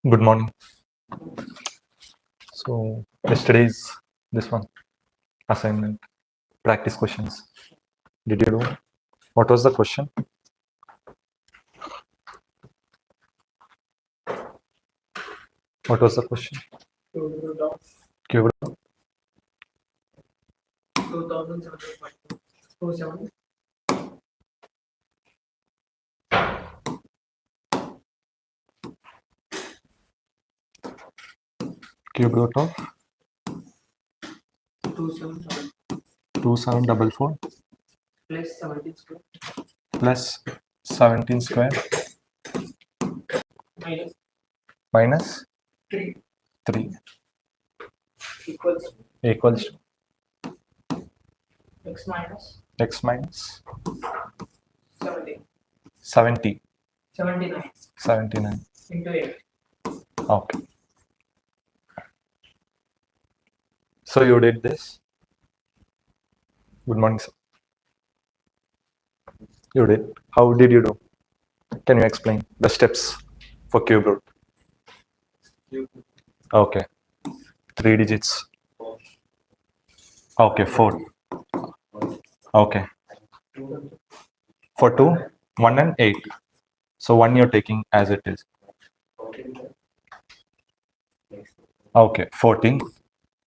Good morning. So yesterday's this one assignment practice questions. Did you do? What was the question? What was the question? Cube root of Cube 2727. cube root of 2774 2744 plus plus 17 17 square square minus minus 3 3 equals equals to x minus x minus 70 70 79 79. into 8. Okay. So you did this. Good morning, sir. You did. How did you do? Can you explain the steps for cube root? Okay. 3 digits. Okay, 4. Okay. For 2, 1 and 8. So 1 you're taking as it is. Okay, 14.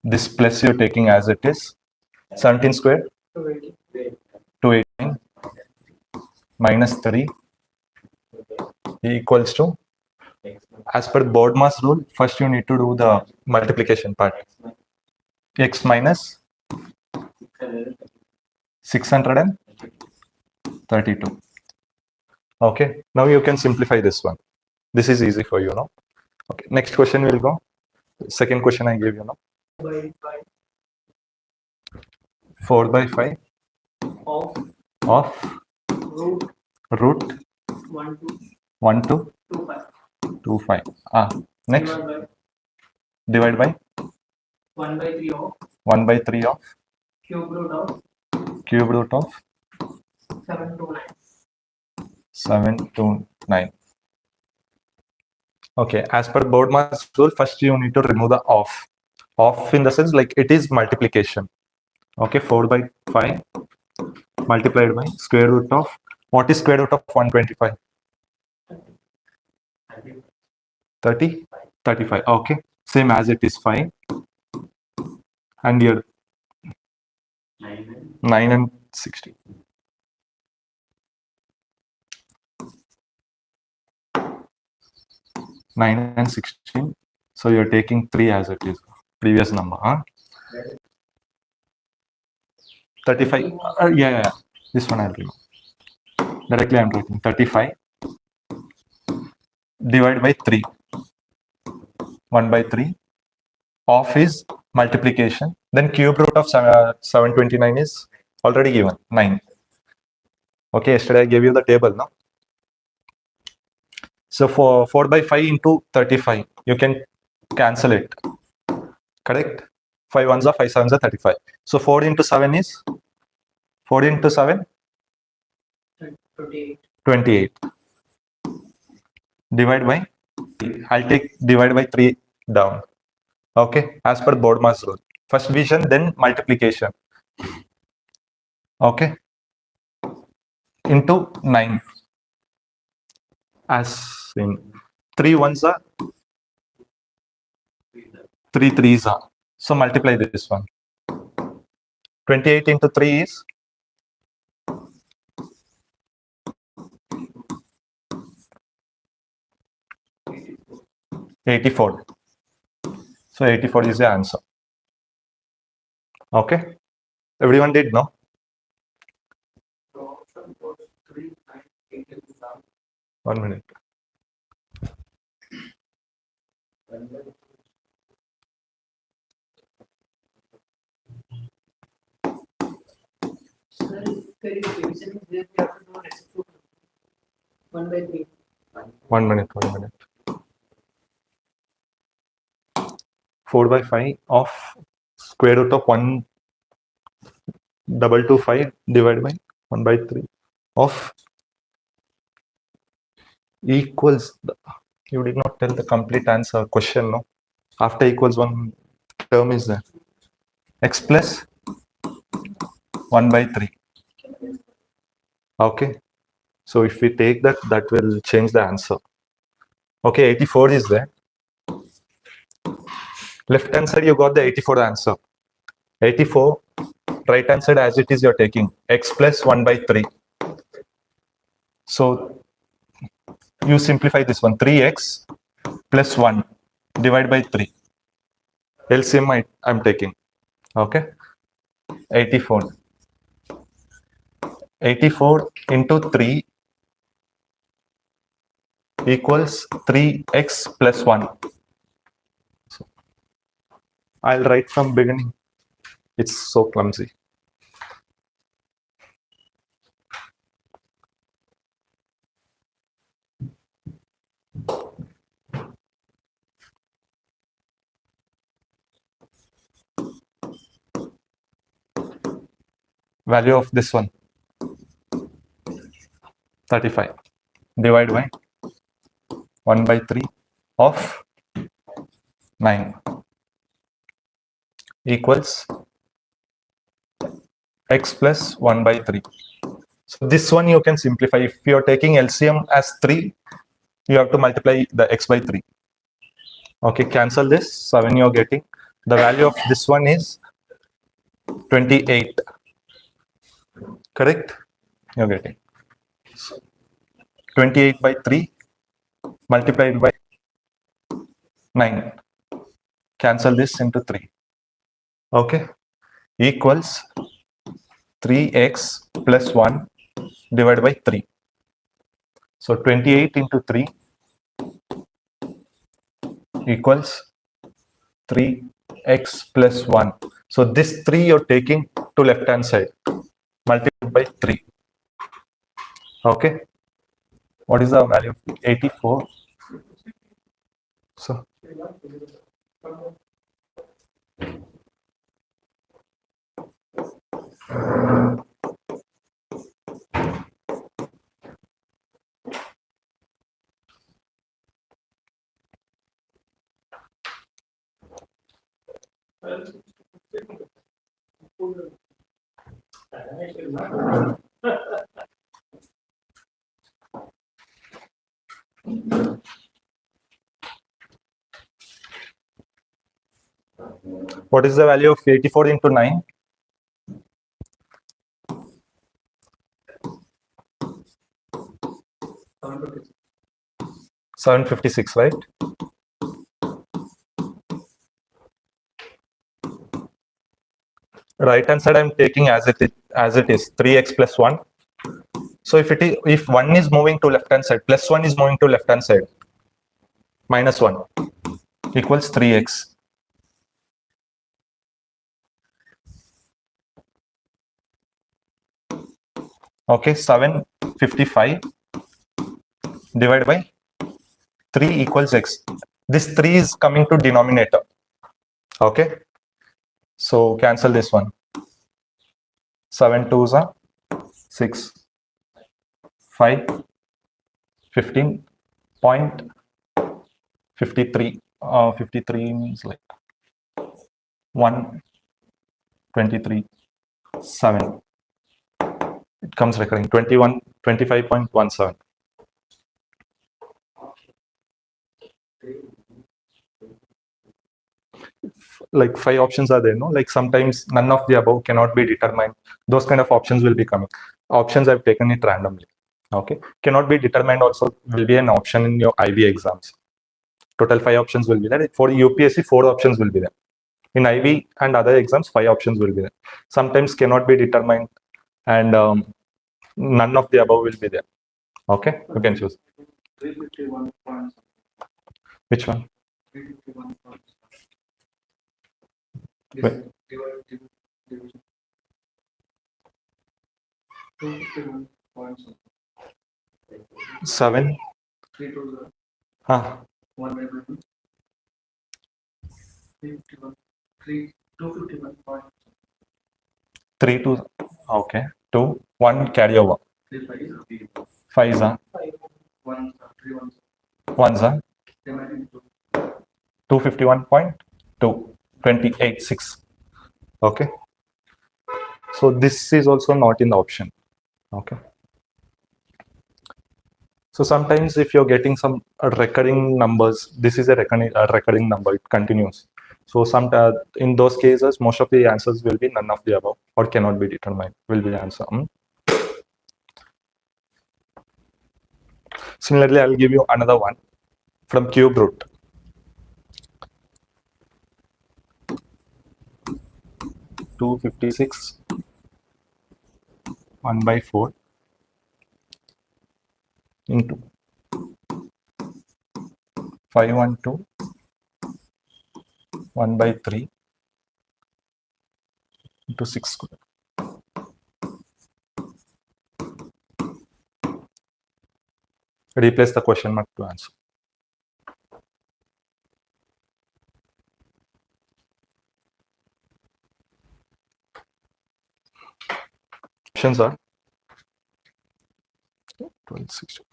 This plus you're taking as it is. 17 square, 280 218 minus 3 equals to, as per board mass rule, first you need to do the multiplication part. X minus 632. Okay, now you can simplify this one. This is easy for you, no? Okay, next question will go. Second question I gave you, no? by 4 by 5 of of root root 1 to 1 to 25 25. Next, divided by divide by 1 by 3 of 1 by 3 of cube root of cube root of 7 to 9. 7 to 9. Okay, as per board mass rule, first you need to remove the off. Off in the sense like it is multiplication. Okay, 4 by 5 multiplied by square root of, what is square root of 125? 30? 35. Okay, same as it is 5. And here 9 and 60. 9 and 16. So you're taking 3 as it is. Previous number, huh? 35. Yeah. This one I'll remove. Directly I'm taking 35 divided by 3. 1 by 3. Off is multiplication. Then cube root of 729 is already given, 9. Okay, yesterday I gave you the table, no? So for 4 by 5 into 35, you can cancel it. Correct? 5 ones are 5 sevens are 35. So 4 into 7 is 4 into 7? 28. Divide by 3. I'll take divide by 3 down. Okay, as per board mass rule. First division, then multiplication. Okay. Into 9. As in 3 ones are 3 threes are. So multiply this one. 28 into 3 is 84. So 84 is the answer. Okay. Everyone did, no? One minute. Sir, there is division where we have to do reciprocal. 1 by 3. 1 minute. 4 by 5 of square root of 1,225 divided by 1 by 3 of equals You did not tell the complete answer question, no? After equals 1 term is there. X plus 1 by 3. Okay. So if we take that, that will change the answer. Okay, 84 is there. Left hand side, you got the 84 answer. 84, right hand side as it is, you're taking x plus 1 by 3. So you simplify this one, 3x plus 1 divided by 3. LCM I'm taking. Okay. 84. 84 into 3 equals 3x plus 1. So I'll write from beginning. It's so clumsy. Value of this one, 35. Divide by 1 by 3 of 9 equals x plus 1 by 3. So this one you can simplify. If you're taking LCM as 3, you have to multiply the x by 3. Okay, cancel this. 7 you're getting. The value of this one is 28. Correct? You're getting 28 by 3 multiplied by 9. Cancel this into 3. Okay, equals 3x plus 1 divided by 3. So 28 into 3 equals 3x plus 1. So this 3 you're taking to left hand side, multiplied by 3. Okay, what is the value of 84? So what is the value of 84 into 9? $756, right? Right hand side I'm taking as it is 3x plus 1. So if 1 is moving to left hand side, plus 1 is moving to left hand side, minus 1 equals 3x. Okay, 755 divided by 3 equals x. This 3 is coming to denominator. Okay, so cancel this one. 7 2s are 6. 5 15.53. 53 means like 1 23 7. It comes recurring 25.17. Like 5 options are there, no? Like sometimes none of the above cannot be determined. Those kind of options will be coming. Options I've taken it randomly. Okay, cannot be determined also will be an option in your IB exams. Total 5 options will be there. For UPSC, 4 options will be there. In IB and other exams, 5 options will be there. Sometimes cannot be determined, and none of the above will be there. Okay, you can choose. 351 points. Which one? 351 points. Wait. Division. 251 points. 7. 3 to Huh. 1 by 2. 251 points. 3 2. Okay. 2 1 carry over. 3 5 5 is 1 3 1 1 is 251.2, 28.6. Okay. So this is also not in the option. Okay. So sometimes if you're getting some recurring numbers, this is a recurring number, it continues. So in those cases, most of the answers will be none of the above or cannot be determined, will be the answer. Similarly, I'll give you another one from cube root. (256) 1/4 into 512 1/3 into 6 square. Replace the question mark to answer. Options are 1260.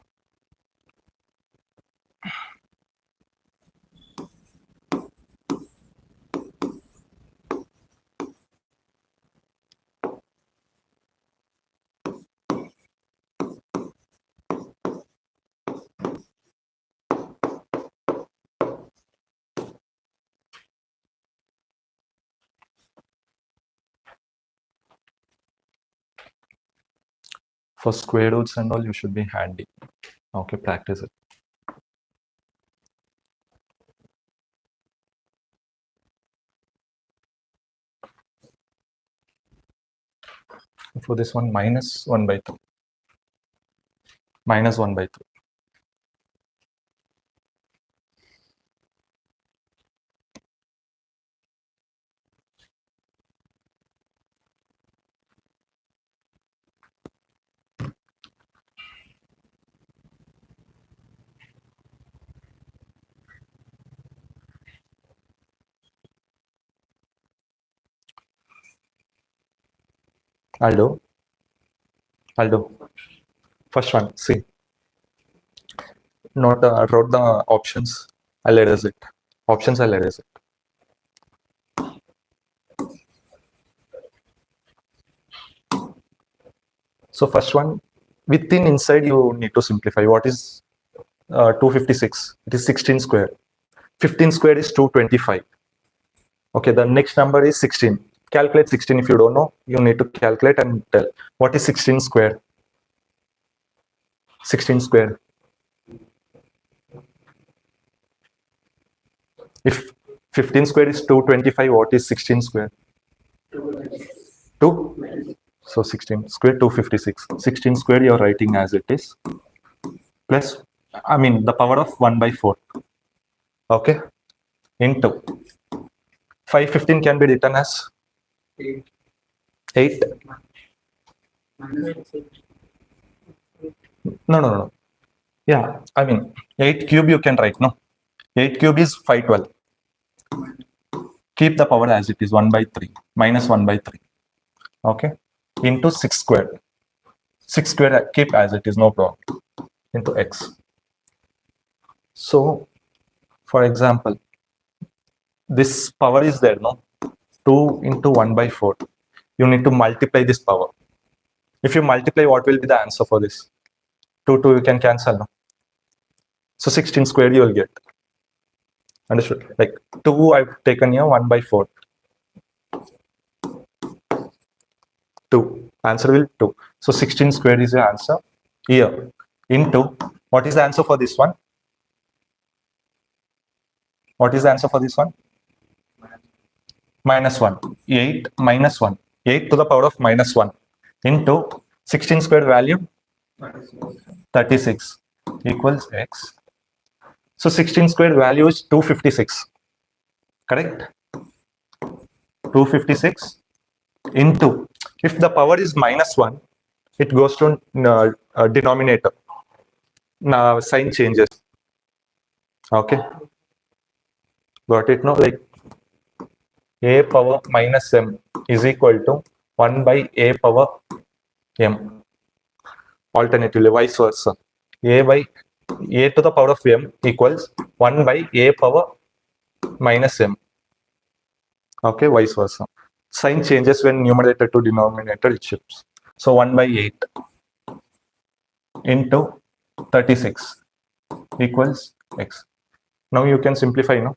For square roots and all, you should be handy. Okay, practice it. For this one, minus 1/3. Minus 1/3. I'll do. First one, see. Wrote the options. I'll erase it. Options, I'll erase it. So first one, within inside you need to simplify. What is 256? It is 16 square. 15 square is 225. Okay, the next number is 16. Calculate 16. If you don't know, you need to calculate and tell. What is 16 square? 16 square. If 15 square is 225, what is 16 square? 2. So 16 square 256. 16 square you're writing as it is. Plus, I mean the power of 1/4. Okay. Into 515 can be written as 8. No. Yeah, I mean 8 cube you can write, no? 8 cube is 512. Keep the power as it is, 1/3, minus 1/3. Okay. Into 6 square. 6 square keep as it is, no problem. Into x. So, for example, this power is there, no? 2 into 1/4. You need to multiply this power. If you multiply, what will be the answer for this? 2 you can cancel, no? So 16 square you will get. Understood? Like 2 I've taken here, 1/4. 2. Answer will 2. So 16 square is the answer here. Into, what is the answer for this one? What is the answer for this one? Minus 1. 8 minus 1. 8 to the power of minus 1. Into 16 square value? 36 equals x. So 16 square value is 256. Correct? 256 into, if the power is minus 1, it goes to denominator. Now sign changes. Okay. Got it? No, like a power minus m is equal to 1/a power m. Alternatively, vice versa. A to the power of m equals 1/a power minus m. Okay, vice versa. Sign changes when numerator to denominator it shifts. So 1 by 8 into 36 equals x. Now you can simplify, no?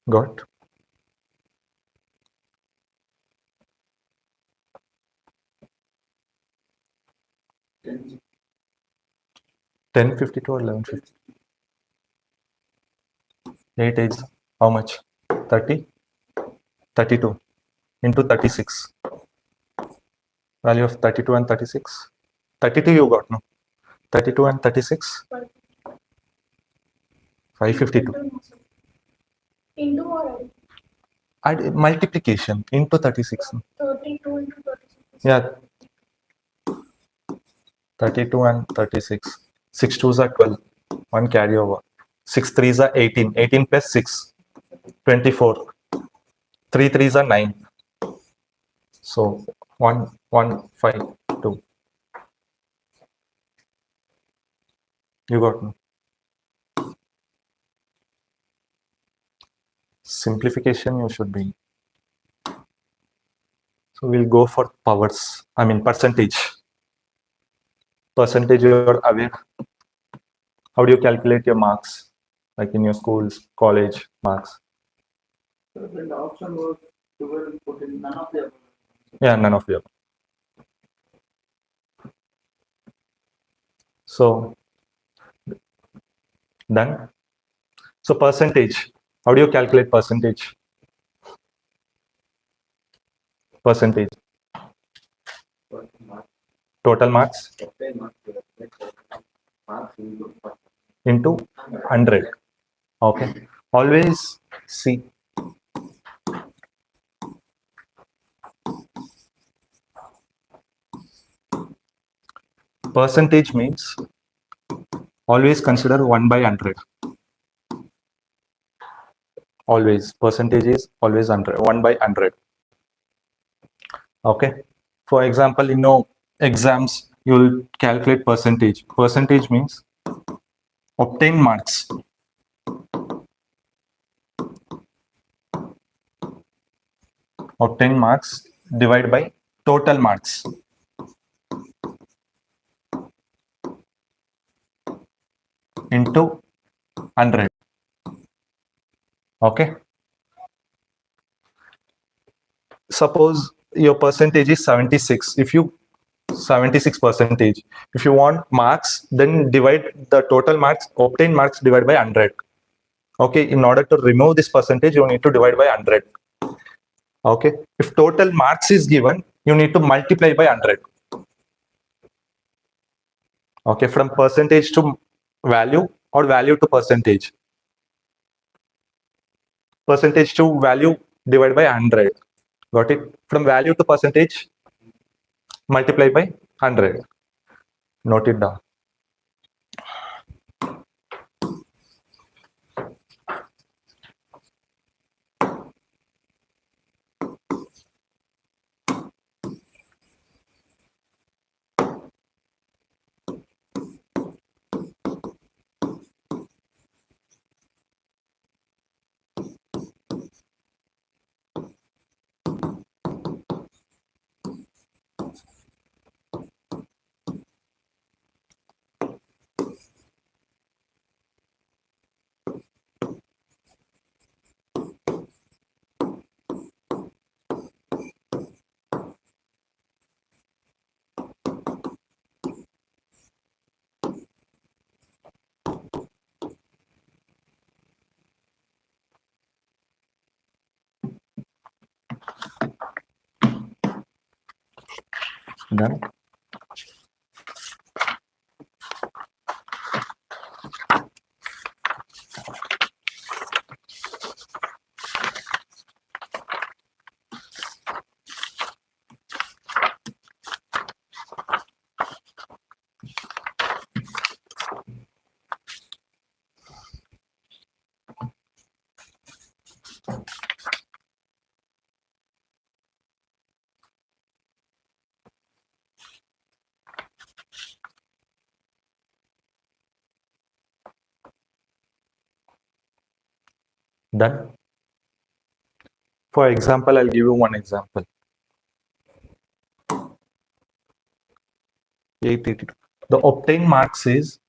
Got 1052 or 1150? 8 is how much? 30? 32 into 36. Value of 32 and 36. 32 you got, no? 32 and 36. 552. Into or Add multiplication into 36. 32 into 36. Yeah. 32 and 36. 6 2s are 12. 1 carry over. 6 3s are 18. 18 plus 6. 24. 3 3s are 9. So 1 1 5 2. You got me. Simplification you should be. So we'll go for powers. I mean percentage. Percentage you're aware. How do you calculate your marks? Like in your schools, college marks? So then the option was 12 and 14, none of the above. Yeah, none of you. So done. So percentage. How do you calculate percentage? Percentage. Total marks into 100. Okay. Always see. Percentage means always consider 1 by 100. Always. Percentage is always 100. 1 by 100. Okay. For example, exams, you'll calculate percentage. Percentage means obtain marks. Obtain marks divided by total marks. Into 100. Okay. Suppose your percentage is 76. If you 76 percentage, if you want marks, then divide the total marks, obtain marks divided by 100. Okay. In order to remove this percentage, you need to divide by 100. Okay. If total marks is given, you need to multiply by 100. Okay. From percentage to value or value to percentage. Percentage to value divided by 100. Got it? From value to percentage, multiply by 100. Note it down. Done. Done. For example, I'll give you one example. 882. The obtained marks is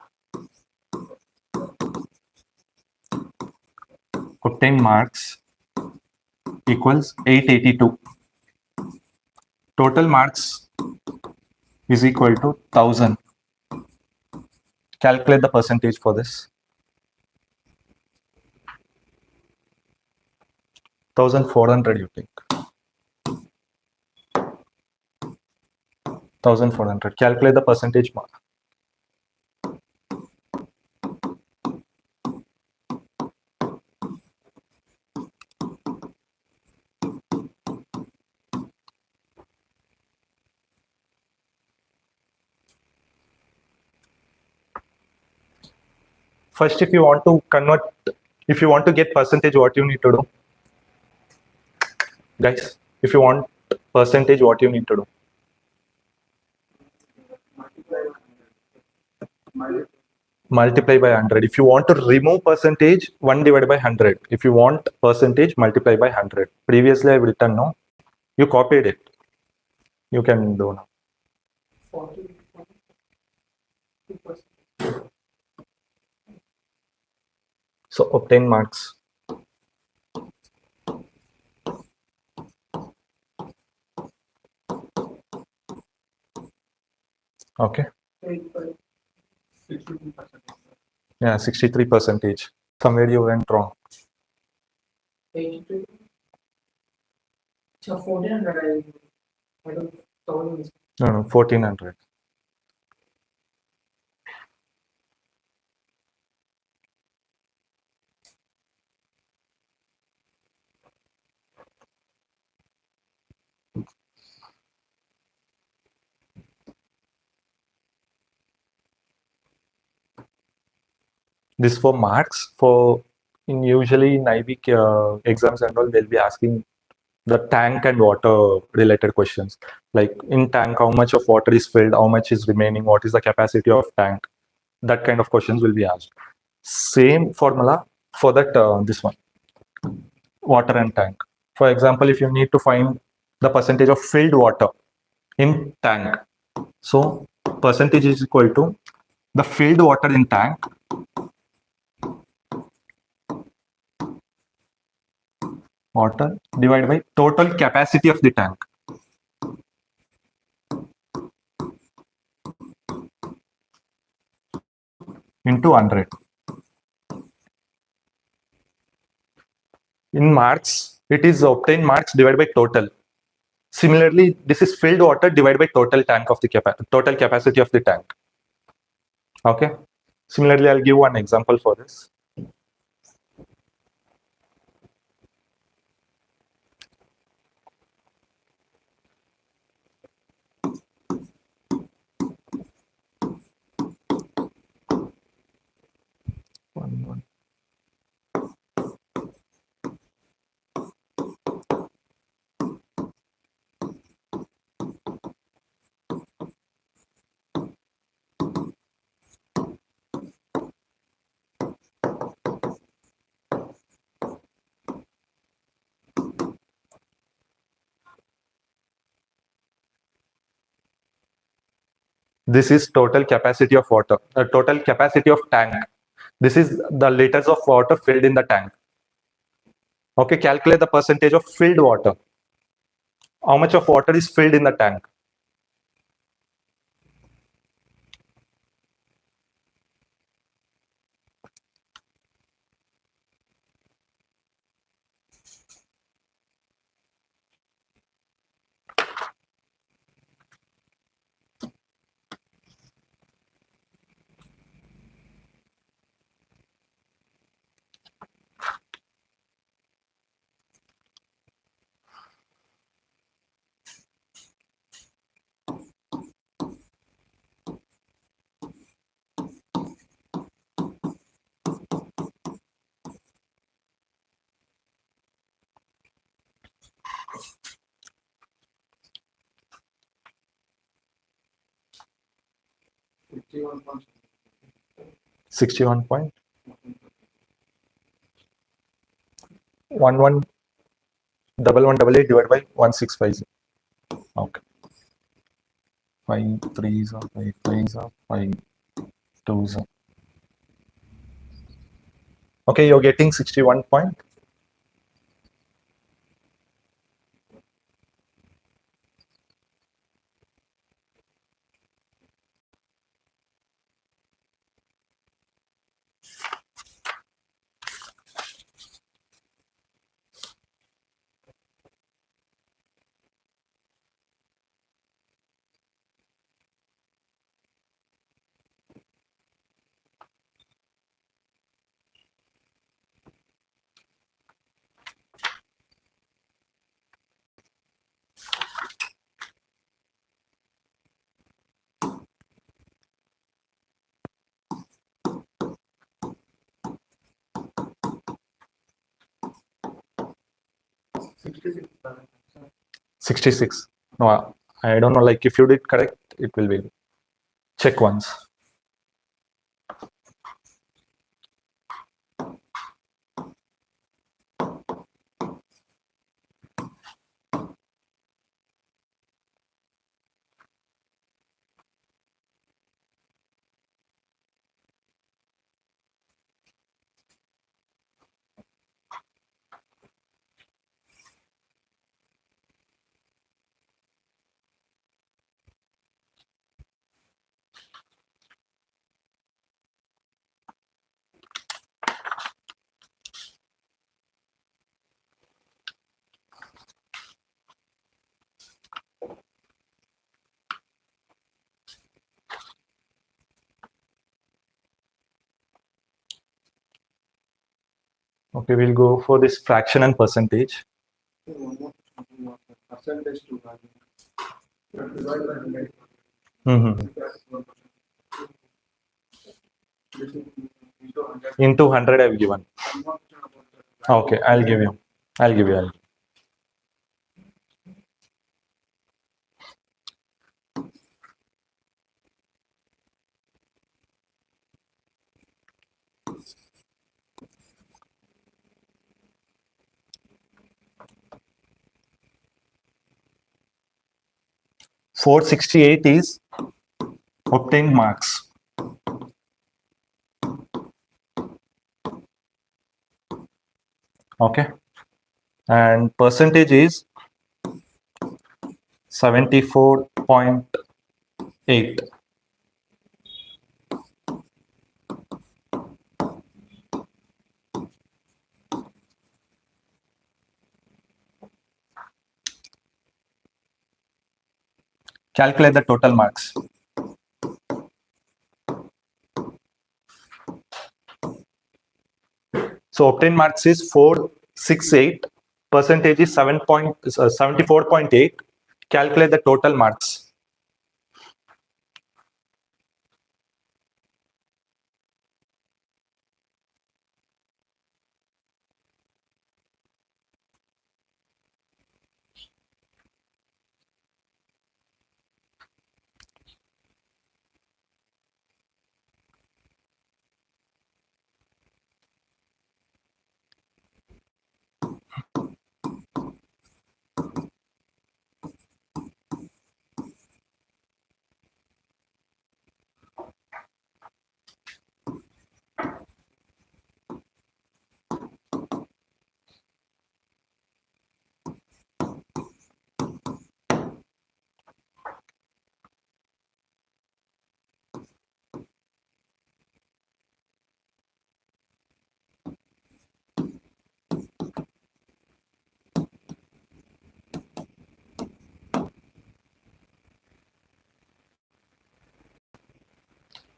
equals 882. Total marks is equal to 1000. Calculate the percentage for this. 1400 you take. 1400. Calculate the percentage mark. First, if you want to get percentage, what you need to do? Guys, if you want percentage, what you need to do? Multiply by 100. If you want to remove percentage, 1 divided by 100. If you want percentage, multiply by 100. Previously, I've written no. You copied it. You can do now. 42%. So obtain marks. Okay. 63%. Yeah, 63%. Somewhere you went wrong. 82. So 1400. I don't know. No, 1400. This for marks. For usually in IB exams and all, they'll be asking the tank and water related questions. Like in tank, how much of water is filled, how much is remaining, what is the capacity of tank? That kind of questions will be asked. Same formula for that this one, water and tank. For example, if you need to find the percentage of filled water in tank, so percentage is equal to the filled water in tank water divided by total capacity of the tank. Into 100. In marks, it is obtained marks divided by total. Similarly, this is filled water divided by total tank of the total capacity of the tank. Okay. Similarly, I'll give one example for this. One. This is total capacity of water, total capacity of tank. This is the liters of water filled in the tank. Okay, calculate the percentage of filled water. How much of water is filled in the tank? 61 point 111188 divided by 1650. Okay. 5 3s are 5 5s are 5 2s are. Okay, you're getting 61 point. $66. 66. No, I don't know. Like if you did correct, it will be. Check once. Okay, we'll go for this fraction and percentage. Percentage to value. Mhm. Into 100 I've given. Okay, I'll give you. I'll give you. 468 is obtained marks. Okay. And percentage is 74.8. Calculate the total marks. So obtained marks is 468. Percentage is 74.8. Calculate the total marks.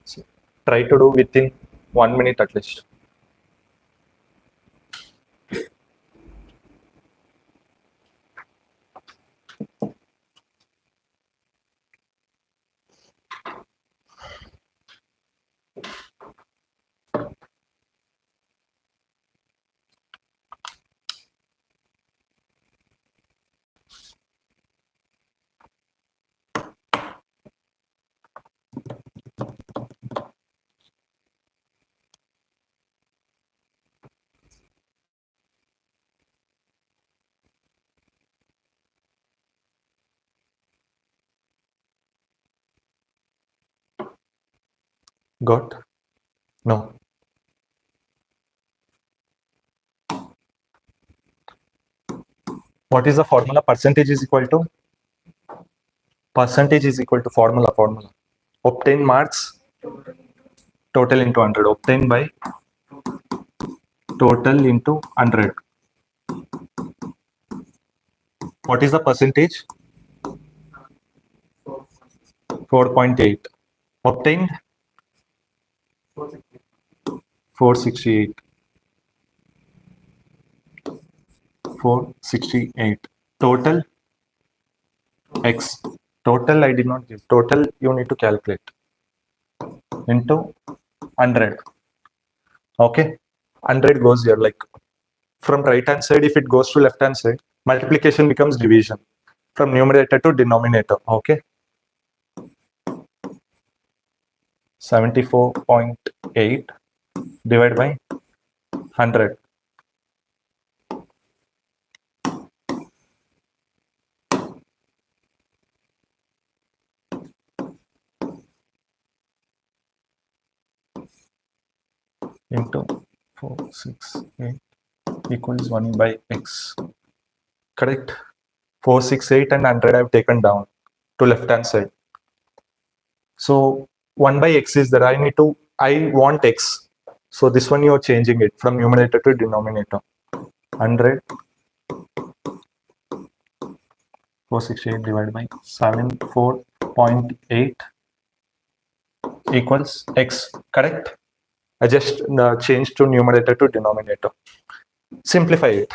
So try to do within 1 minute at least. Got? No. What is the formula? Percentage is equal to formula. Obtain marks total into 100. Obtained by total into 100. What is the percentage? 4.8. Obtained 468. 468. Total X. Total I did not give. Total you need to calculate into 100. Okay. 100 goes here, like from right hand side, if it goes to left hand side, multiplication becomes division from numerator to denominator. Okay. 74.8 divided by 100. Into 468 equals 1 by x. Correct? 468 and 100 I have taken down to left hand side. So 1 by x is that I want x. So this one you are changing it from numerator to denominator. 100 468 divided by 74.8 equals x. Correct? I just changed to numerator to denominator. Simplify it.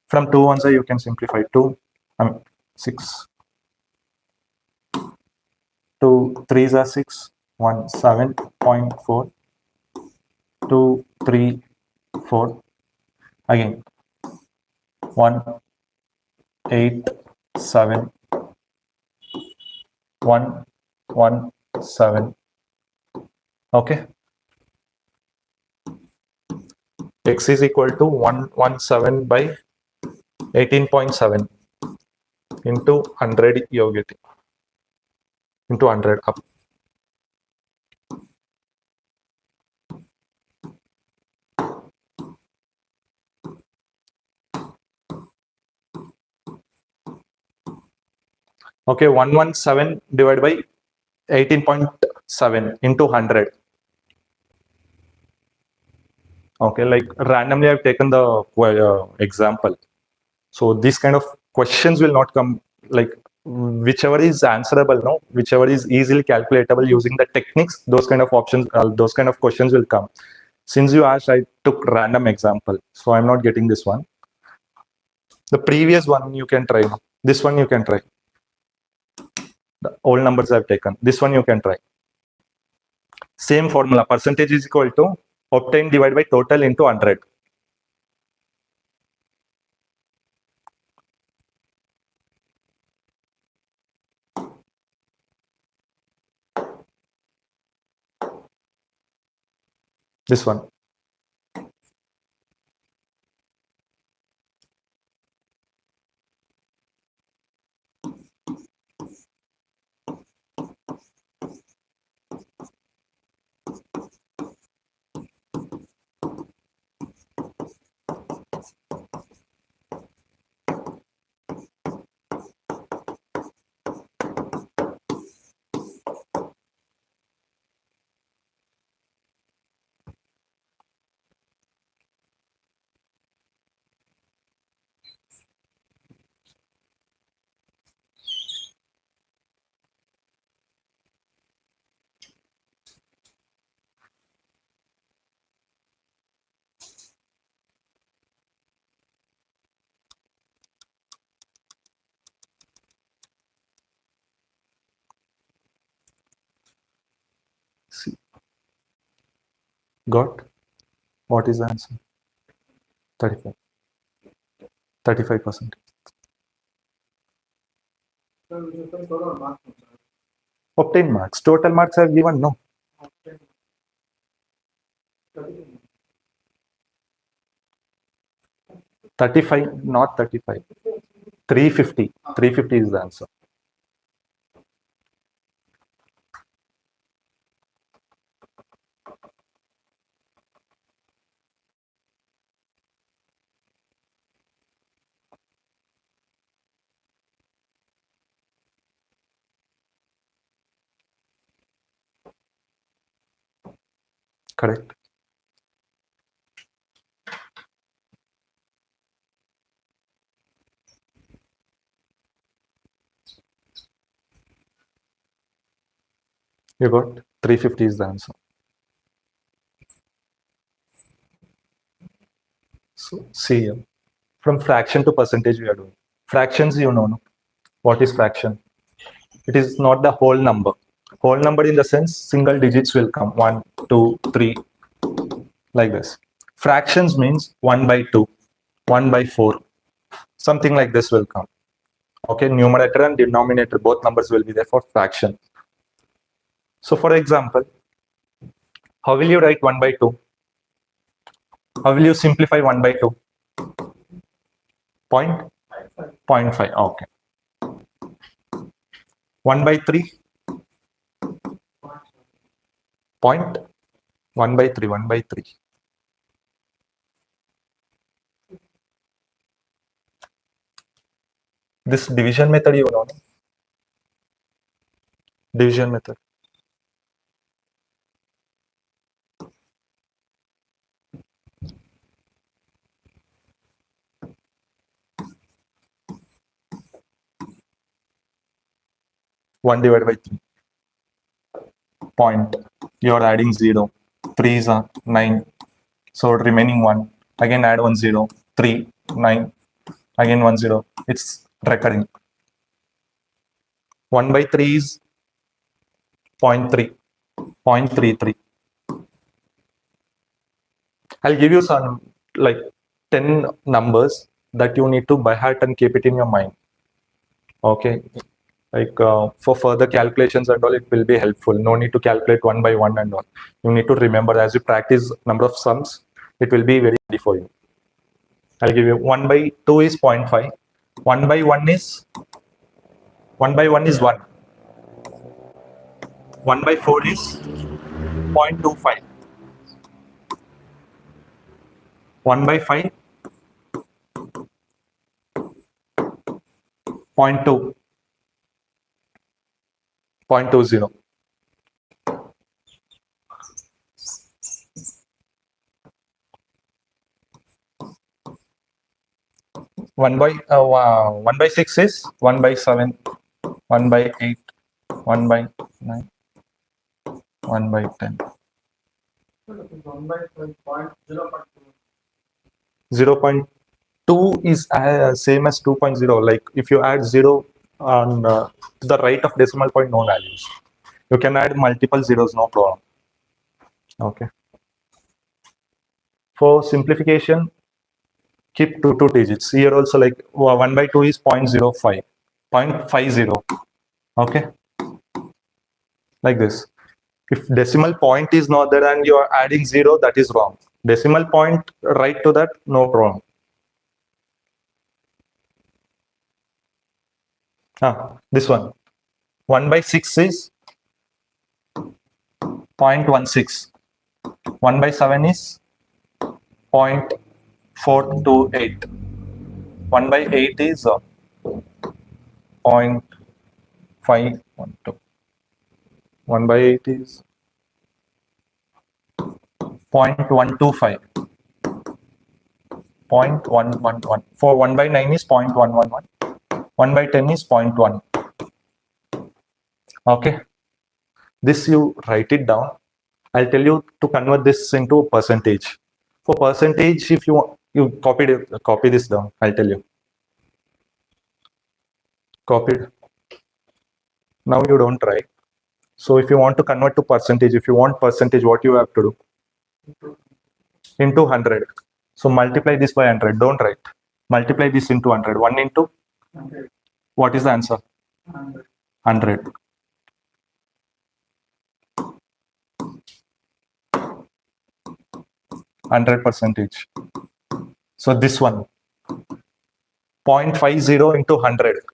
From 2 ones you can simplify 6. 2 3s are 6. 1 7.4. 2 3 4. Again 1 8 7. 1 1 7. Okay. X is equal to 117 by 18.7 into 100 you're getting. Into 100 up. Okay, 117 divided by 18.7 into 100. Okay, like randomly I've taken the example. So these kind of questions will not come, like whichever is answerable, no, whichever is easily calculatable using the techniques, those kind of options, those kind of questions will come. Since you asked, I took random example, so I'm not getting this one. The previous one you can try. This one you can try. The old numbers I've taken. This one you can try. Same formula. Percentage is equal to obtained divided by total into 100. This one. See. Got? What is the answer? 35. 35%. Obtain marks. Total marks I've given, no. 35, not 35. 350. 350 is the answer. Correct. You got 350 is the answer. So see here, from fraction to percentage we are doing. Fractions, you know, no? What is fraction? It is not the whole number. Whole number in the sense single digits will come 1, 2, 3, like this. Fractions means 1 by 2, 1 by 4, something like this will come. Okay, numerator and denominator, both numbers will be there for fraction. So for example, how will you write 1 by 2? How will you simplify 1 by 2? Point? 0.5, okay. 1 by 3? Point? 1 by 3, 1 by 3. This division method, you know, no? Division method. One divided by 3. Point. You are adding 0. 3 is 9. So remaining 1. Again add 1 0. 3, 9. Again 1 0. It's recurring. 1 by 3 is 0.3. 0.33. I'll give you some like 10 numbers that you need to by heart and keep it in your mind. Okay. Like for further calculations and all, it will be helpful. No need to calculate one by one and all. You need to remember as you practice number of sums, it will be very easy for you. I'll give you 1 by 2 is 0.5. 1 by 1 is 1 by 1 is 1. 1 by 4 is 0.25. 1 by 5, 0.2. 0.20. One by 6 is 1 by 7, 1 by 8, 1 by 9, 1 by 10. 1 by 0.2 is same as 2.0. Like if you add 0 on to the right of decimal point, no values. You can add multiple zeros, no problem. Okay. For simplification, keep two digits. Here also like 1 by 2 is 0.05, 0.50. Okay. Like this. If decimal point is not there and you are adding 0, that is wrong. Decimal point right to that, no problem. This one. 1 by 6 is 0.16. 1 by 7 is 0.428. 1 by 8 is 0.512. 1 by 8 is 0.125. 0.111. For 1 by 9 is 0.111. 1 by 10 is 0.1. Okay. This you write it down. I'll tell you to convert this into percentage. For percentage, if you copy this down. I'll tell you. Copied. Now you don't write. So if you want to convert to percentage, if you want percentage, what you have to do? Into 100. So multiply this by 100. Don't write. Multiply this into 100. 1 into 100. What is the answer? 100. 100%. So this one, 0.50 into 100.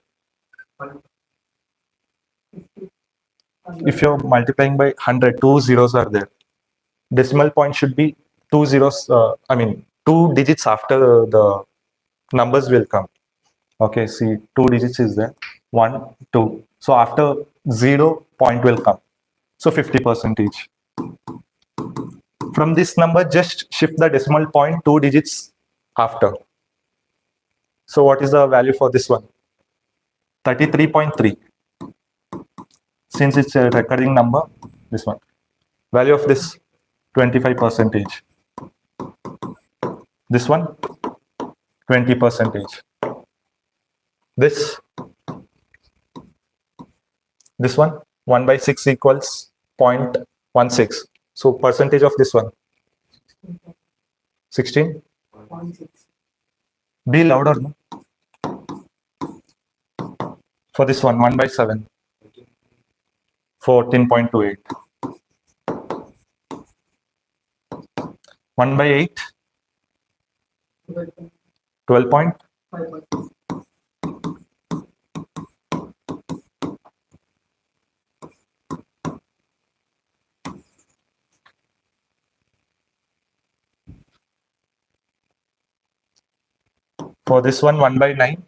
If you're multiplying by 100, 2 zeros are there. Decimal point should be 2 zeros. 2 digits after the numbers will come. Okay, see, 2 digits is there. 1, 2. So after 0, point will come. So 50%. From this number, just shift the decimal point 2 digits after. So what is the value for this one? 33.3. Since it's a recurring number, this one. Value of this, 25 percentage. This one, 20 percentage. This one, 1 by 6 equals 0.16. So percentage of this one, 16. 0.6. Be louder, no? For this one, 1 by 7, 14.28. 1 by 8, 12 point. 5%. For this one, 1 by 9,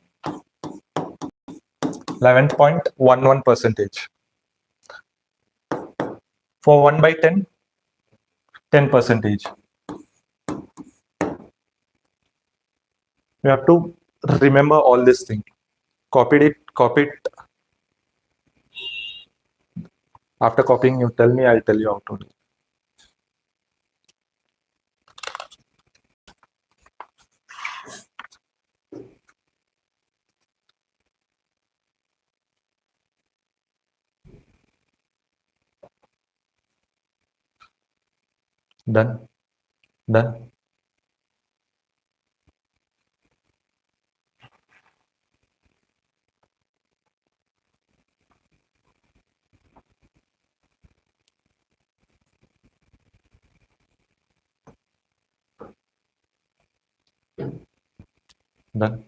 11.11 percentage. For 1 by 10, 10 percentage. You have to remember all this thing. Copy it. After copying, you tell me, I'll tell you how to do. Done. Done. Done.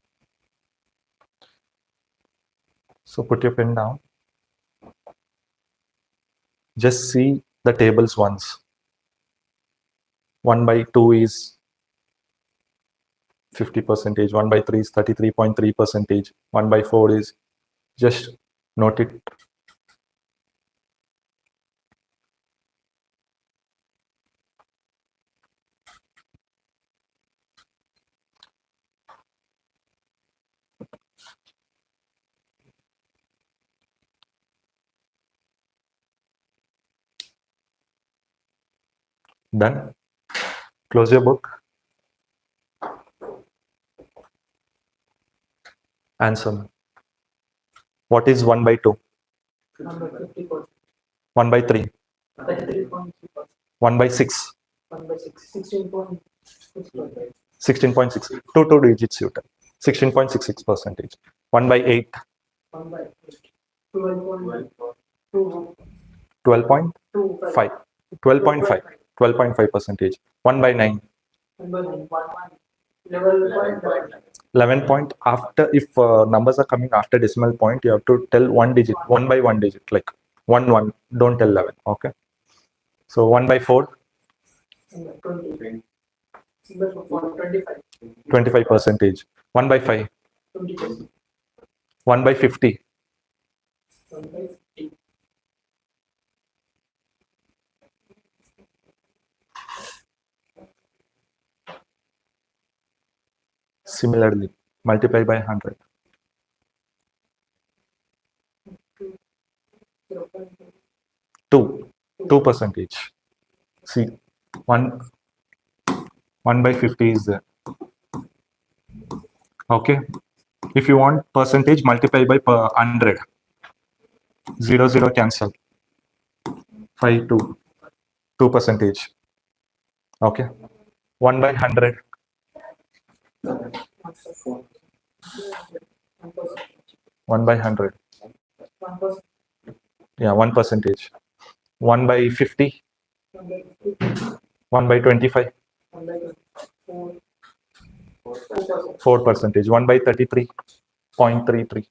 So put your pen down. Just see the tables once. 1 by 2 is 50 percentage. 1 by 3 is 33.3 percentage. 1 by 4 is, just note it. Done. Close your book. Answer me. What is 1 by 2? 50%. 1 by 3? 33.3%. 1 by 6? 1 by 6. 16.6%. 16.6. Two digits you tell. 16.66 percentage. 1 by 8? 1 by 12.2. 12.5. 12.5. 12.5 percentage. 1 by 9? 1 by 9. 11.9. 11 point. After, if numbers are coming after decimal point, you have to tell one digit, 1 by 1 digit, like 1. Don't tell 11. Okay. So 1 by 4? 20. 25. 25 percentage. 1 by 5? 20%. 1 by 50? 1 by 50. Similarly, multiply by 100. 2 percentage. See, 1 by 50 is there. Okay. If you want percentage, multiply by 100. 0 cancel. 5 2 percentage. Okay. 1 by 100. 1 by 100. 1%. Yeah, 1 percentage. 1 by 50. 1 by 25. 1 by 4. 4 percentage. 1 by 33.33.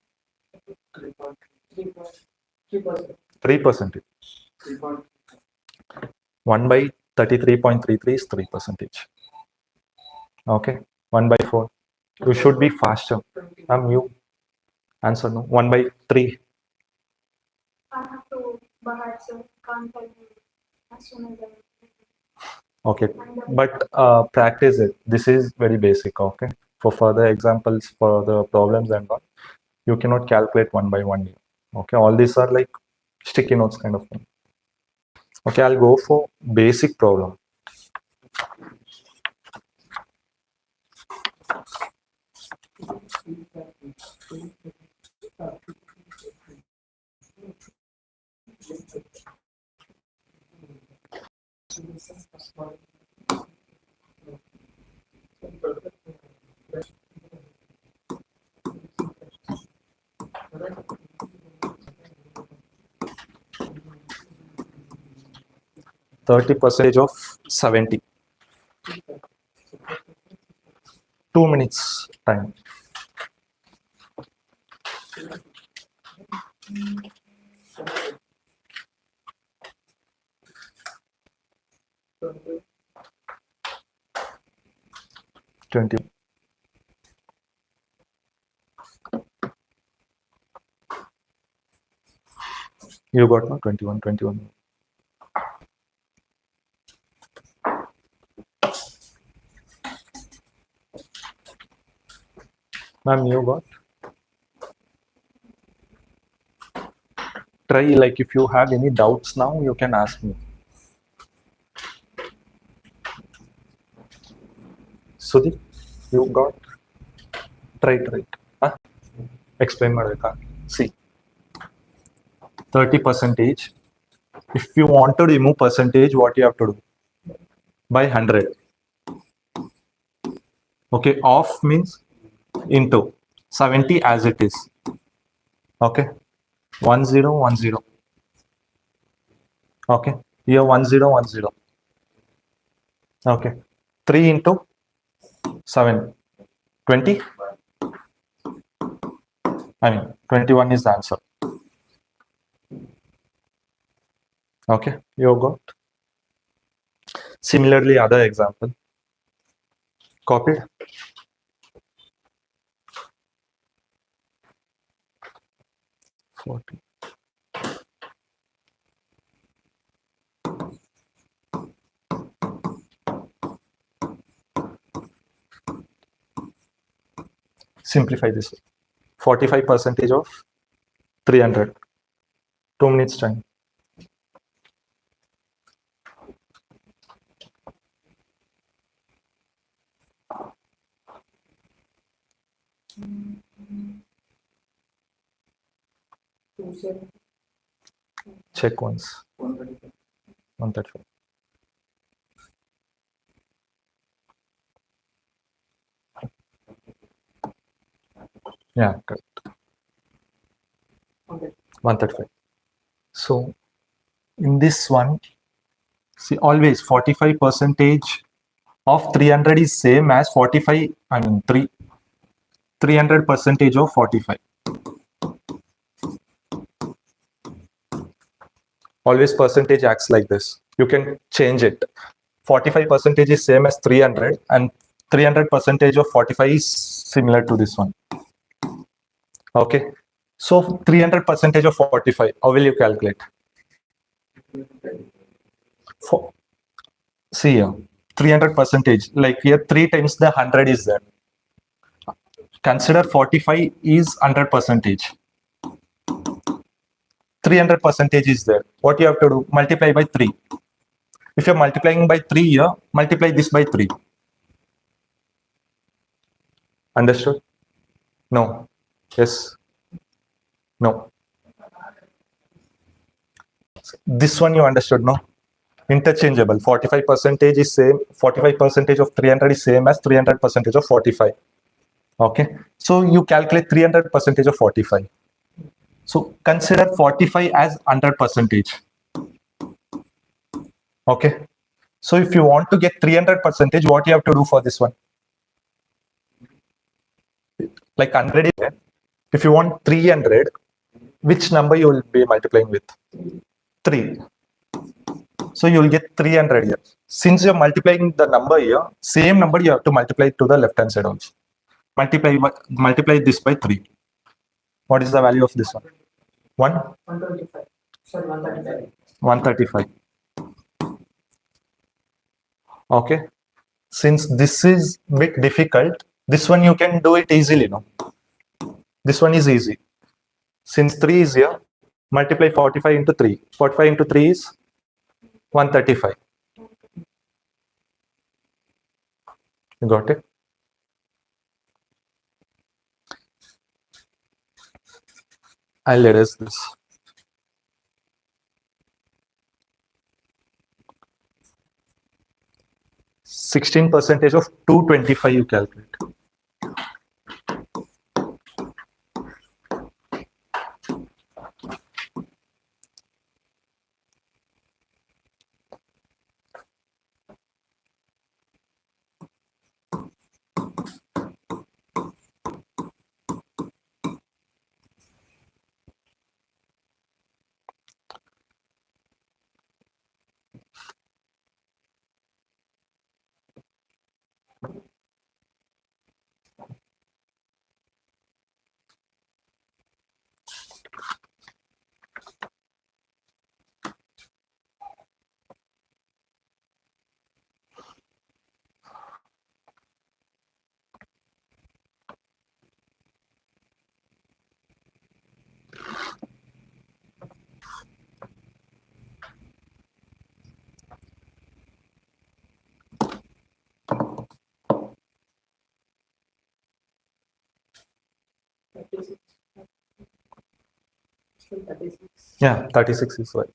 3 percentage. 1 by 33.33 is 3 percentage. Okay. 1 by 4. You should be faster. You answer no. 1 by 3. I have to bahar, so can't tell you as soon as I. Okay, but practice it. This is very basic. Okay, for further examples, for the problems and all, you cannot calculate one by one. Okay, all these are like sticky notes kind of thing. Okay, I'll go for basic problem. %30 of 70. 2 minutes time. Twenty. 20. You got no 21, 21. Ma'am, you got? Try, like, if you have any doubts now, you can ask me. Sudeep, you got? Try. Huh? Explain madaka. See, 30%. If you want to remove percentage, what you have to do? By 100. Okay, off means into 70 as it is. Okay, 1010. Okay, here 1010. Okay, 3 into 7, 20. I mean, 21 is the answer. Okay, you got? Similarly, other example. Copied. $40. Simplify this. 45% of 300. 2 minutes time. Check once. 135. Yeah, correct. 135. So in this one, see, always 45% of 300 is same as 45. I mean 300% of 45. Always percentage acts like this. You can change it. 45% is same as 300, and 300% of 45 is similar to this one. Okay, so 300% of 45, how will you calculate? See here, 300%, like here 3 times the 100 is there. Consider 45 is 100%. 300% is there. What you have to do? Multiply by 3. If you're multiplying by 3 here, multiply this by 3. Understood? No. Yes. No. This one you understood, no? Interchangeable. 45% is same. 45% of 300 is same as 300% of 45. Okay. So you calculate 300% of 45. So consider 45 as 100%. Okay. So if you want to get 300%, what you have to do for this one? Like 100 is there. If you want 300, which number you will be multiplying with? 3. So you will get 300 here. Since you're multiplying the number here, same number you have to multiply to the left hand side also. Multiply this by 3. What is the value of this one? 125. Sorry, 135. 135. Okay. Since this is bit difficult, this one you can do it easily, no? This one is easy. Since 3 is here, multiply 45 into 3. 45 into 3 is 135. You got it? I'll erase this. %16 of 225 you calculate. Yeah, 36 is right.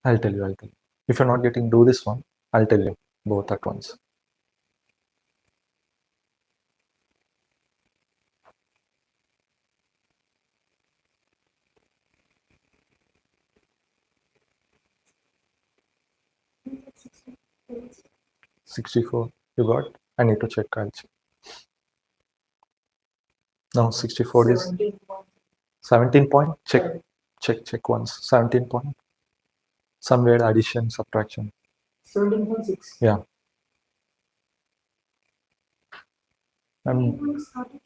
I'll tell you. If you're not getting do this one, I'll tell you both at once. Yes. 64 you got? I need to check. I'll check. No, 64 is 17 point. Check once. 17 point. Somewhere addition, subtraction. 17.6. Yeah. Means 32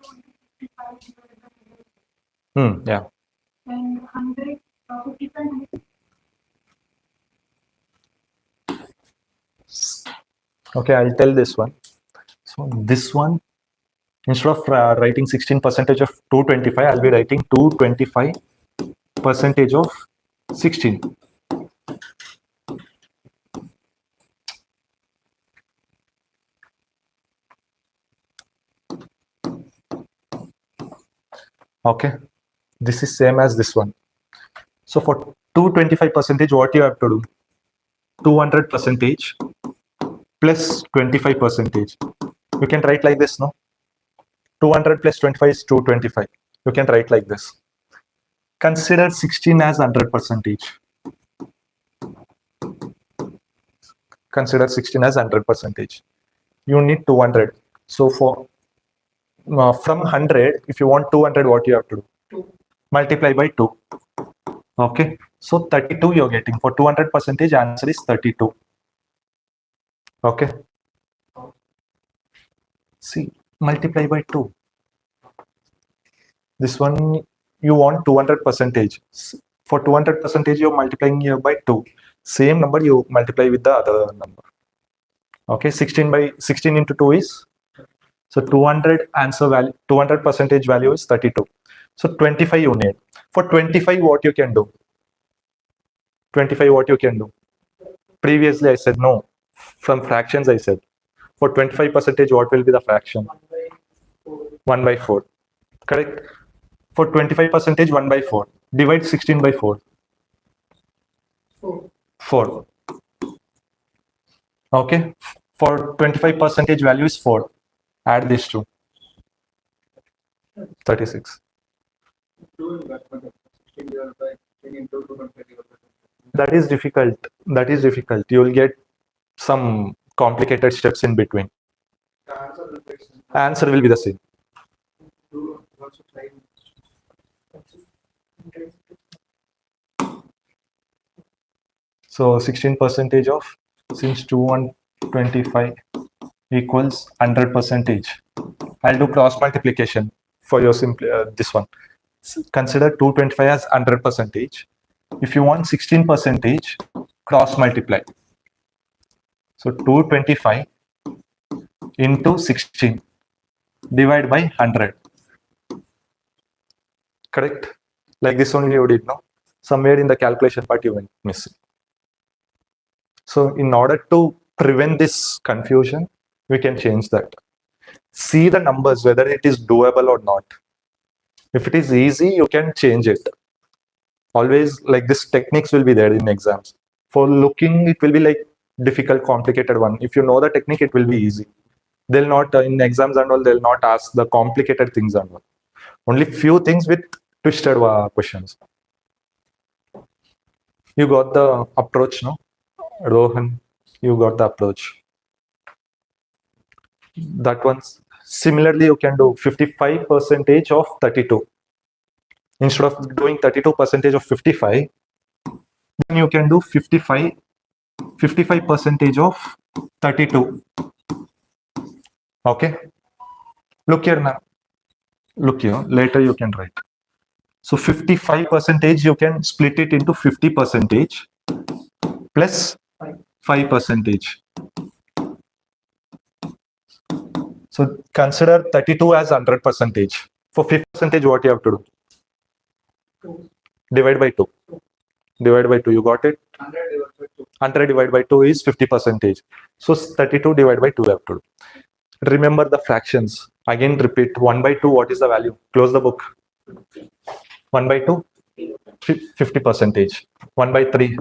divided by 100. Yeah. And 100, 55, 100. Okay, I'll tell this one. So this one, instead of writing 16% of 225, I'll be writing 225% of 16. Okay, this is same as this one. So for 225%, what you have to do? 200% plus 25%. You can write like this, no? 200 plus 25 is 225. You can write like this. Consider 16 as 100%. Consider 16 as 100%. You need 200. So for from 100, if you want 200, what you have to do? 2. Multiply by 2. Okay. So 32 you're getting. For 200%, answer is 32. Okay. See, multiply by 2. This one you want 200%. For 200%, you're multiplying here by 2. Same number you multiply with the other number. Okay, 16 into 2 is, so 200 answer value, 200% value is 32. So 25 you need. For 25, what you can do? 25, what you can do? Previously I said no. From fractions I said. For 25%, what will be the fraction? 1 by 4. Correct? For 25%, 1 by 4. Divide 16 by 4. 4. Okay. For 25 percentage value is 4. Add these two. 36. That is difficult. That is difficult. You will get some complicated steps in between. Answer will be the same. So 16 percentage of, since 2125 equals 100 percentage. I'll do cross multiplication for your simple this one. Consider 225 as 100 percentage. If you want 16 percentage, cross multiply. So 225 into 16 divide by 100. Correct? Like this only you did, no? Somewhere in the calculation part you went missing. So in order to prevent this confusion, we can change that. See the numbers, whether it is doable or not. If it is easy, you can change it. Always like this techniques will be there in exams. For looking, it will be like difficult, complicated one. If you know the technique, it will be easy. They'll not, in exams and all, they'll not ask the complicated things and all. Only few things with twisted questions. You got the approach, no? Rohan, you got the approach. That one. Similarly, you can do 55 percentage of 32. Instead of doing 32 percentage of 55, then you can do 55 percentage of 32. Okay. Look here now. Look here. Later you can write. So 55 percentage, you can split it into 50 percentage plus 5 percentage. So consider 32 as 100 percentage. For 50 percentage, what you have to do? Divide by 2. Divide by 2. You got it? 100 divided by 2 is 50 percentage. So 32 divided by 2 you have to do. Remember the fractions. Again repeat. 1 by 2, what is the value? Close the book. 1 by 2, 50 percentage. 1 by 3,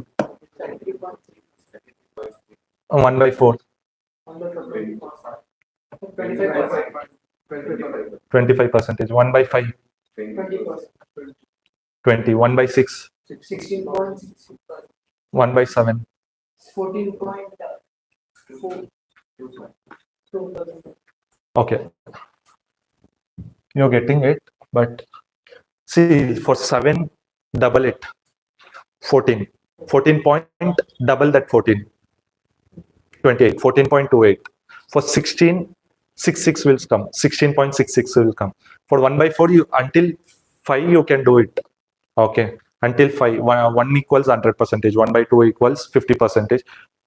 1 by 4, 25 percentage. 1 by 5, 20. 1 by 6, 1 by 7, 14.4. okay. You're getting it, but see, for 7, double it. 14. 14 point, double that 14. 28. 14.28. For 16, 66 will come. 16.66 will come. For 1 by 4, you until 5 you can do it. Okay. Until 5. 1 equals 100 percentage. 1 by 2 equals 50 percentage.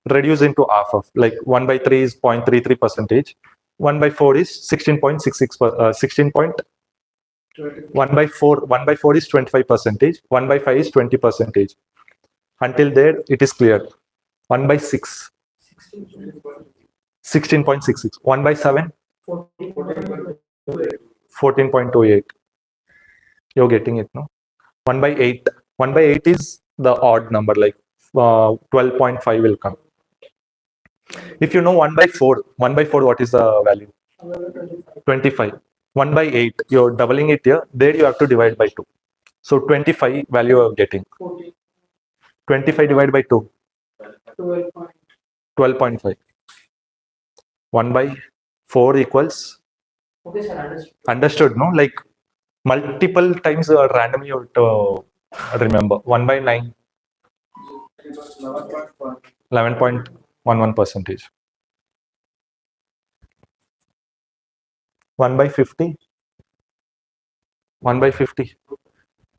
Reduce into half of, like 1 by 3 is 0.33 percentage. 1 by 4 is 16.66 16. 1 by 4 is 25 percentage. 1 by 5 is 20 percentage. Until there it is clear. 1 by 6, 16.66. 1 by 7, 14.28. You're getting it, no? 1 by 8. 1 by 8 is the odd number, like 12.5 will come. If you know 1 by 4, what is the value? 25. 1 by 8, you're doubling it here. There you have to divide by 2. So 25 value you're getting. 25 divided by 2. 12.5. 1 by 4 equals. Okay, sir, Understood, no? Like multiple times randomly you have to remember. 1 by 9. 11.11 percentage. 1 by 50. 1 by 50.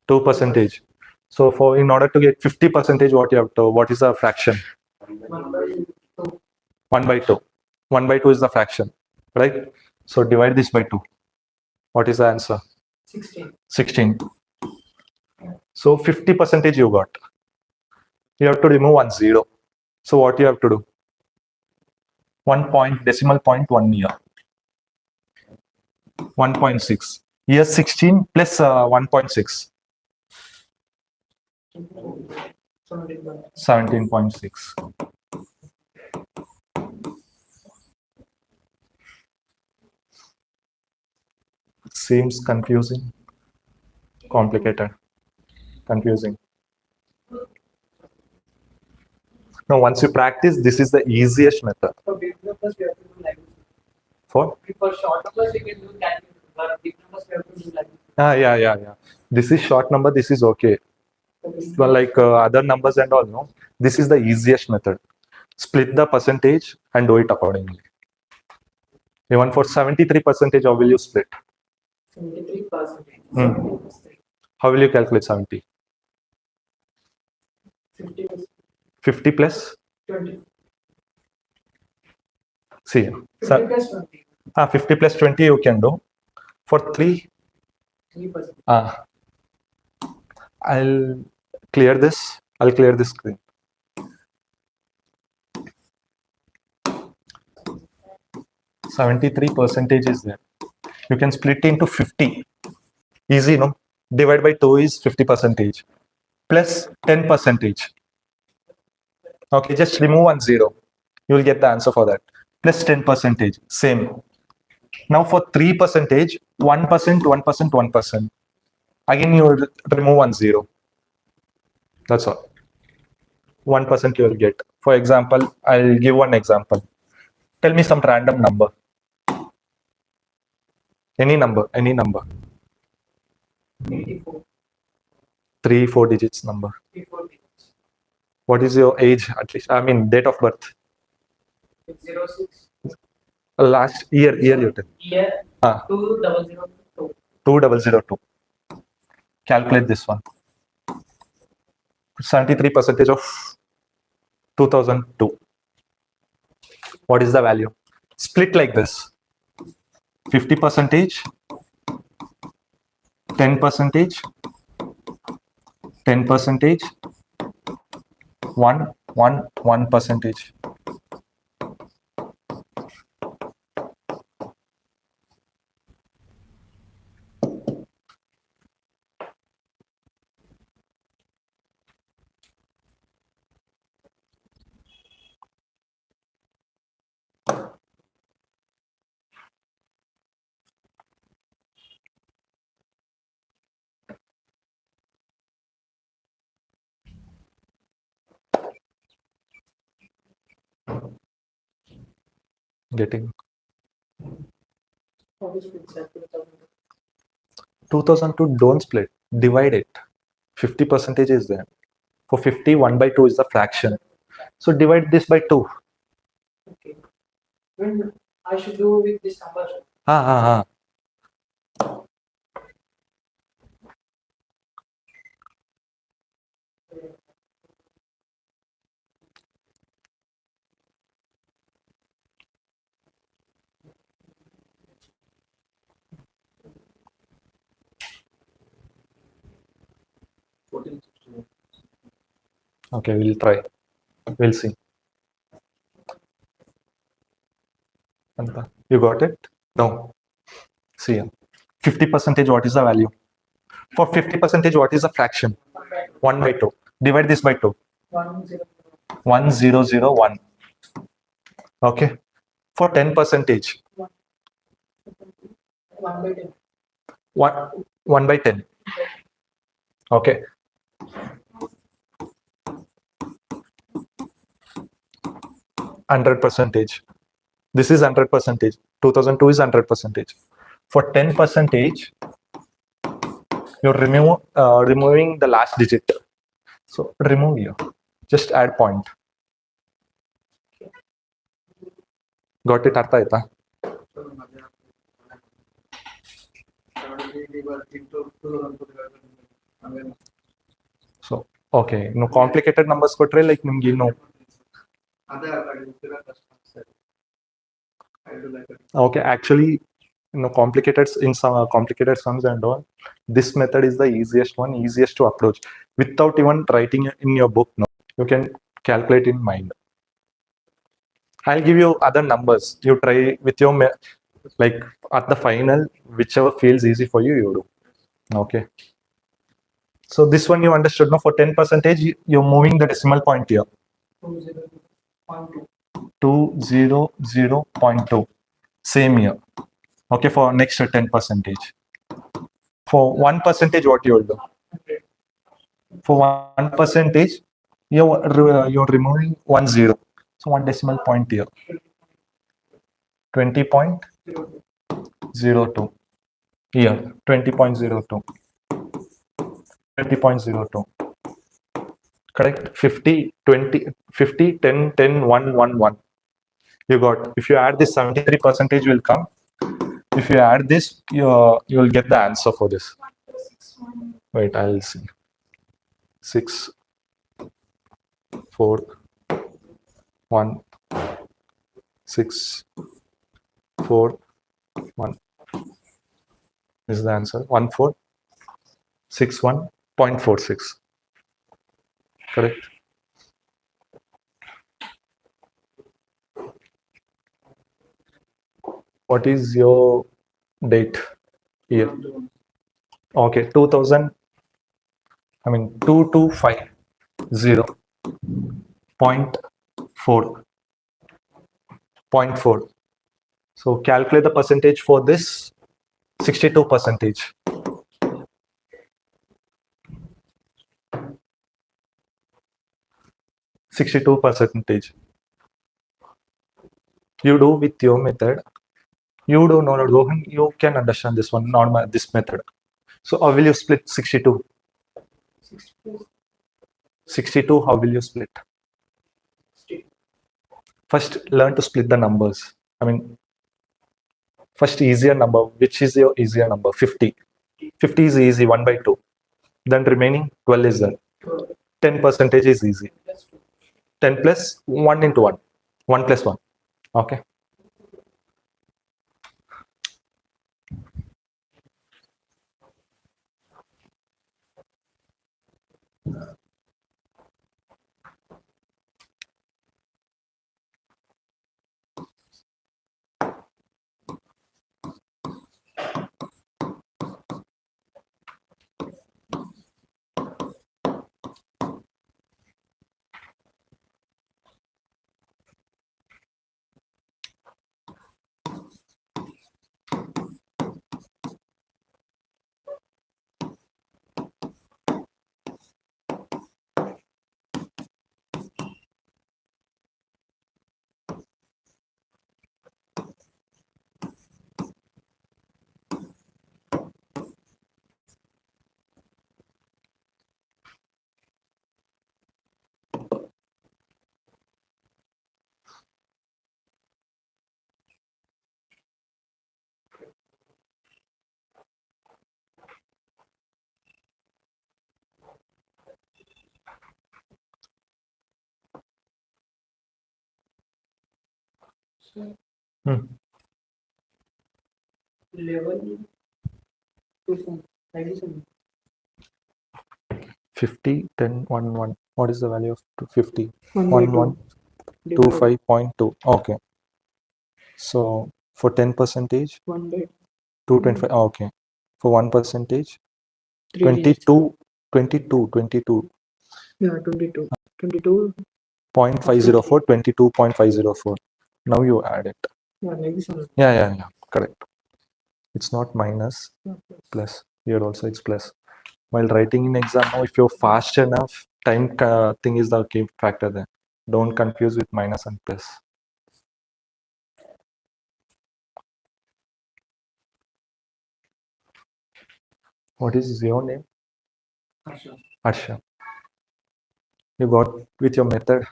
2 percentage. So for in order to get 50 percentage, what you have to, what is the fraction? 1 by 2. 1 by 2 is the fraction, right? So divide this by 2. What is the answer? 16. So 50 percentage you got. You have to remove 1 0. So what you have to do? 1 point, decimal point 1 year. 1.6. Year 16 plus 1.6. 17.6. Seems confusing, complicated, confusing. Now, once you practice, this is the easiest method. For big numbers, we have to do like this. For For short numbers, we can do calculator, but big numbers, we have to do like this. yeah. This is short number. This is okay. Well, like other numbers and all, no. This is the easiest method. Split the percentage and do it accordingly. Even for 73%, how will you split? 73%. Hmm. 70 plus 3. How will you calculate 70? 50 plus 50 plus 20. see 50 plus 20. 50 plus 20 you can do. For 3, 3%. I'll clear this. I'll clear this screen. %73 is there. You can split into 50. Easy, no? Divide by 2 is 50% plus 10%. Okay, just remove 1 0. You will get the answer for that. Plus 10%. Same. Now for 3%, 1%, 1%, 1%. Again, you will remove 1 0. That's all. 1% you will get. For example, I'll give one example. Tell me some random number. Any number. 84. 3-4 digits number. 34 digits. What is your age at least? I mean, date of birth. 06. Last year you tell. Year Ah. 2002. 2002. Calculate this one. 73% of 2002. What is the value? Split like this. 50%, 10%, 10%, 1%. Getting How to split that to 2002. Don't split. Divide it. 50% is there. For 50, 1 by 2 is the fraction. So divide this by 2. Okay. When I should do with this number. Ah. Okay, we'll try. We'll see. You got it? No. See, 50%, what is the value? For 50%, what is the fraction? 1 by 2. Divide this by 2. 1001. Okay. For 10%, 1 by 10. 1 by 10. Okay. %. This is 100%. 2002 is 100%. For 10%, you're removing the last digit. So remove here. Just add point. Got it? Artha aita? So okay. No complicated numbers kotre like nimge no. Okay, actually, complicated in some complicated sums and all. This method is the easiest one, easiest to approach. Without even writing in your book, no, you can calculate in mind. I'll give you other numbers. You try with your like at the final, whichever feels easy for you, you do. Okay. So this one you understood. No, for 10%, you're moving the decimal point here. 200.2. Same here. Okay, for next 10%. For 1%, what you will do? For 1%, you're removing 1 0. So 1 decimal point here. 20.02. Here, 20.02. 20.02. Correct? 50, 20, 50, 10, 10, 1, 1, 1. You got, if you add this 73% will come. If you add this, you'll get the answer for this. 1,261. Wait, I'll see. 6, 4, 1, 6, 4, 1. This is the answer. 1461.46. Correct. What is your date here? Okay, 2000. 2250.4. So calculate the percentage for this. 62%. 62%. You do with your method. You don't know, Rohan, you can understand this one, not this method. So how will you split 62? 62, how will you split? First, learn to split the numbers. First easier number. Which is your easier number? 50. 50 is easy, 1 by 2. Then remaining 12 is there. 10% is easy. 10 plus 1 into 1. 1 plus 1. Okay. Hmm. Level 2 97. 50, 10, 1, 1. What is the value of 50? 1 1, 1, 2, divided 5.2. Okay. So for 10%, 1 by 225. Okay. For 1%, 3 22, 22, 22. Yeah, 22. 22. 0.504, 22.504. Now you add it. Yeah, like this one. Yeah. Correct. It's not minus, Yeah, plus. Here also it's plus. While writing in exam, now if you're fast enough, time thing is the key factor there. Don't confuse with minus and plus. What is your name? Harsha. Harsha. You got with your method.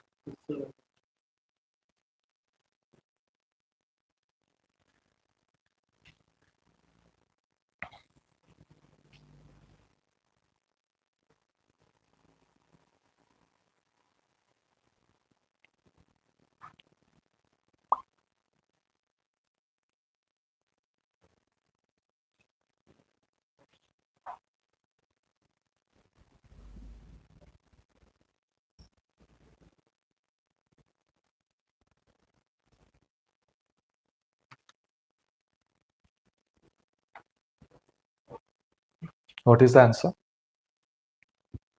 What is the answer?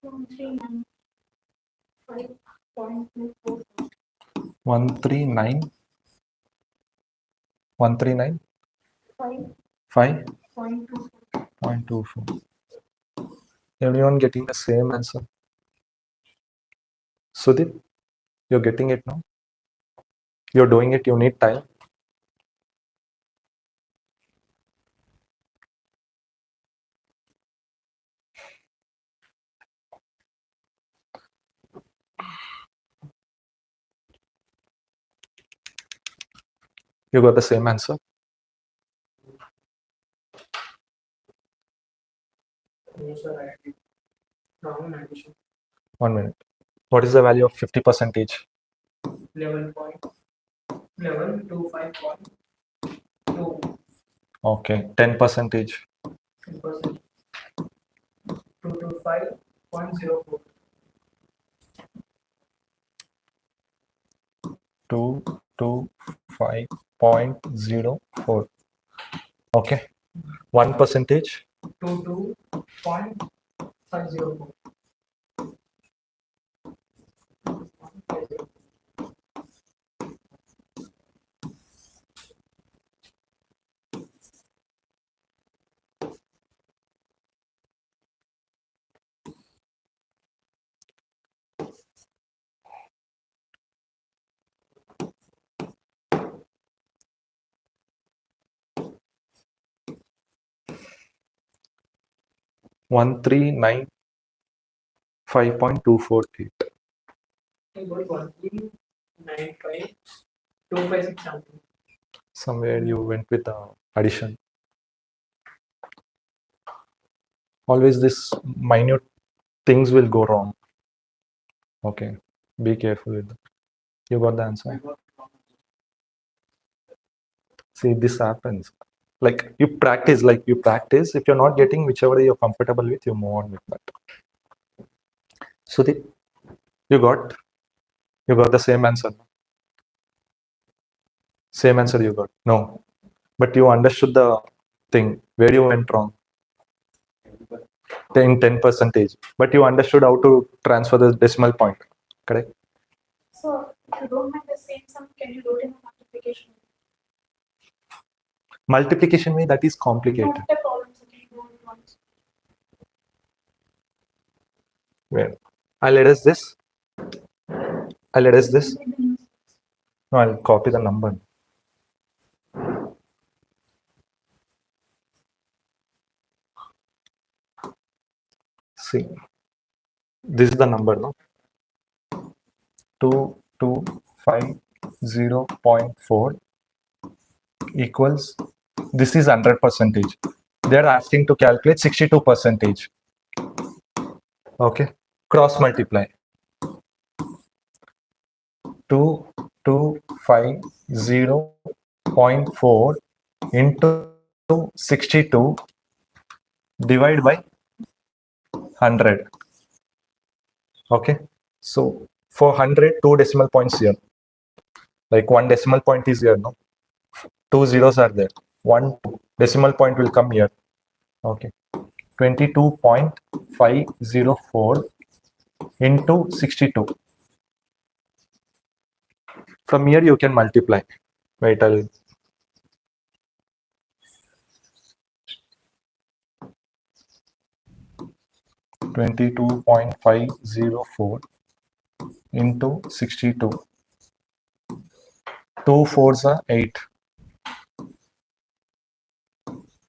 139.5.24. 139. 139. 5.24. 5. 0.24. Anyone getting the same answer? Sudip, you're getting it now? You're doing it, you need time. You got the same answer? No, sir, I did wrong addition. 1 minute. What is the value of 50 percentage? 11.25.2. Okay, 10 percentage. 10%. 225.04. 225.04. Okay. 1 percentage. 22.504. One three nine 5.248. I got 1.95.256 something. Somewhere you went with the addition. Always this minute things will go wrong. Okay, be careful with that. You got the answer. See, this happens. Like you practice. If you're not getting whichever you're comfortable with, you move on with that. Sudip, you got the same answer. Same answer you got. No, but you understood the thing. Where you went wrong? 10 percentage. But you understood how to transfer the decimal point. Correct? So if you don't have the same sum, can you do it in a multiplication? Multiplication way, that is complicated. Not the problem, so can you do it once? Where? I'll erase this. I'll erase this. No, I'll copy the number. See, this is the number, no? 2250.4 equals, this is 100 percentage. They're asking to calculate 62 percentage. Okay, cross multiply. 2250.4 into 62 divide by 100. Okay, so for 100, 2 decimal points here. Like 1 decimal point is here, no? 2 zeros are there. 1 decimal point will come here. Okay, 22.504 into 62. From here you can multiply. Wait, I'll 22.504 into 62. 2 fours are 8.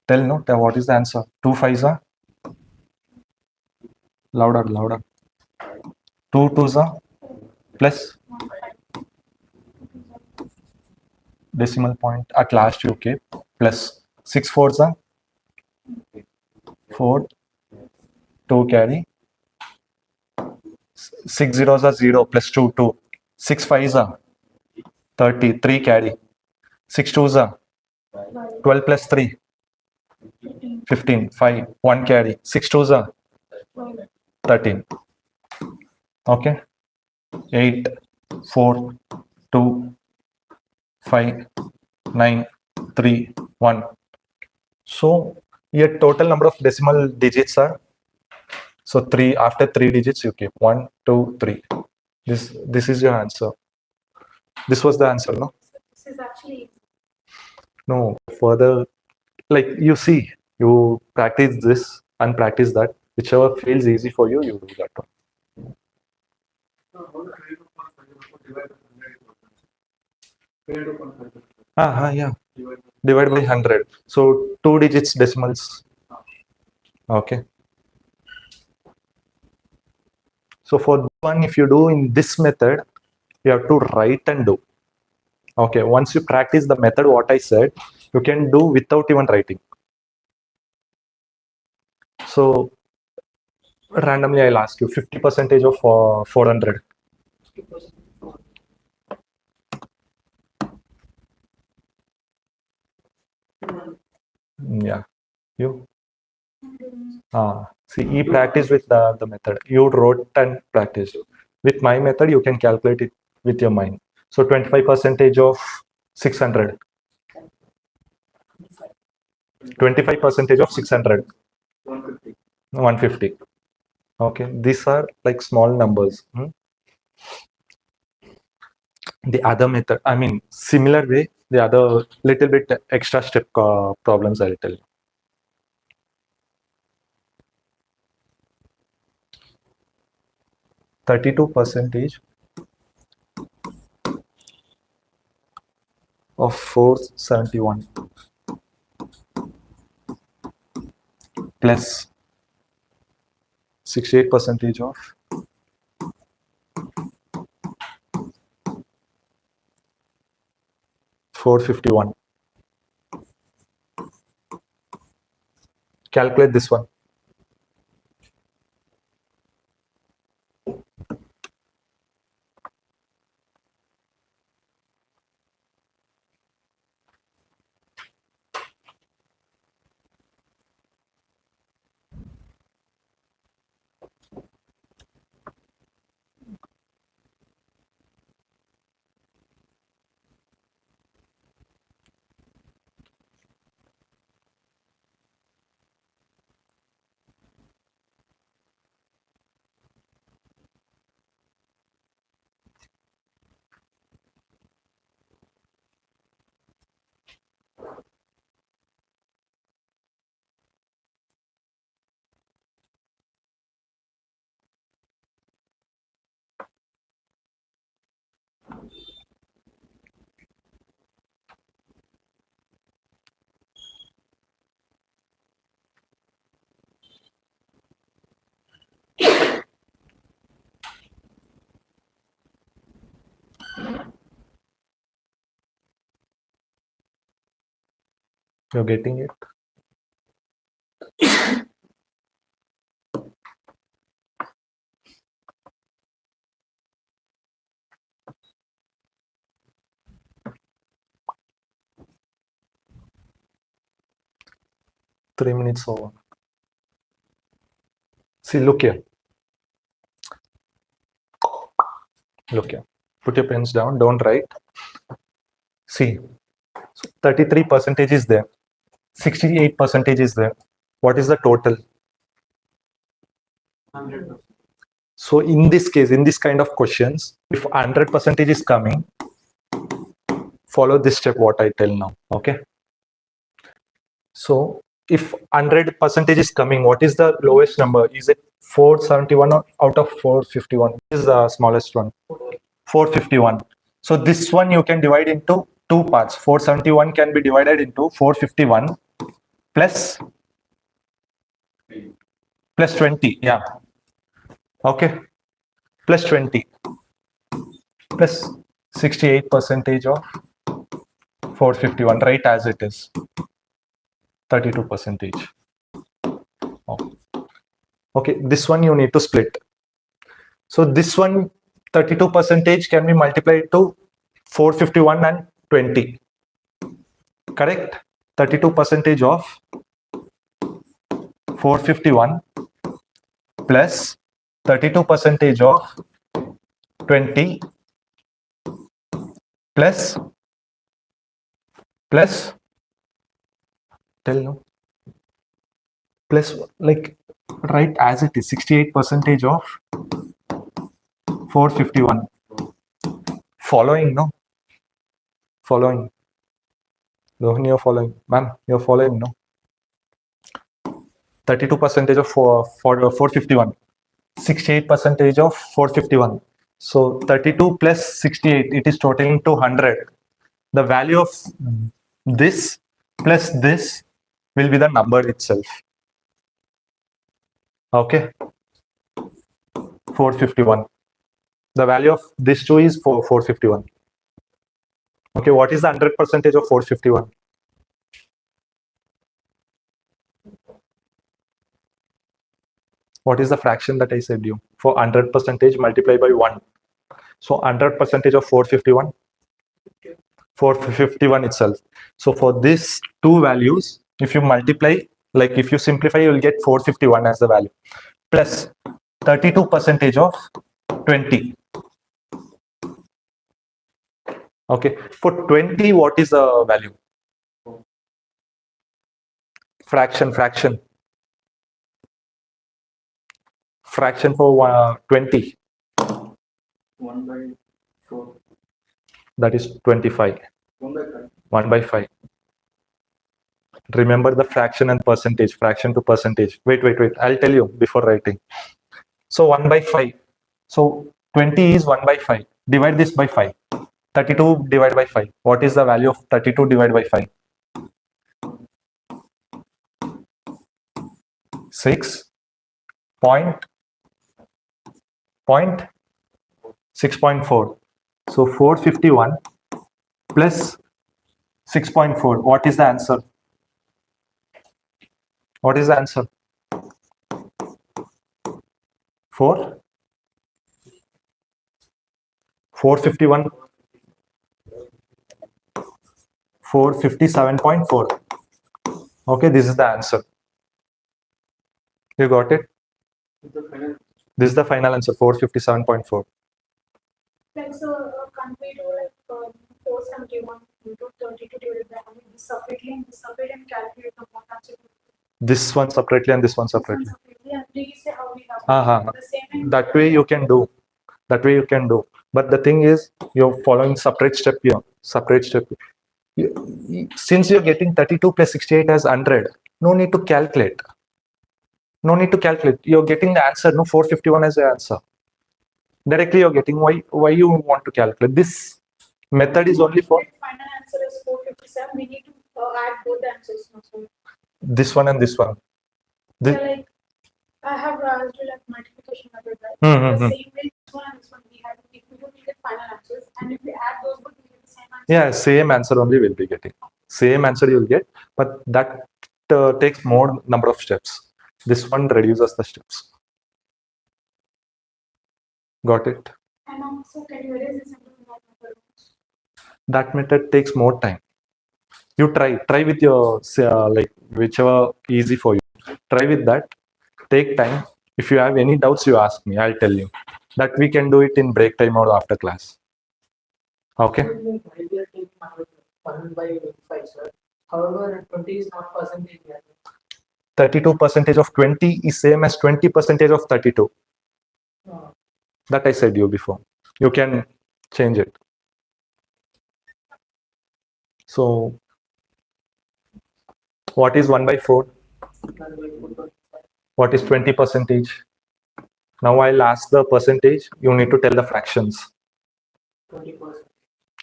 Tell no, what is the answer? 2 fives are? Louder. 2 twos are? Plus decimal point at last you keep, plus 6 fours are? 4, 2 carry, 6 zeros are 0 plus 2, 2, 6 fives are 30, 3 carry, 6 twos are 12 plus 3, 15, 5, 1 carry, 6 twos are 13. Okay, 8, 4, 2, 5, 9, 3, 1. So your total number of decimal digits are, so 3, after 3 digits you keep 1, 2, 3. This is your answer. This was the answer, no? This is actually No, further, like you see, You practice this and practice that. Whichever feels easy for you, you do that one. Yeah. Divide by 100. So 2 digits decimals. Okay. So for this one, if you do in this method, you have to write and do. Okay. Once you practice the method, what I said, you can do without even writing. So randomly, I'll ask you 50% of 400. Yeah. You? See, you practice with the method. You wrote and practiced. With my method, you can calculate it with your mind. So 25% of 600. 25% of 600. 150. Okay. These are like small numbers. The other method, I mean, similar way, the other little bit extra step problems I'll tell you. %32 of 471 plus 68% of 451. Calculate this one. You're getting it? Three minutes over. See, look here. Look here. Put your pens down. Don't write. See, 33% is there. 68% is there. What is the total? 100%. So in this case, in this kind of questions, if 100% is coming, follow this step what I tell now. Okay. So if 100% is coming, what is the lowest number? Is it 471 out of 451? This is the smallest one. 451. So this one you can divide into two parts. 471 can be divided into 451 plus 20. Yeah. Okay. Plus 20 plus 68% of 451, right, as it is 32%. Okay, this one you need to split. So this one 32% can be multiplied to 451 and 20. Correct? 32% of 451 plus 32% of 20 plus tell no plus like right as it is 68% of 451. Following, no? Following. Rohini, you're following. Ma'am, you're following, no? 32 percentage of 451, 68 percentage of 451. So 32 plus 68, it is totaling to 100. The value of this plus this will be the number itself. Okay, 451. The value of this two is 451. Okay, what is the 100 percentage of 451? What is the fraction that I said you? For 100 percentage multiply by 1. So 100 percentage of 451? 451 itself. So for these two values, if you multiply, like if you simplify, you will get 451 as the value. Plus 32 percentage of 20. Okay, for 20, what is the value? Fraction for 20. 1 by 4. That is 25. 1 by 5. 1 by 5. Remember the fraction and percentage, fraction to percentage. Wait. I'll tell you before writing. So 1 by 5. So 20 is 1 by 5. Divide this by 5. 32 divided by 5. What is the value of 32 divided by 5? 6.4. So 451 plus 6.4. What is the answer? What is the answer? 451. 457.4. Okay, this is the answer. You got it? This is the final answer, 457.4. Like, so, can't we do like 471 into 32 divided by 100 this separately and this separate and calculate the what answer? This one separately and this one This one separately. separately, and please say how we have Uh-huh. the same. That way you can do. But the thing is, you're following separate step here. Since you're getting 32 plus 68 as 100, no need to calculate. You're getting the answer, no, 451 as the answer. Directly you're getting. Why you want to calculate? This method is only for Final answer is 457. We need to add both the answers. No, so, this one and this one. yeah, like I have asked you like multiplication method, right? Mm-hmm. The same way this one and this one we have. If we do, we get final answers, and if we add those both, we get the same answer. Yeah, same answer only will be getting. Same answer you'll get, but that takes more number of steps. This one reduces the steps. Got it? And also, can you erase this into that method? That method takes more time. You try with your like whichever easy for you. Try with that. Take time. If you have any doubts, you ask me. I'll tell you. That we can do it in break time or after class. Okay. We are taking 1 by 5, sir. However, 20 is not percentage yet. 32% of 20 is same as 20% of 32. That I said you before. You can change it. So, what is 1 by 4? What is 20%? Now I'll ask the percentage. You need to tell the fractions. 20%.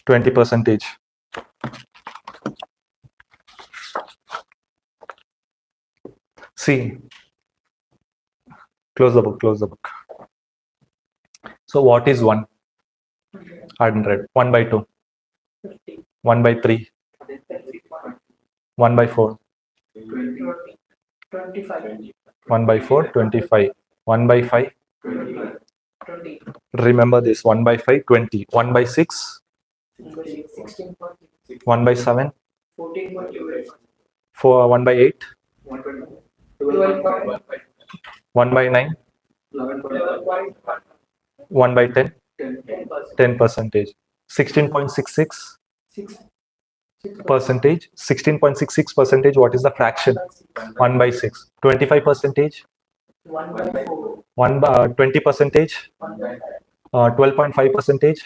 20%. See, close the book. So what is 1? 100. 1 by 2. 1 by 3. 1 by 4. 25. 1 by 4, 25. 1 by 5. 20. Remember this, 1 by 5, 20. 1 by 6. 16. 1 by 7. 14. 1 by 8. 12. 1 by 9. 1 by 10. 10%. 16.66%. 16.66%. What is the fraction? 1 by 6. 25%. 1 by 4. 20%. 12.5%.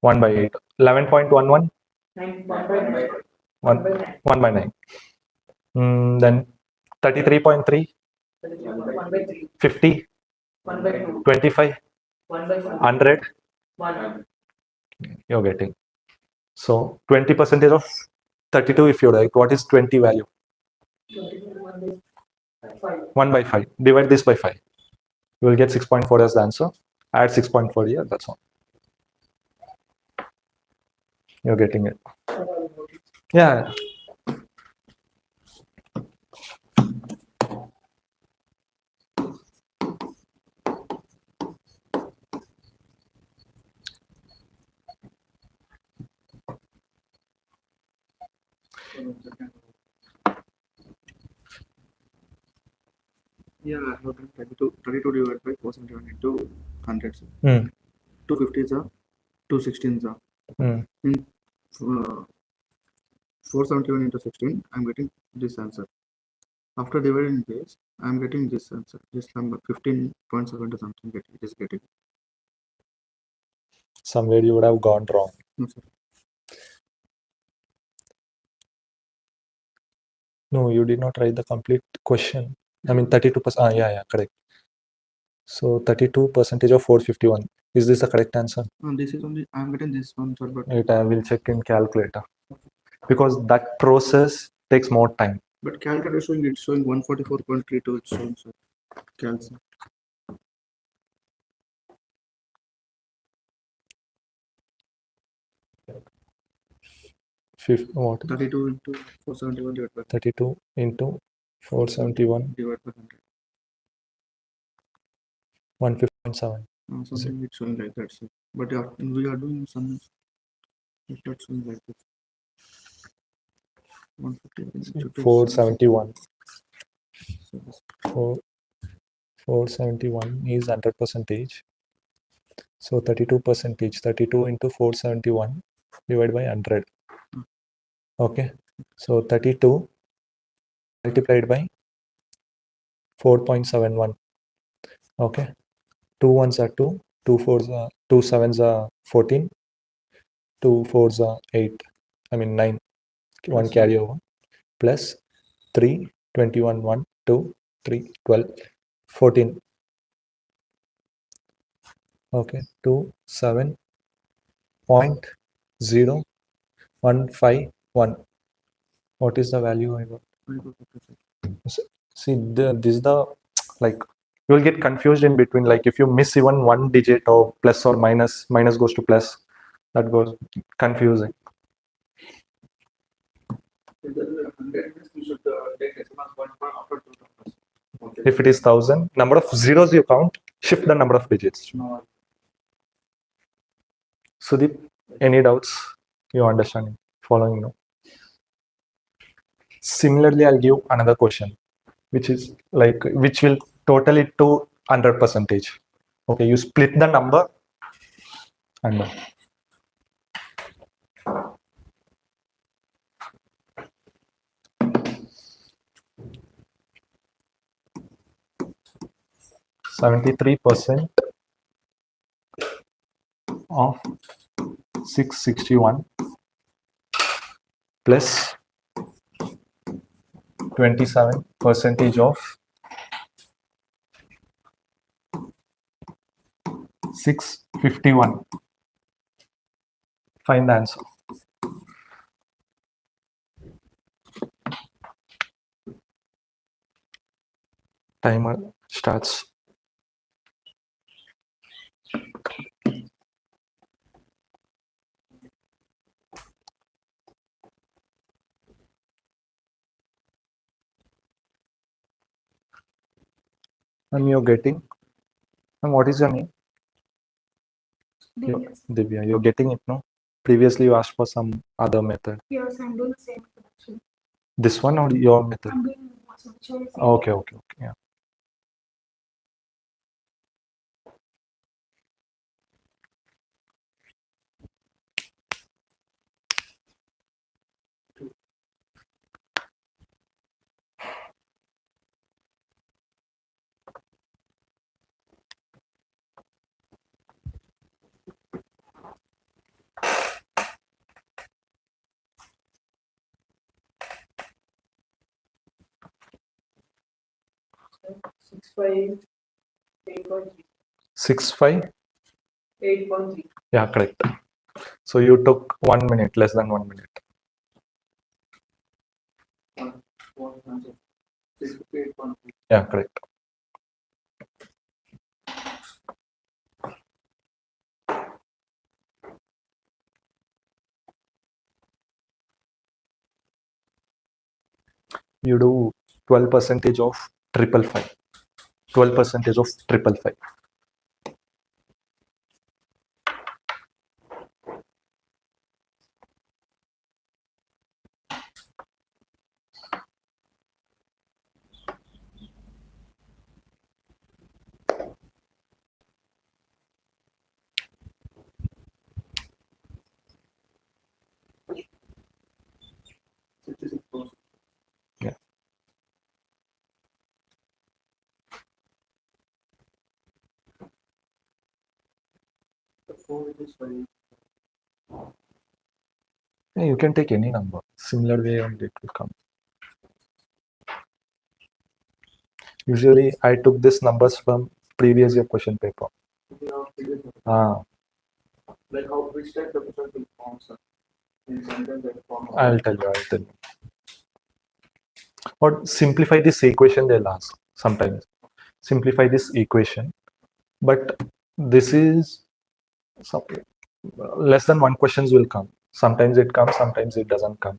1 by 8. 11.11. 1 by 9. 1 by 9. Then 33.3, 1 by 3, 50, 1 by 2, 25, 1 by 4, 100. 1, You're getting. So 20% of 32, if you like, what is 20 value? 1 by 5. 1 by 5. Divide this by 5. You will get 6.4 as the answer. Add 6.4 here, that's all. You're getting it. Yeah. Yeah, I have done 32 divided by 471 into 100. Sir. Hmm. 250s are 216s are. Hmm. In 471 into 16, I'm getting this answer. After dividing this, I'm getting this answer. This number 15.7 to something. It is getting. Somewhere you would have gone wrong. No, sir. No, you did not write the complete question. I mean 32%. Yeah, correct. So 32% of 451. Is this the correct answer? This is only, I'm getting this one, sir, but Wait, I will check in calculator. Because that process takes more time. but calculator showing it's showing 144.32. It's showing, sir. Calc. What? 32 into 471 divided by 32 into 471, divided by 100. 150.7. Something it's showing like that, sir. But we are doing some. It's not showing like this. 150. 471. So this 471 is 100%. So 32%. 32 into 471 divided by 100. Okay. So 32 multiplied by 4.71. Okay. 2 ones are 2, 2 fours are 2 sevens are 14, 2 fours are 8. I mean 9. One carry over plus 3, 21, 1, 2, 3, 12, 14. Okay, 2, 7.0151. What is the value I got? See, this is the, like, you will get confused in between. Like, if you miss even one digit or plus or minus, minus goes to plus, that goes confusing. If it is 1000, number of zeros you count, shift the number of digits. Sudeep, any doubts? You understand? Following now. Similarly, I'll give another question, which is like, which will total it to 100%. Okay, you split the number and 73% of 661 plus 27% of 651. Find the answer. Timer starts. And you're getting. And what is your name? Divya. You're getting it, no? Previously, you asked for some other method. Yes, I'm doing the same actually. This one or your method? I'm doing what's the choice. Okay. Yeah. 6.5, 8.3. 6.5. 8.3. Yeah, correct. So you took 1 minute, less than 1 minute. What answer? 658.3. Yeah, correct. You do 12% of 555. 12% of 555. Yeah. The 4 is 5. Yeah, you can take any number. Similar way and it will come. Usually I took these numbers from previous year question paper. We have previous one. Ah, Like how which type the question will form, sir? In sentence and form. I'll tell you. Or simplify this equation they'll ask sometimes. Simplify this equation. But this is something less than one questions will come. Sometimes it comes, sometimes it doesn't come.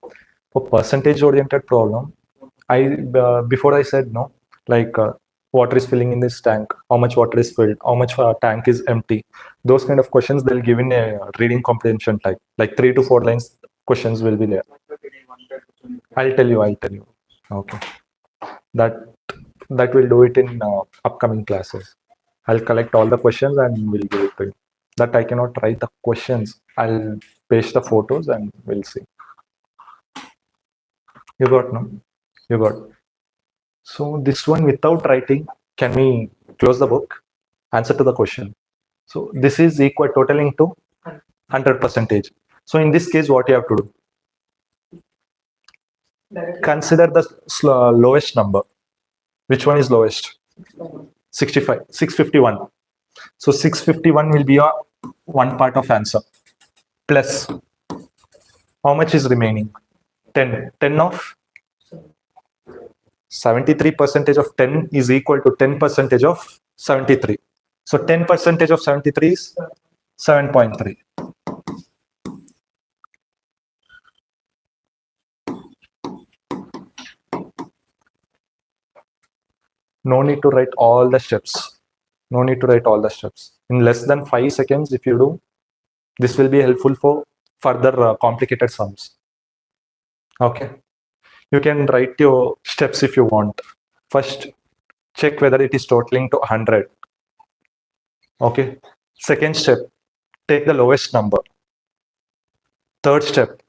For percentage oriented problem, before I said no, like water is filling in this tank, how much water is filled, how much tank is empty. Those kind of questions they'll give in a reading comprehension type, like 3 to 4 lines questions will be there. I'll tell you. Okay, that we'll do it in upcoming classes. I'll collect all the questions and we'll give it to you. That I cannot write the questions. I'll paste the photos and we'll see. You got, no? You got. So this one without writing, can we close the book? Answer to the question. So this is equal totaling to 100%. So in this case, what you have to do? Directly. Consider the lowest number. Which one is lowest? 651. So 651 will be a one part of answer. Plus, how much is remaining? 10. 10 of 73% of 10 is equal to 10% of 73. So 10% of 73 is 7.3. No need to write all the steps. No need to write all the steps. In less than 5 seconds, if you do, this will be helpful for further complicated sums. Okay. You can write your steps if you want. First, check whether it is totaling to 100. Okay. Second step, take the lowest number. Third step,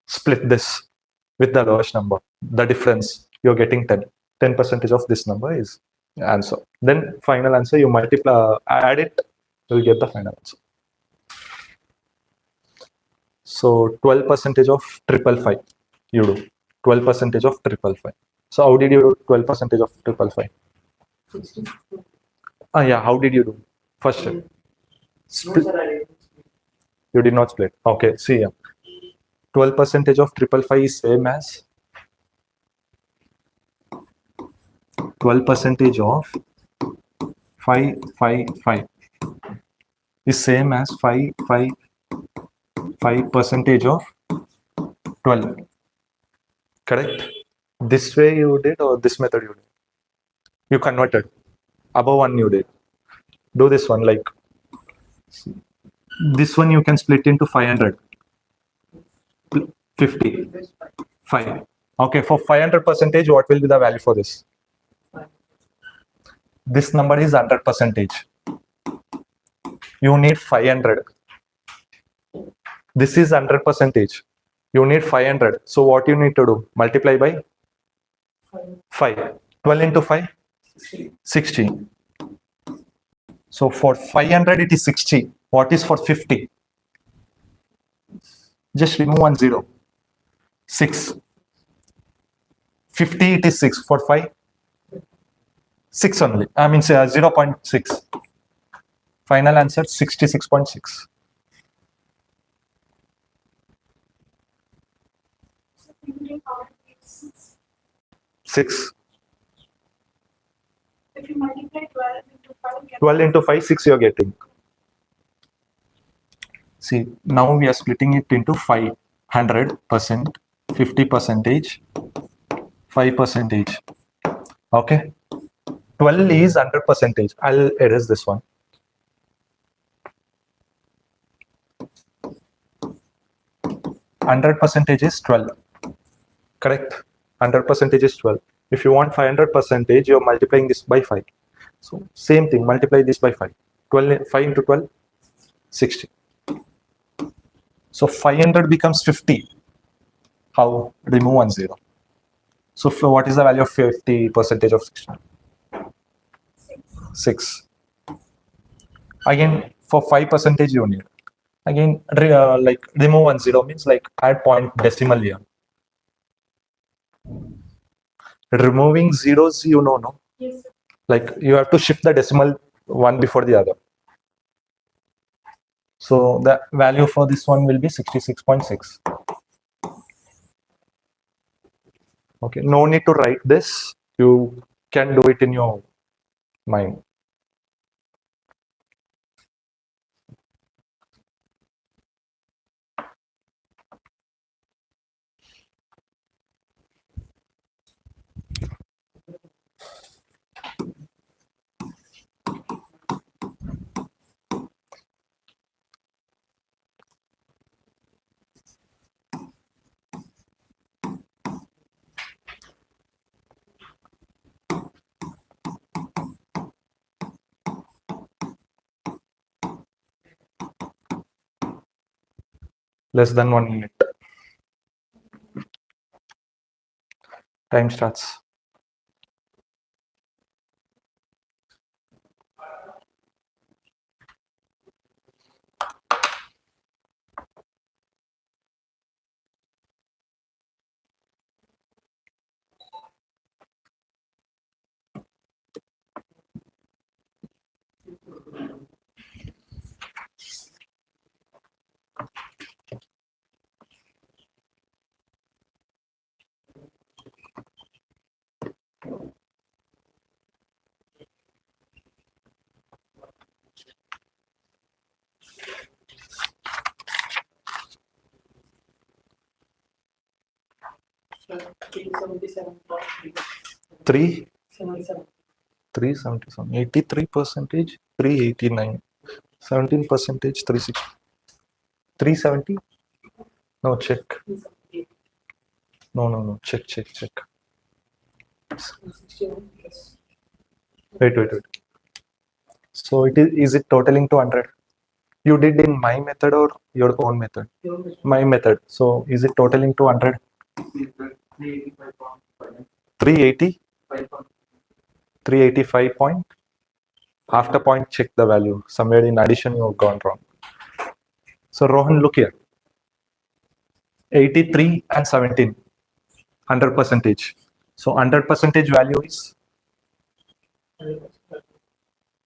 split this with the lowest number. The difference, you're getting 10. 10% of this number is answer. Then final answer, you multiply, add it, you'll get the final answer. So 12% of 555, you do. 12% of 555. So how did you do 12% of 555? 60. Yeah, how did you do? First step. No, Split. sir, I didn't. You did not split. Okay, see here. 12% of 555 is same as 12% of 555 is same as 555% of 12. Correct? This way you did or this method you did? You converted. Above one you did. Do this one like this one you can split into 500. 50. 5. Okay, for 500%, what will be the value for this? This number is 100%. You need 500. This is 100%. You need 500. So what you need to do? Multiply by 5. 12 into 5? 60. So for 500 it is 60. What is for 50? Just remove 1 0. 6. 50 it is 6. For 5? 6 only. I mean 0.6. Final answer 66.6. So thinking how it's 6. if you multiply 12 into 5, get 12 into 5, 6 you're getting. See, now we are splitting it into 5, 100%, 50%, 5%. Okay. 12 is 100%. I'll erase this one. 100% is 12. Correct. 100% is 12. If you want 500%, you're multiplying this by 5. So same thing, multiply this by 5. 5 into 12, 60. So 500 becomes 50. How? Remove 1 0. So what is the value of 50% of 60? 6. Again, for 5% you need. Again, like remove 1 0 means like add point decimal here. Removing zeros, you know, no? yes, sir. Like you have to shift the decimal one before the other. So the value for this one will be 66.6. Okay, no need to write this. You can do it in your mind. Less than 1 minute. Time starts. Sir, 377.3. 3, 77. 377, 83%, 389, 17%, 360, 370. No, check. 378. No, check. 361 plus. Wait. So is it totaling to 100? You did in my method or your own method? My method. So is it totaling to 100? 380? 385 point? After point, check the value. Somewhere in addition, you have gone wrong. So Rohan, look here. 83 and 17. 100%. So 100% value is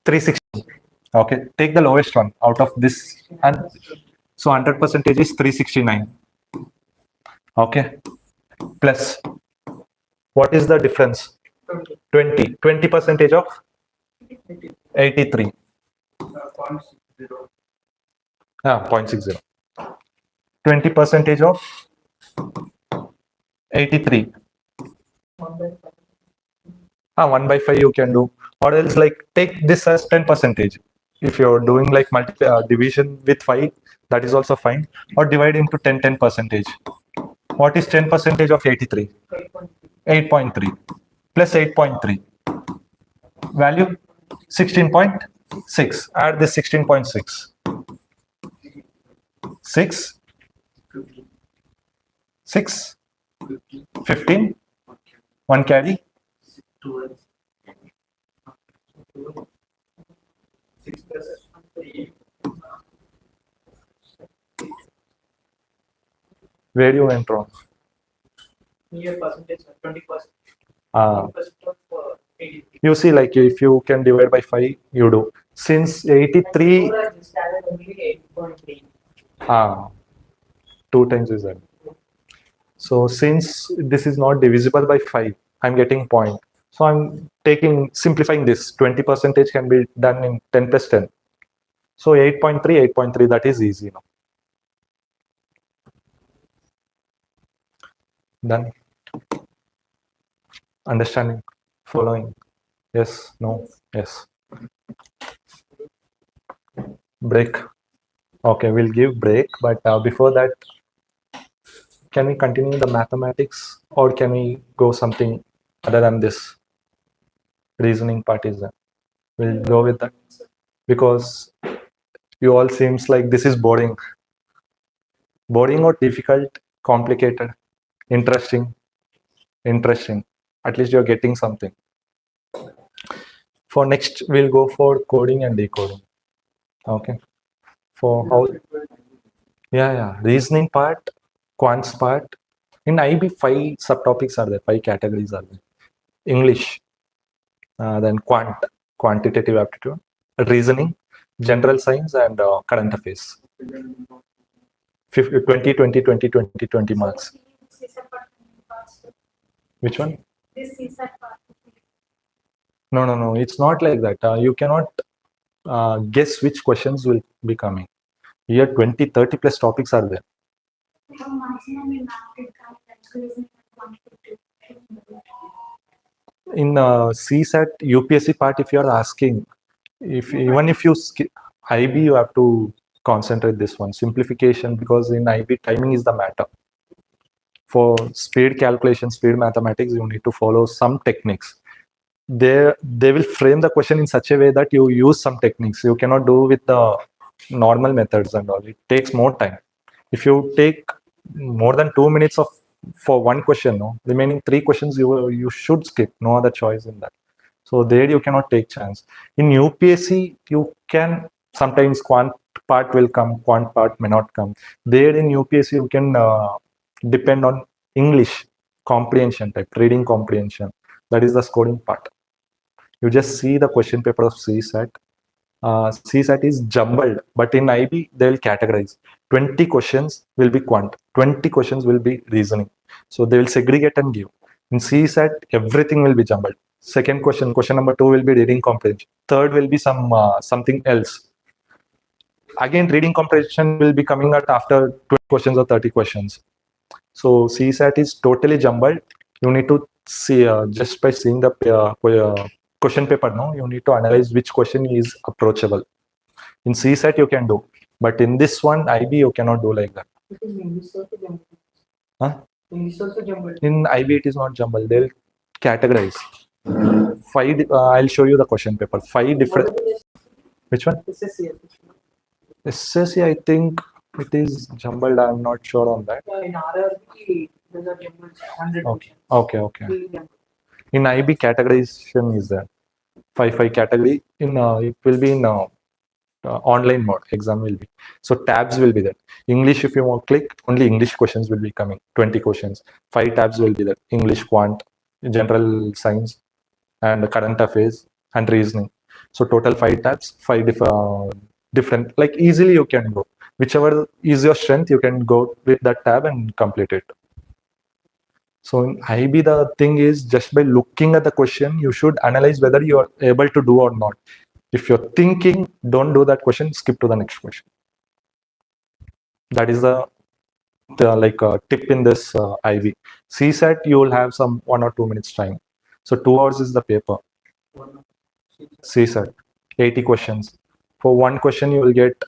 360. Okay, take the lowest one out of this, and so 100% is 369. Okay, plus what is the difference? 20% of 83. 0.60. 20% of 83. 1 by 5 you can do, or else like take this as 10%. If you're doing like division with 5, that is also fine, or divide into 10%. What is 10% of 83? 8.3 plus 8.3 value 16.6. Add this 16.6. 6 15 1 carry 6 plus 3. where you went wrong. Near percentage, 20%. Ah, 20% of You see, like if you can divide by 5, you do. Since 83, Before I just added only 8.3. 2 times is that. So since this is not divisible by 5, I'm getting point. So I'm simplifying this. 20% can be done in 10 plus 10. So 8.3, 8.3, that is easy now. Done. Understanding, following. Yes, no, yes. Break. Okay, we'll give break, but before that, can we continue the mathematics or can we go something other than this? Reasoning part is that. We'll go with that because you all seems like this is boring. Boring or difficult, complicated, interesting, interesting. At least you're getting something. For next, we'll go for coding and decoding. Okay. For how, yeah, reasoning part, quants part. In IB, 5 subtopics are there, 5 categories are there. English, then quantitative aptitude, reasoning, general science, and current affairs. 20, 20, 20, 20, 20 marks. Which one? This is that part. No. It's not like that. You cannot guess which questions will be coming. Here, 20, 30 plus topics are there. Maximum in aptitude, In CSAT, UPSC part, if you are asking, even if you skip IB, you have to concentrate this one. Simplification, because in IB, timing is the matter. For speed calculation, speed mathematics, you need to follow some techniques. They will frame the question in such a way that you use some techniques. You cannot do with the normal methods and all. It takes more time. If you take more than 2 minutes for one question, no, remaining 3 questions you should skip. No other choice in that. So there you cannot take chance. In UPSC, you can sometimes quant part will come, quant part may not come. There in UPSC, you can depend on English comprehension type, reading comprehension. That is the scoring part. You just see the question paper of CSAT. CSAT is jumbled, but in IB, they will categorize. 20 questions will be quant, 20 questions will be reasoning. So they will segregate and give. In CSAT, everything will be jumbled. Second question number 2 will be reading comprehension. Third will be something else. Again, reading comprehension will be coming out after 20 questions or 30 questions. So CSAT is totally jumbled. You need to see, just by seeing the question paper, no, you need to analyze which question is approachable. In CSAT, you can do, but in this one, IB, you cannot do like that. Huh? In IB, it is not jumbled. They'll categorize. 5. I'll show you the question paper. 5 different. Which one? SSC, I think it is jumbled. I'm not sure on that. In RRB, those are jumbled 100 Okay. In IB, categorization is there. 5 category. In it will be in online mode. Exam will be. So tabs will be there. English, if you want click, only English questions will be coming. 20 questions. 5 tabs will be there. English, quant, general science, and current affairs and reasoning. So total 5 tabs, 5 different. Like easily you can go. Whichever is your strength, you can go with that tab and complete it. So in IB, the thing is just by looking at the question, you should analyze whether you are able to do or not. If you're thinking, don't do that question, skip to the next question. That is the tip in this IB. CSAT, you will have some 1 or 2 minutes time. So 2 hours is the paper. CSAT, 80 questions. For one question, you will get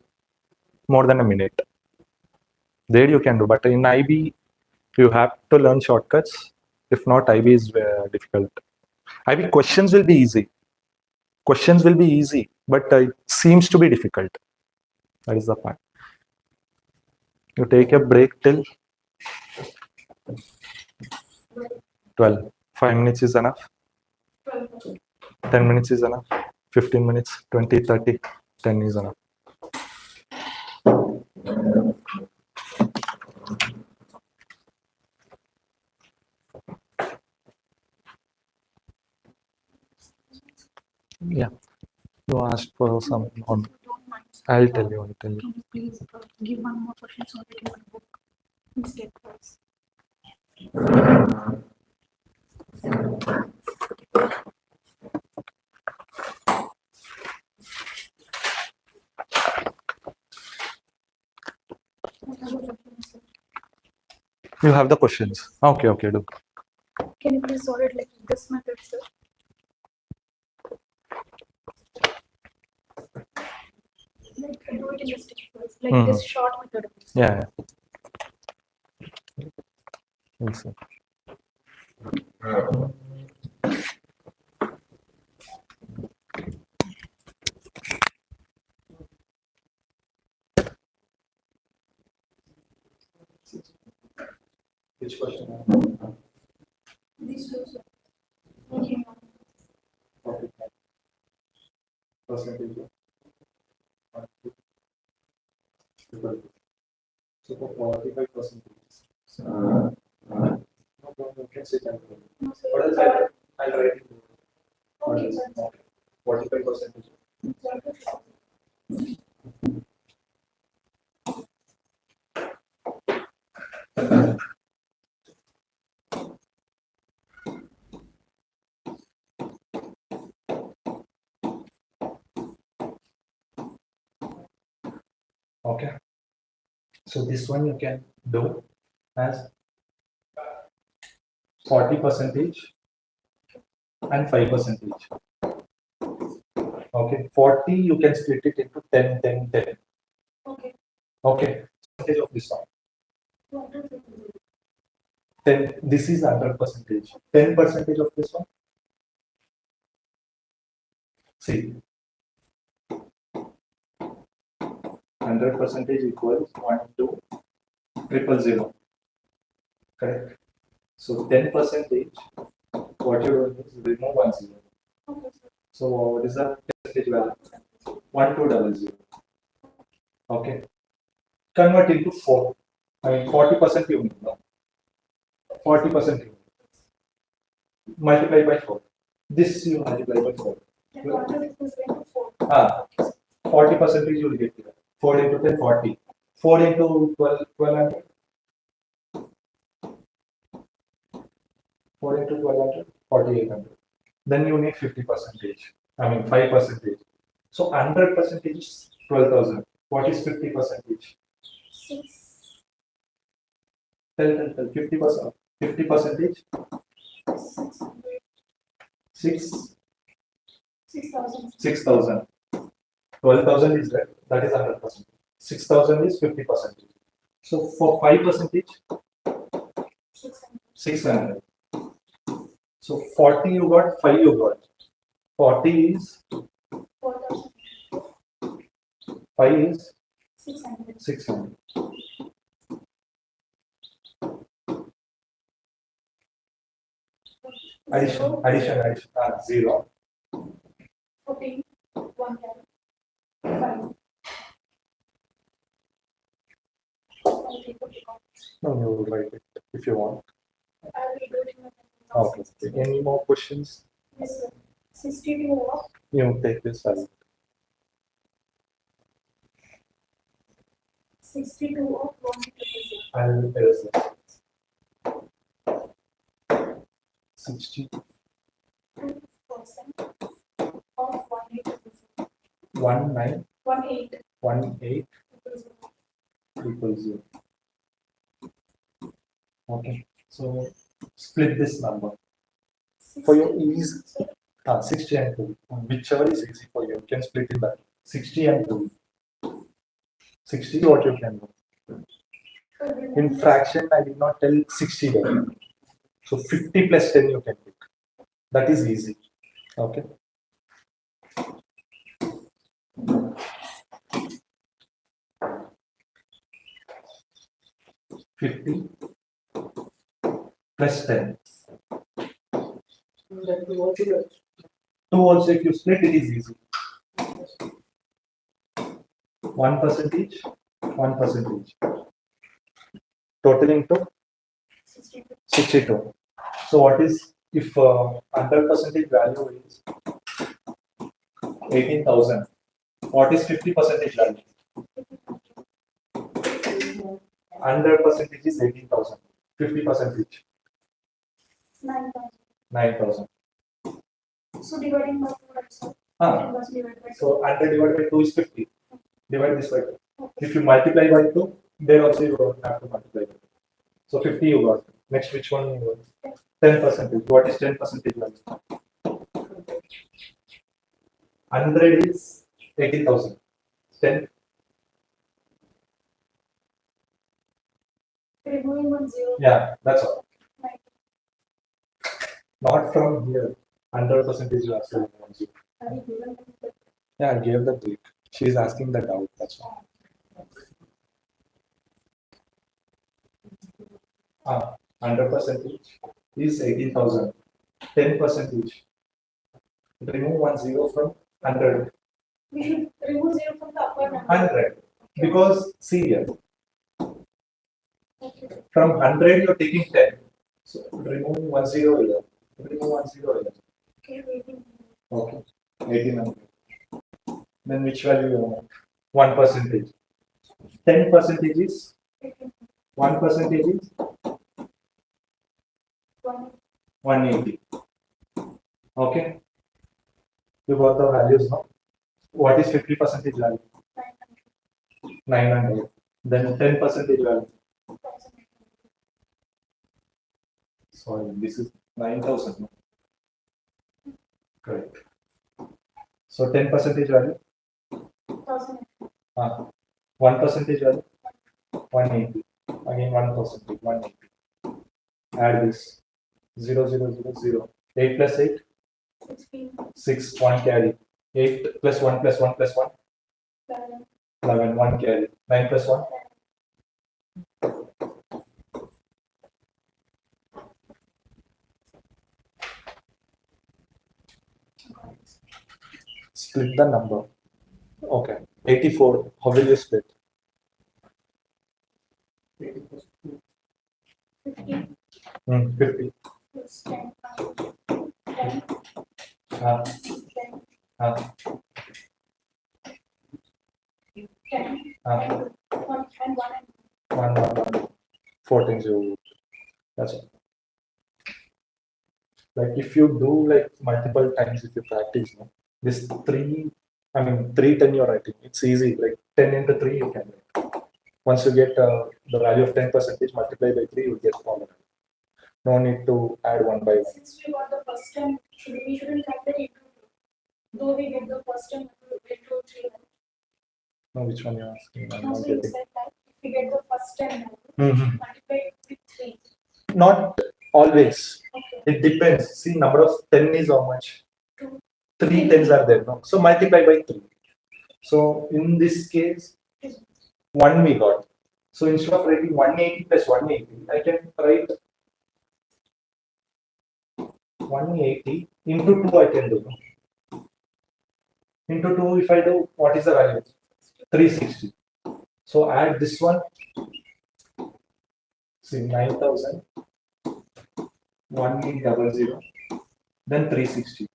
more than a minute. There you can do, but in IB, you have to learn shortcuts. If not, IB is difficult. IB questions will be easy. But it seems to be difficult. That is the part. You take a break till 12. 5 minutes is enough. 10 minutes is enough. 15 minutes, 20, 30, 10 is enough. asked for some on. If you don't mind, sir, I'll tell you. Can you please give one more question so that you can book mistake-wise? You have the questions. Okay, okay, do. Can you please solve it like this method, sir? Like do it in the step-wise, like this short method. Yeah. Yes, sir. Which question? These two, sir. Okay. Percentage. So for 45%. No problem, you can say that. No, sir. What else I'll write it. Okay, sir. 45%. Okay. So this one you can do as 40% and 5%. Okay. 40 you can split it into 10, 10, 10. Okay. Okay. Percentage of this one. What does it do? Then this is 100%. 10% of this one. See. 100% equals 1 to 000. Correct. So 10%, what you do is remove 1 0. Okay, sir. So what is the percentage value? 1200. Okay. Convert into 4. I mean 40% you need, no? 40% you need. Multiply by 4. This you multiply by 4. Like what does it equal to 4? 40% you will get here. 4 into 10, 40. 4 into 12, 1200. 4 into 1200, 4800. Then you need 50%. I mean 5%. So 100% is 12,000. What is 50%? 6. Tell 50%. 50%. 600. 6. 6,000. 6,000. 12,000 is there. That is 100%. 6,000 is 50%. So for 5%, 600. 600. So 40 you got, 5 you got. 40 is 4,000. 5 is 600. 600. Addition. 0. 14. 1 5. Okay, No, you will write it if you want. I will do it in the Okay. Any more questions? Yes, sir. 62 of You take this as 62 of 1 I'll erase it. 62 2% of 1 19 18 18 equals 0. Okay. So split this number. For your ease, 60 and 2. Whichever is easy for you, you can split it back. 60 and 2. 60 what you can do. In fraction, I did not tell 60 there. So 50 plus 10 you can pick. That is easy. Okay. $50 plus 10. That we want to do. 2 also if you split it is easy. 1% each, 1% each. Totaling to 62. So what is if 100% value is 18,000. What is 50 percentage value? 100 percentage is 18,000. 50 percentage 9,000. 9,000. So dividing by 2 also. Ah, 10 was divided by 2. so 100 divided by 2 is 50. Divide this by 2. If you multiply by 2, there also you don't have to multiply by 2. So 50 you got. Next, which one you got? 10 percentage. What is 10 percentage value? 100 is 18,000. 10. Removing 1 0. Yeah, that's all. 9. Not from here. 100 percentage you have to remove 0. Are you given the Yeah, I gave the break. She is asking the doubt. That's all. 100 percentage is 18,000. 10 percentage. Remove 1 0 from 100. We should remove 0 from the upper number. 100. Because see here, Okay. from 100 you're taking 10. So remove 1 0 here. Remove 1 0 here. Okay, waiting. Okay. 1800. Then which value you want? 1 percentage. 10 percentage is 1 percentage is 1. 180. Okay. You got the values now. What is 50 percentage value? 900. Then 10 percentage value. Sorry, this is 9,000. no? Correct. So 10 percentage value. 1,000. 1 percentage value. 180. Again 1 percentage. 180. Add this. 0 0 0 0. 8 plus 8. 16. 6. 1 carry. 8 plus 1 plus 1 plus 1. 11. 11. 1 carry. 9 plus 1. Split the number. Okay. 84. How will you split? 50 50. plus 10. 10. Ah, 10. ah, 10. ah. And 1 and 1 and 1 1 1. 14 0. That's all. Like if you do like multiple times, if you practice, no, this 3, I mean 3 10 you're writing. It's easy. Like 10 into 3 you can write. Once you get the value of 10 percentage, multiply by 3, you get all of it. No need to add 1 by 1. since we got the first term, we shouldn't calculate into 2. Though we get the first term into 3. No, which one you're asking? I'm No, not so you getting. said that if we get the first term, Mhm. multiply it with 3. Not always. Okay. It depends. See, number of 10 is how much? 2. 3 tens are there. No? So multiply by 3. So in this case, 1 we got. So instead of writing 180 plus 180, I can write 180 into 2 I can do. Into 2 if I do, what is the value? 360. So add this one. See 9,000. 1800. Then 360.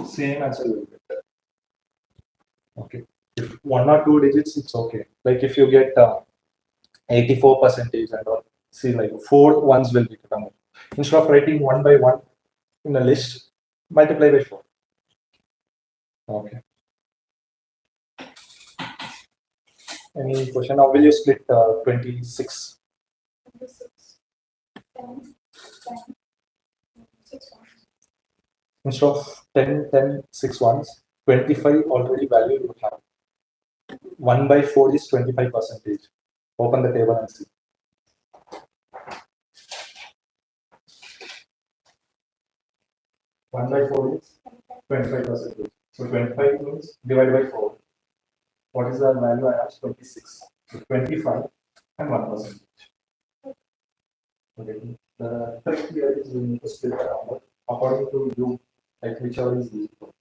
Same answer will get. Okay. If 1 or 2 digits, it's okay. Like if you get 84 percentage and all, see like 4 ones will be coming. Instead of writing 1 by 1 in a list, multiply by 4. Okay. Any question? Now will you split 26? 26. 10. 10. 6 1. Instead of 10, 10, 6 ones, 25 already value you have. 1 by 4 is 25 percentage. Open the table and see. 1 by 4 is 25 percentage. So 25 means divided by 4. What is the value I asked? 26. So 25 and 1 percentage. Okay. The trick here is we need to split the number according to you, like whichever is equal.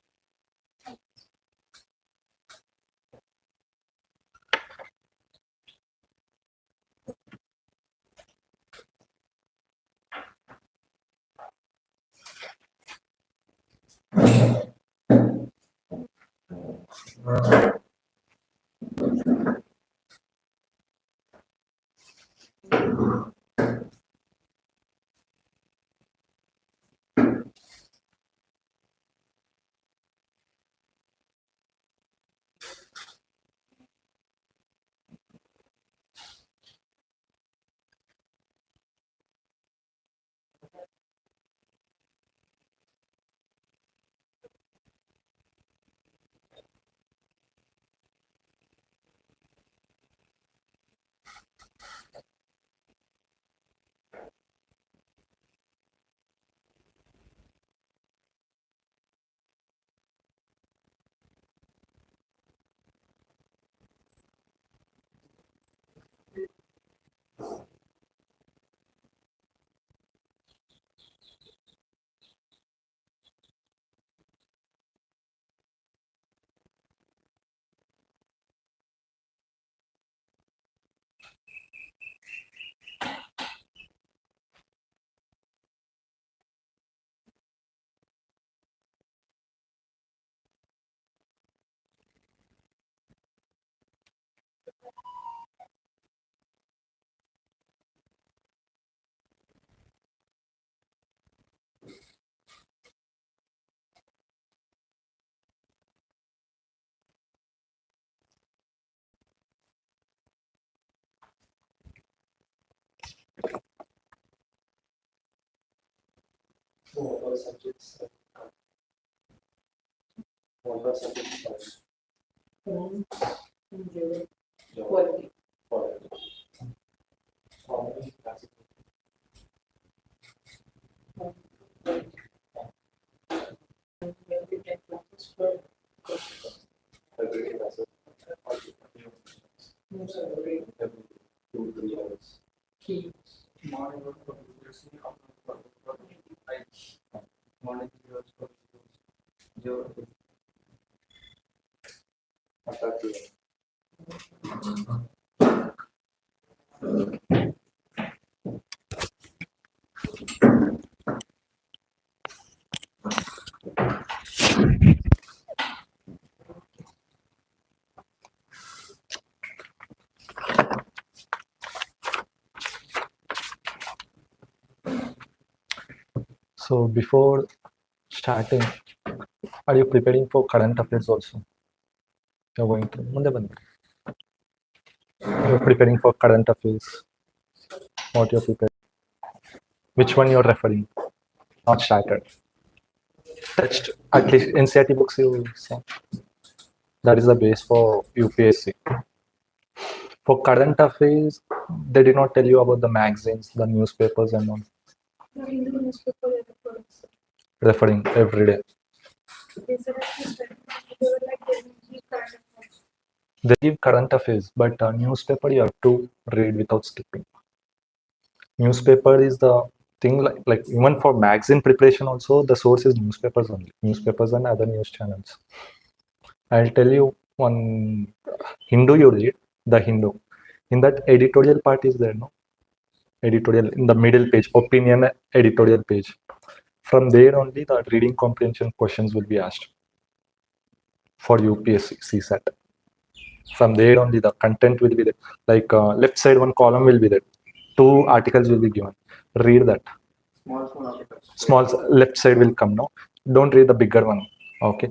Quality. Key. So before starting, are you preparing for current affairs also? You're going to ಮುಂದೆ ಬನ್ನಿ. You're preparing for current affairs. What you're preparing? Which one you're referring? Not started. Touched at least NCERT books you saw. That is the base for UPSC. For current affairs, they did not tell you about the magazines, the newspapers and all. The Hindu newspaper reference. Referring every day. They said they were like they keep current affairs. They give current affairs, but newspaper you have to read without skipping. Newspaper is the thing like even for magazine preparation also the source is newspapers only. Newspapers and other news channels. I'll tell you one Hindu you read, the Hindu. In that editorial part is there, no? Editorial in the middle page, opinion editorial page. From there only the reading comprehension questions will be asked for UPSC CSAT. From there only the content will be there. Like left side one column will be there. 2 articles will be given. Read that. Small articles. Small left side will come now. Don't read the bigger one. Okay.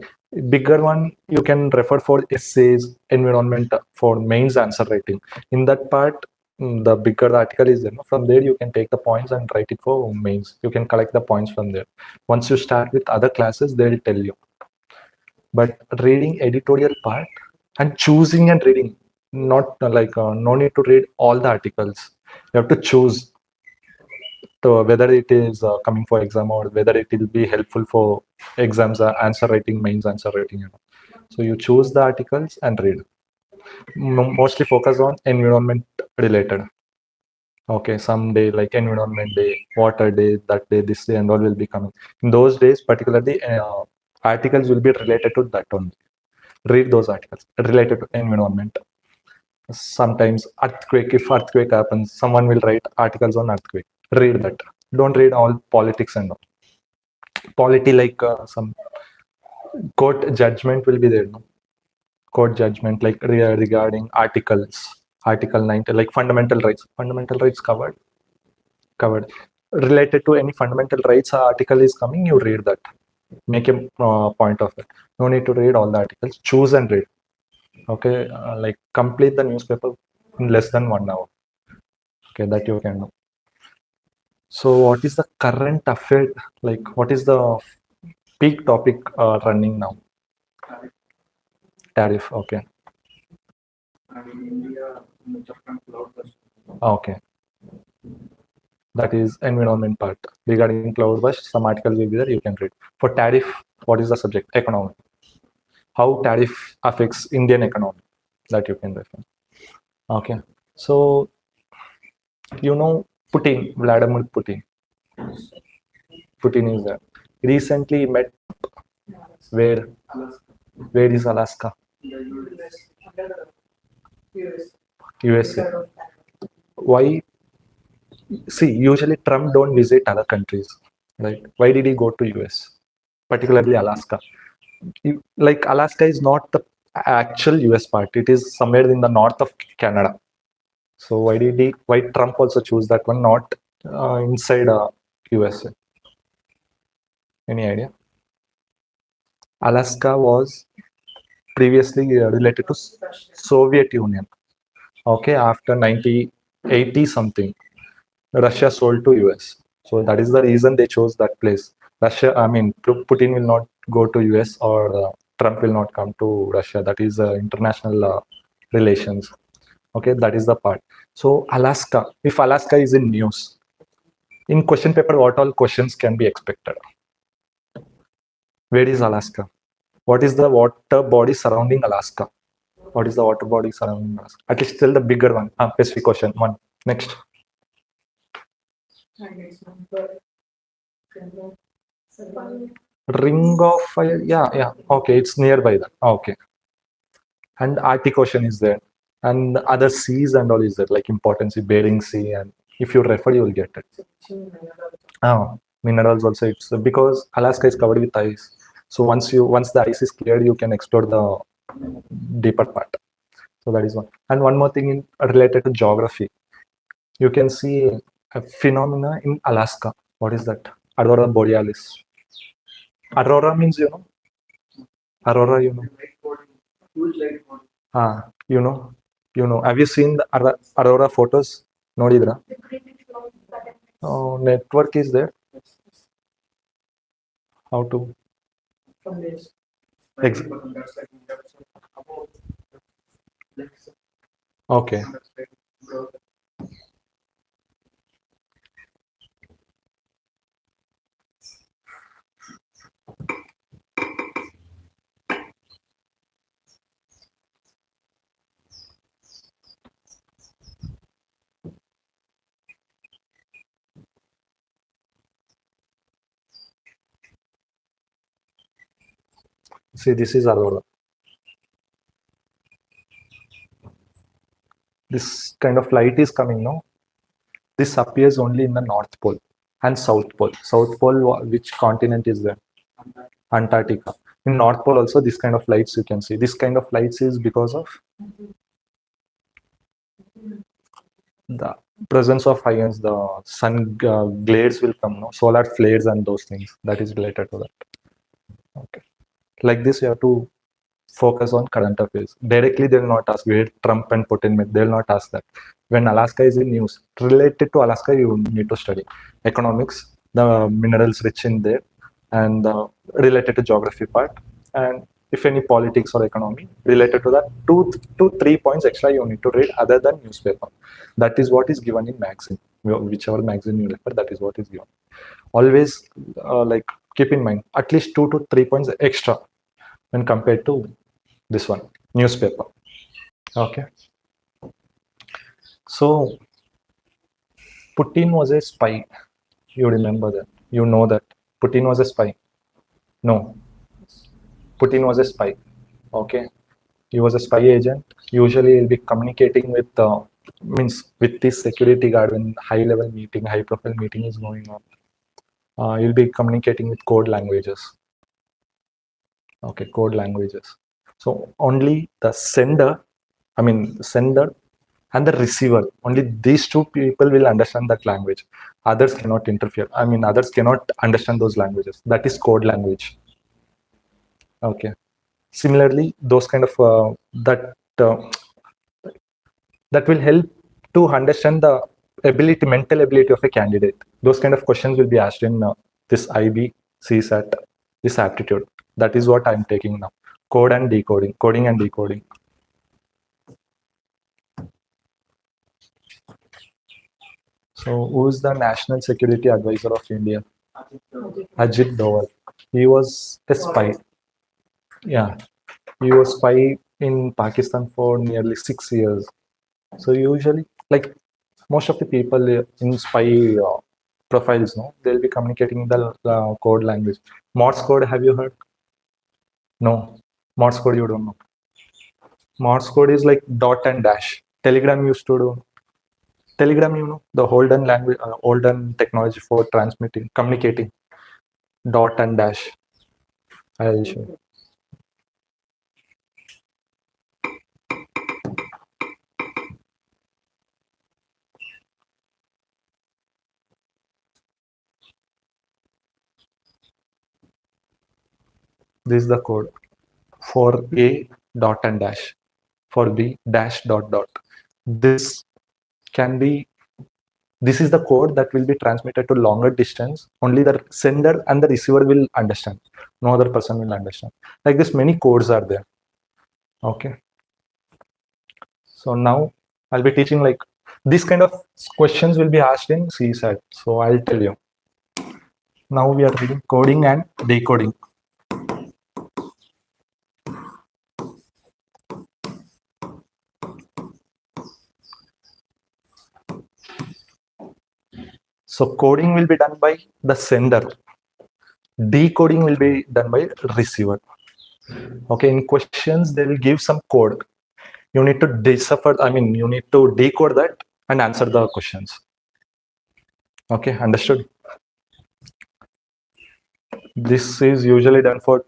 Bigger one you can refer for essays, environment for mains answer writing. In that part, the bigger the article is there. No? From there you can take the points and write it for mains. You can collect the points from there. Once you start with other classes, they will tell you. But reading editorial part and choosing and reading, not like no need to read all the articles. You have to choose to whether it is coming for exam or whether it will be helpful for exams, answer writing, mains answer writing. You know. So you choose the articles and read. Mostly focus on environment related. Okay, someday like environment day, water day, that day, this day, and all will be coming. In those days, particularly articles will be related to that only. Read those articles related to environment. Sometimes earthquake, if earthquake happens, someone will write articles on earthquake. Read that. Don't read all politics and all. Polity like some court judgment will be there. No? Court judgment like regarding articles, article 90, like fundamental rights covered. Related to any fundamental rights article is coming, you read that. Make a point of it. No need to read all the articles. Choose and read. Okay, like complete the newspaper in less than 1 hour. Okay, that you can do. So what is the current affair, like what is the peak topic running now? Tariff. Okay. And in India, Japan cloud burst. Okay. That is environment part. Regarding cloud burst, some articles will be there, you can read. For tariff, what is the subject? Economy. How tariff affects Indian economy, that you can refer. Okay. So, you know Putin, Vladimir Putin. Putin is there. Recently met where? Alaska. Where is Alaska? USA. Why? See, usually Trump don't visit other countries, right? Why did he go to US, particularly Alaska? Like Alaska is not the actual US part; it is somewhere in the north of Canada. So why Trump also choose that one, not inside USA? Any idea? Alaska was previously related to Soviet Union. Okay, after 1980 something, Russia sold to US. So that is the reason they chose that place. Russia, I mean, Putin will not go to US or Trump will not come to Russia. That is international relations. Okay, that is the part. So Alaska, if Alaska is in news, in question paper, what all questions can be expected? Where is Alaska? What is the water body surrounding Alaska? What is the water body surrounding Alaska? At least tell the bigger one. Specific question. One. Next. Ring of fire. Yeah. Okay, it's nearby that. Okay. And Arctic Ocean is there. And other seas and all is there, like important sea, Bering Sea. And if you refer, you will get it. Minerals also. It's because Alaska is covered with ice. So once the ice is cleared, you can explore the deeper part. So that is one. And one more thing related to geography. You can see a phenomena in Alaska. What is that? Aurora borealis. Aurora means, Aurora, Have you seen the Aurora photos? Nodidra? The green cloud that Oh, network is there. How to? From this. Ex- Okay. See, this is Aurora. This kind of light is coming, no? This appears only in the North Pole and South Pole. South Pole, which continent is there? Antarctica. In North Pole also, this kind of lights you can see. This kind of lights is because of the presence of ions. The sun glades will come, no? Solar flares and those things. That is related to that. Okay. Like this, you have to focus on current affairs. Directly, they will not ask where Trump and Putin met. They will not ask that. When Alaska is in news, related to Alaska, you need to study economics, the minerals rich in there, and related to geography part, and if any politics or economy related to that, 2-3 points extra you need to read other than newspaper. That is what is given in magazine. Whichever magazine you refer, that is what is given. Always keep in mind at least 2-3 points extra when compared to this one, newspaper. Okay. So Putin was a spy. You remember that. You know that Putin was a spy. No. Putin was a spy. Okay. He was a spy agent. Usually he'll be communicating with with this security guard when high profile meeting is going on. You'll be communicating with code languages. Okay, code languages. So only the sender and the receiver, only these two people will understand that language. Others cannot interfere. Others cannot understand those languages. That is code language. Okay. Similarly, those kind of that will help to understand the mental ability of a candidate. Those kind of questions will be asked in this IB, CSAT, this aptitude. That is what I'm taking now. Coding and decoding. So, who is the National Security Advisor of India? Ajit Doval. He was a spy. Yeah, he was spy in Pakistan for nearly 6 years. So usually, like most of the people in spy profiles, no, they'll be communicating the code language. Morse code, have you heard? No, Morse code you don't know. Morse code is like dot and dash. Telegram used to do. Telegram, the olden language, olden technology for communicating. Dot and dash. I'll show you. This is the code. For A, dot and dash. For B, dash dot dot. This can be This is the code that will be transmitted to longer distance. Only the sender and the receiver will understand. No other person will understand. Like this, many codes are there. Okay. So now I'll be teaching like this kind of questions will be asked in CSAT. So I'll tell you. Now we are reading coding and decoding. So coding will be done by the sender. Decoding will be done by receiver. Okay, in questions they will give some code. You need to decipher, you need to decode that and answer the questions. Okay, understood? This is usually done for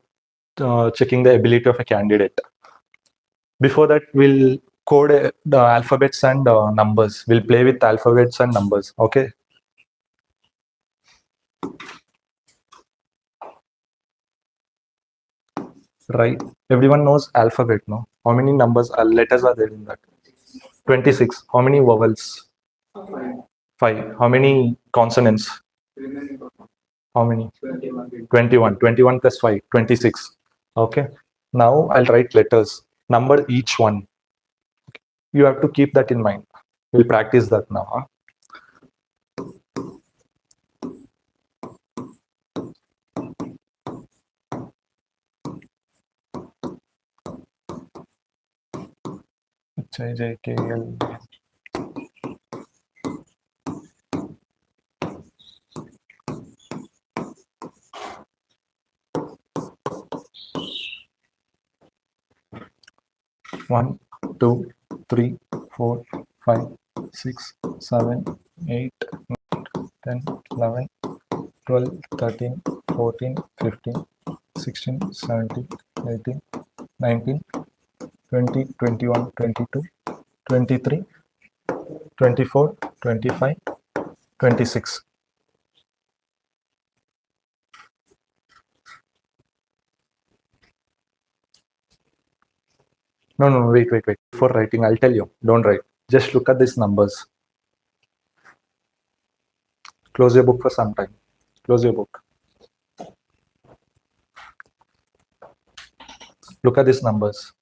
checking the ability of a candidate. Before that, we'll code the alphabets and numbers. We'll play with alphabets and numbers. Okay. Right. Everyone knows alphabet, no? How many numbers, letters are there in that? 26. How many vowels? 5. How many consonants? How many? 21. 21 plus 5. 26. Okay. Now I'll write letters. Number each one. You have to keep that in mind. We'll practice that now. Huh? JJKL. One, 2, 3, 4, 5, 6, 7, 8, 9, 10, 11, 12, 13, 14, 15, 16, 17, 18, 19, 20, 21, 22, 23, 24, 25, 26. No, wait. Before writing, I'll tell you. Don't write. Just look at these numbers. Close your book for some time. Close your book. Look at these numbers.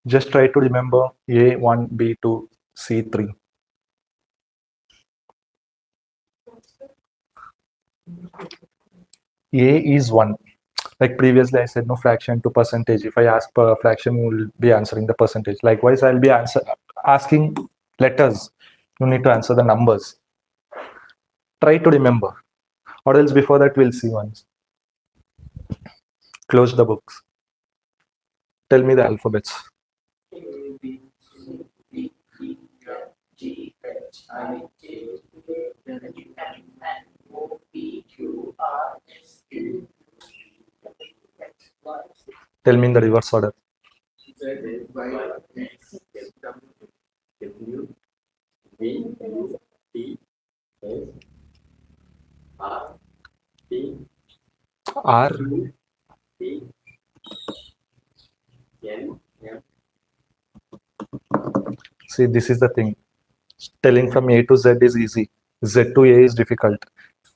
Just try to remember A1, B2, C3. A is 1. Like previously I said, no fraction to percentage. If I ask per fraction, you will be answering the percentage. Likewise, I'll be asking letters. You need to answer the numbers. Try to remember. Or else before that, we'll see once. Close the books. Tell me the alphabets. A, B, C, D, E, F, G, H, I, J, K, L, M, N, O, P, Q, R, S, T, U, V, X, Y, Z, Tell me in the reverse order. Y, X, W, V, T, S, R, T, R. U, P, N, M. See, this is the thing. Telling from A to Z is easy. Z to A is difficult.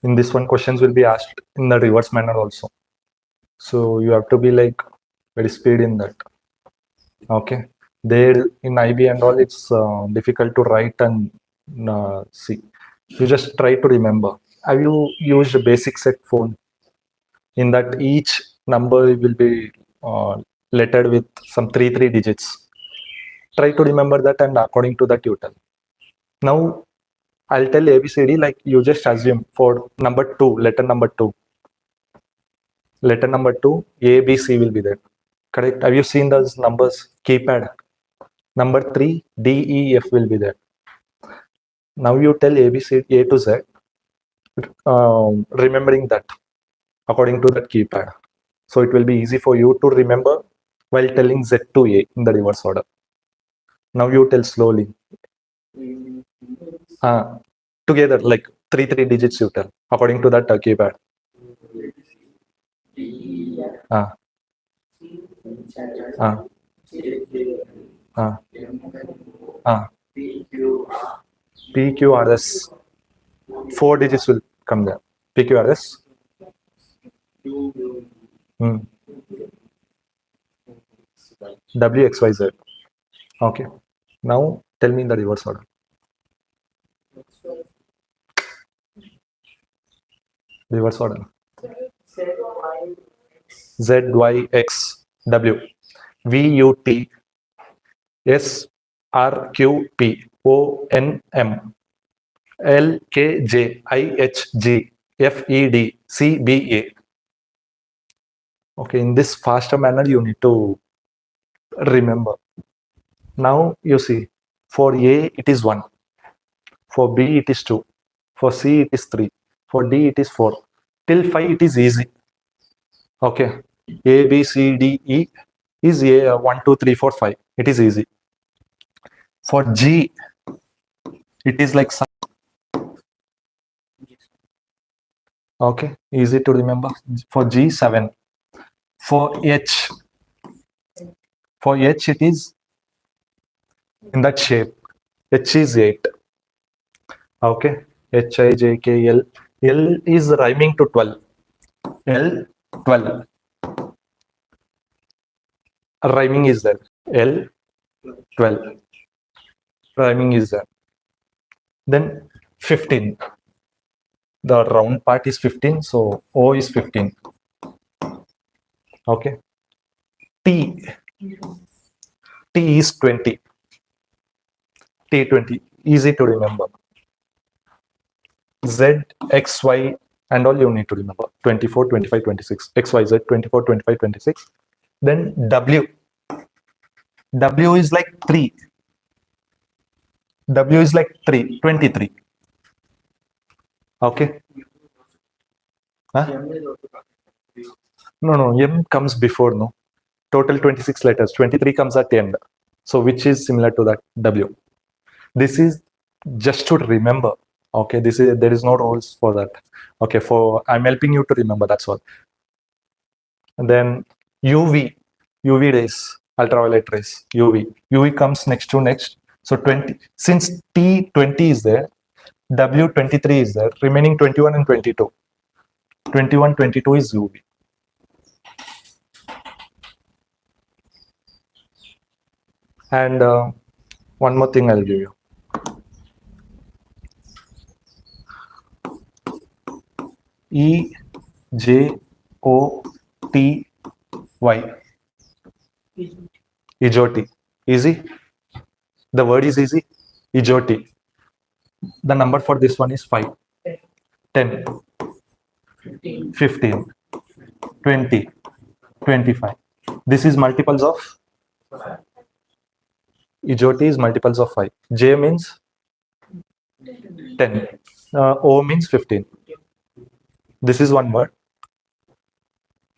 In this one, questions will be asked in the reverse manner also. So you have to be like very speed in that. Okay. There in IB and all, it's difficult to write and see. You just try to remember. Have you used a basic set phone? In that each number will be lettered with some 3 digits. Try to remember that and according to that you tell. Now I'll tell ABCD, like you just assume for number 2, letter number 2. Letter number 2, A, B, C will be there. Correct? Have you seen those numbers? Keypad. Number 3, D, E, F will be there. Now you tell ABC, A to Z, remembering that according to that keypad. So it will be easy for you to remember while telling Z to A in the reverse order. Now you tell slowly. Together, like 3 digits you tell according to that keypad. PQRS. 4 digits will come there. PQRS. Hmm. WXYZ. Okay. Now tell me in the reverse order. Reverse order. Z, Y, X, W. V, U, T, S, R, Q, P, O, N, M, L, K, J, I, H, G, F, E, D, C, B, A. Okay, in this faster manner, you need to remember. Now you see, for A, it is 1. For B, it is 2. For C, it is 3. For D, it is 4. Till 5, it is easy. Okay. A, B, C, D, E is A, 1, 2, 3, 4, 5. It is easy. For G, it is like some. Okay, easy to remember. For G, 7. For H, it is in that shape. H is 8. Okay, H, I, J, K, L. L is rhyming to 12. L, 12. Rhyming is there. L, 12. Rhyming is there. Then 15. The round part is 15, so O is 15. Okay. T is 20. T 20. Easy to remember. Z, X, Y, and all you need to remember. 24, 25, 26. X, Y, Z, 24, 25, 26. Then W. W is like 3. W is like 3. 23. Okay. Huh? No. M comes before, no. Total 26 letters. 23 comes at the end. So which is similar to that W. This is just to remember. Okay. There is no rules for that. Okay. I'm helping you to remember. That's all. And then UV rays, ultraviolet rays. UV comes next. So 20. Since T 20 is there, W 23 is there. Remaining 21 and 22. 21, 22 is UV. And one more thing I'll give you. E, J, O, T, Y. Ejoti. Easy? The word is easy? Ejoti. The number for this one is 5. 10. 15. 20. 25. This is multiples of? Ejoti is multiples of 5. J means 10. O means 15. This is one word.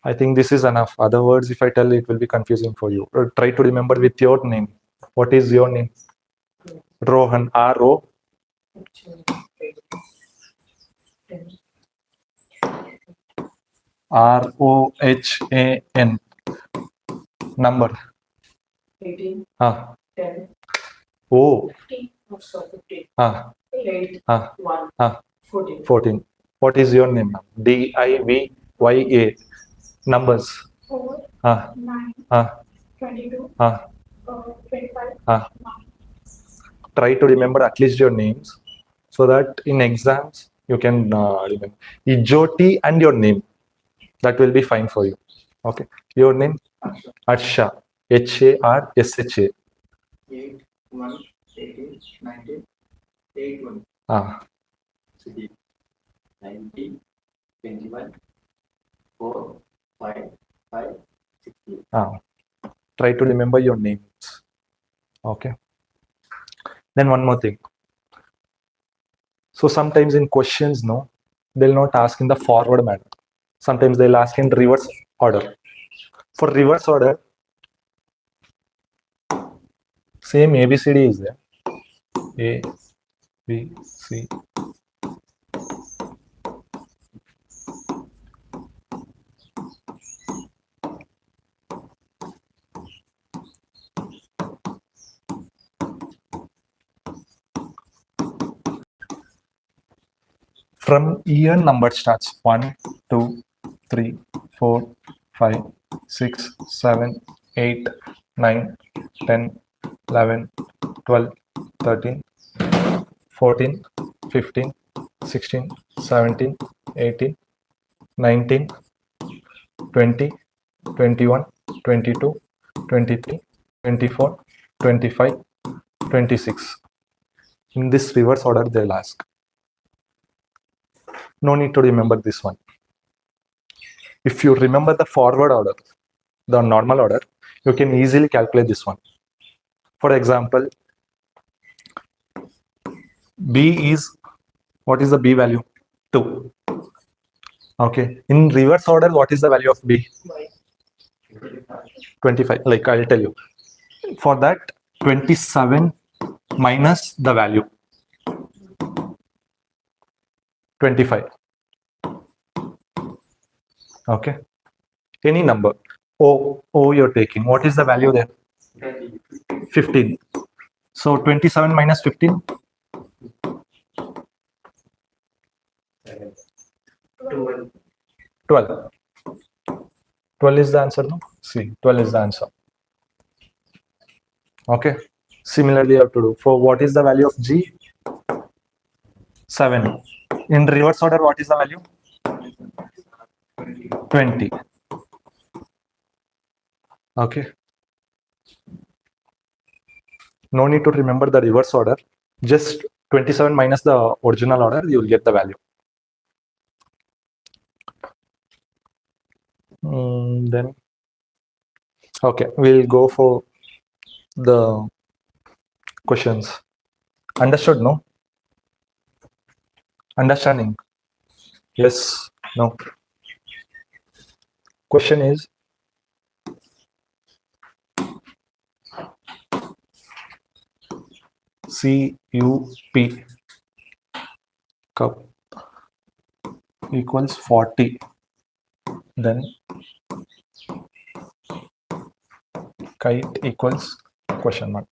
I think this is enough. Other words, if I tell, it will be confusing for you. Try to remember with your name. What is your name? Rohan. R-O. R-O-H-A-N. Number. 18, Ah. 10, O. 15, 15, Ah. 8, Ah. 1, Ah. 14. 14. What is your name? D-I-V-Y-A. Numbers. 4, Ah. 9, Ah. 22, Ah. 25, Ah. 1. Try to remember at least your names so that in exams you can remember. Ejoti and your name. That will be fine for you. Okay. Your name? Arsha. H-A-R-S-H-A. 8, 1, 18, 19, 8, 1. Ah. 19, 21, 4, 5, 5, 16. Ah. Try to remember your names. Okay. Then one more thing. So sometimes in questions, no, they'll not ask in the forward manner. Sometimes they'll ask in reverse order. For reverse order, same ABCD is there. A, B, C. From even number starts 1, 2, 3, 4, 5, 6, 7, 8, 9, 10, 11, 12, 13, 14, 15, 16, 17, 18, 19, 20, 21, 22, 23, 24, 25, 26. In this reverse order, they'll ask. No need to remember this one. If you remember the forward order, the normal order, you can easily calculate this one. For example, B is, what is the B value? 2. Okay. In reverse order, what is the value of B? 25. Like I'll tell you. For that, 27 minus the value 25. Okay. Any number. O you're taking. What is the value there? 15. So 27 minus 15. 12. 12 is the answer, no? See, 12 is the answer. Okay. Similarly, you have to do. For what is the value of G? 7. In reverse order, what is the value? 20. Okay. No need to remember the reverse order. Just 27 minus the original order, you will get the value. Then, okay, we'll go for the questions. Understood, no? Understanding? Yes, no. Question is, CUP cup equals 40. Then kite equals question mark.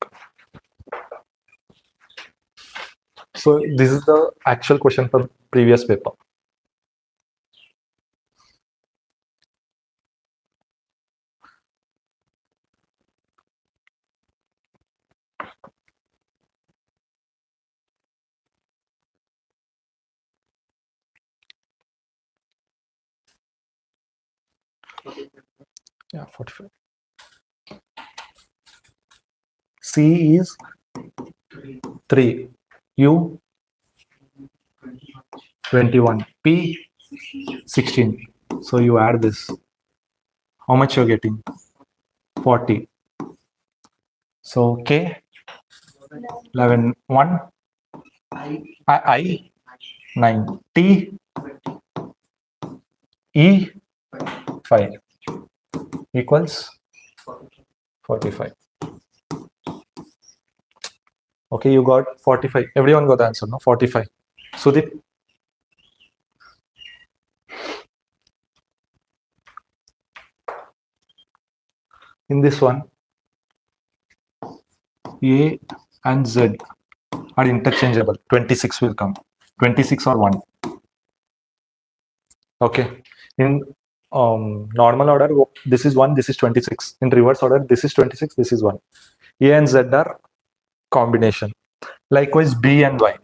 So this is the actual question from previous paper. Yeah, 45. C is 3. U 21. P 16. So you add this. How much you're getting? 40. So K 11. 1. I 9. T E 5 equals 45. Okay, you got 45. Everyone got the answer, no? 45. Sudeep? In this one, A and Z are interchangeable. 26 will come. 26 or 1. Okay. In normal order, this is 1, this is 26. In reverse order, this is 26, this is 1. A and Z are combination. Likewise, B and Y.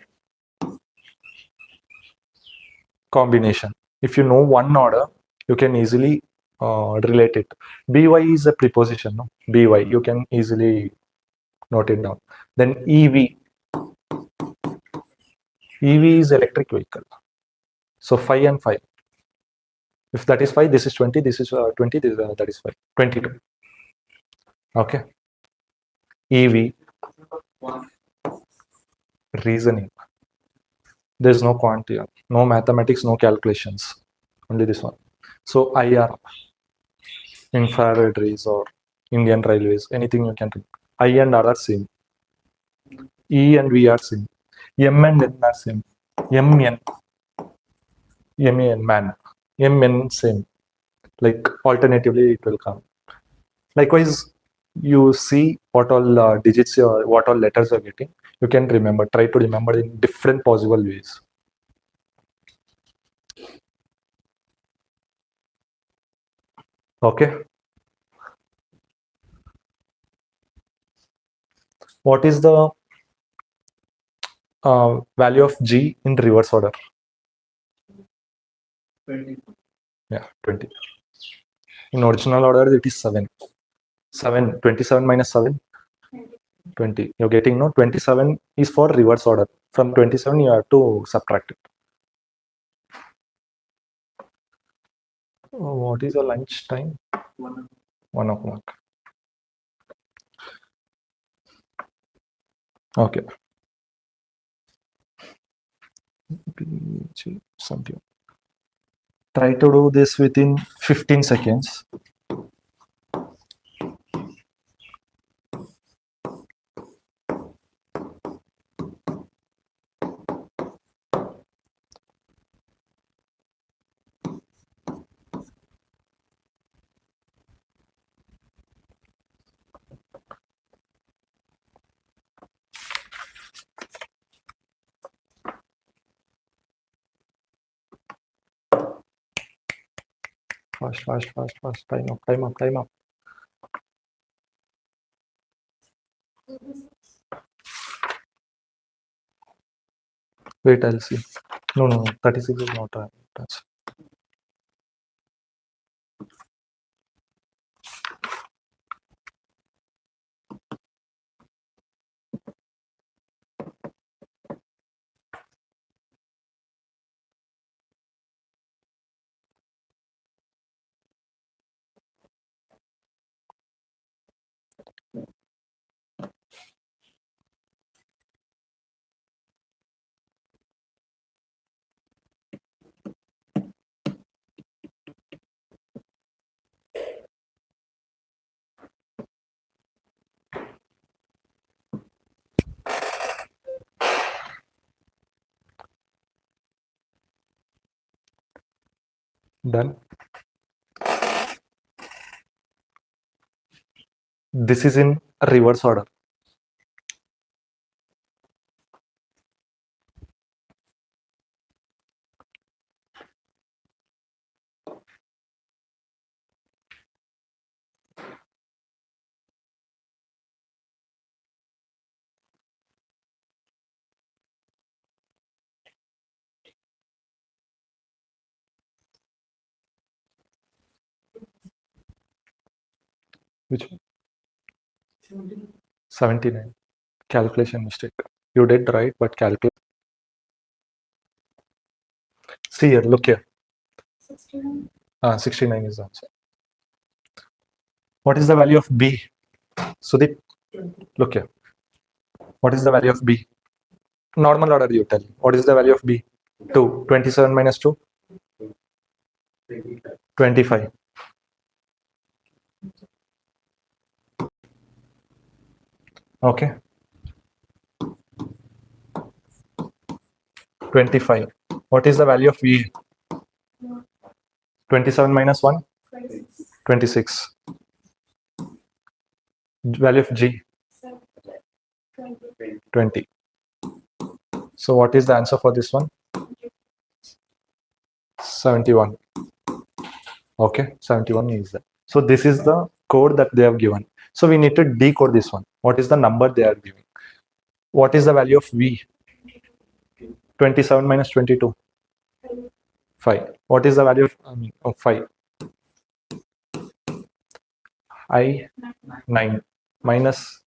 Combination. If you know one order, you can easily relate it. BY is a preposition, no? BY, you can easily note it down. Then EV. EV is electric vehicle. So 5 and 5. If that is 5, this is 20, this is 20, this, that is 5. 22. Okay. EV. Reasoning. There's no quantity, no mathematics, no calculations. Only this one. So IR. Infrared rays or Indian Railways, anything you can do. I and R are same. E and V are same. M and N are same. MN, man. MN same. Like alternatively it will come. Likewise, you see what all digits, what all letters you're getting. You can remember. Try to remember in different possible ways. Okay. What is the value of G in reverse order? 20. Yeah, 20. In original order, it is 7. 7, 27 minus 7, 20. You're getting, no? 27 is for reverse order. From 27, you have to subtract it. What is your lunch time? 1. 1 o'clock. Okay. PG something. Try to do this within 15 seconds. Fast, fast, fast, fast. Time up, time up, time up. Wait, I'll see. No, no, 36 is not a touch. Done. This is in reverse order. Which one? 79. Calculation mistake. You did right, but calculate. See here, look here. 69. 69 is the answer. What is the value of B? Sudeep, look here. What is the value of B? Normal order, you tell. What is the value of B? 2. 27 minus 2? 25. Okay. 25. What is the value of V? 27 minus 1? 26. Value of G? 20. So what is the answer for this one? 71. Okay, 71 is that. So this is the code that they have given. So we need to decode this one. What is the number they are giving? What is the value of V? 27 minus 22? 5. What is the value of 5? I 9 minus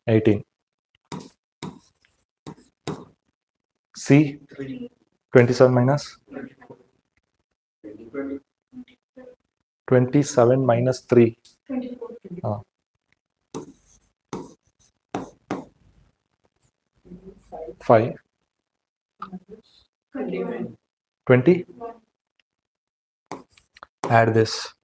18. C 27 minus 27 minus 3. 5. 20. Add this.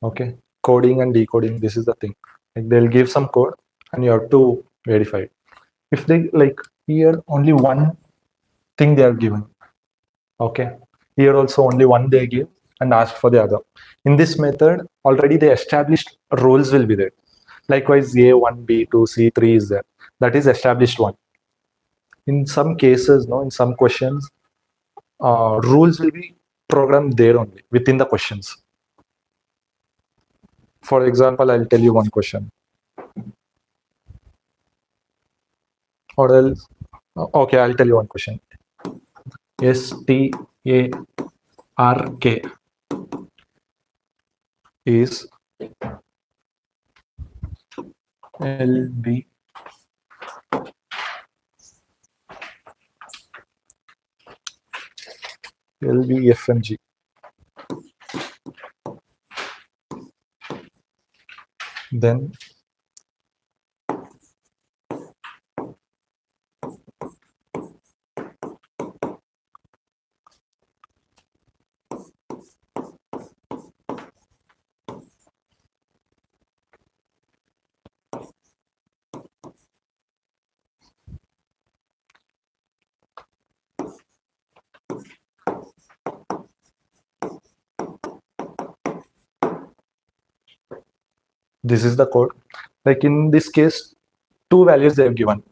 Okay, coding and decoding, this is the thing. Like they'll give some code and you have to verify it. If they like here only one thing they are given. Okay, here also only one they give and ask for the other. In this method already the established roles will be there. Likewise A1, B2, C3 is there. That is established one. in some cases, no, in some questions, rules will be programmed there only within the questions. For example, I'll tell you one question. Or else, okay, I'll tell you one question. STARK is LB LBFMG. Then this is the code. Like in this case, two values they have given.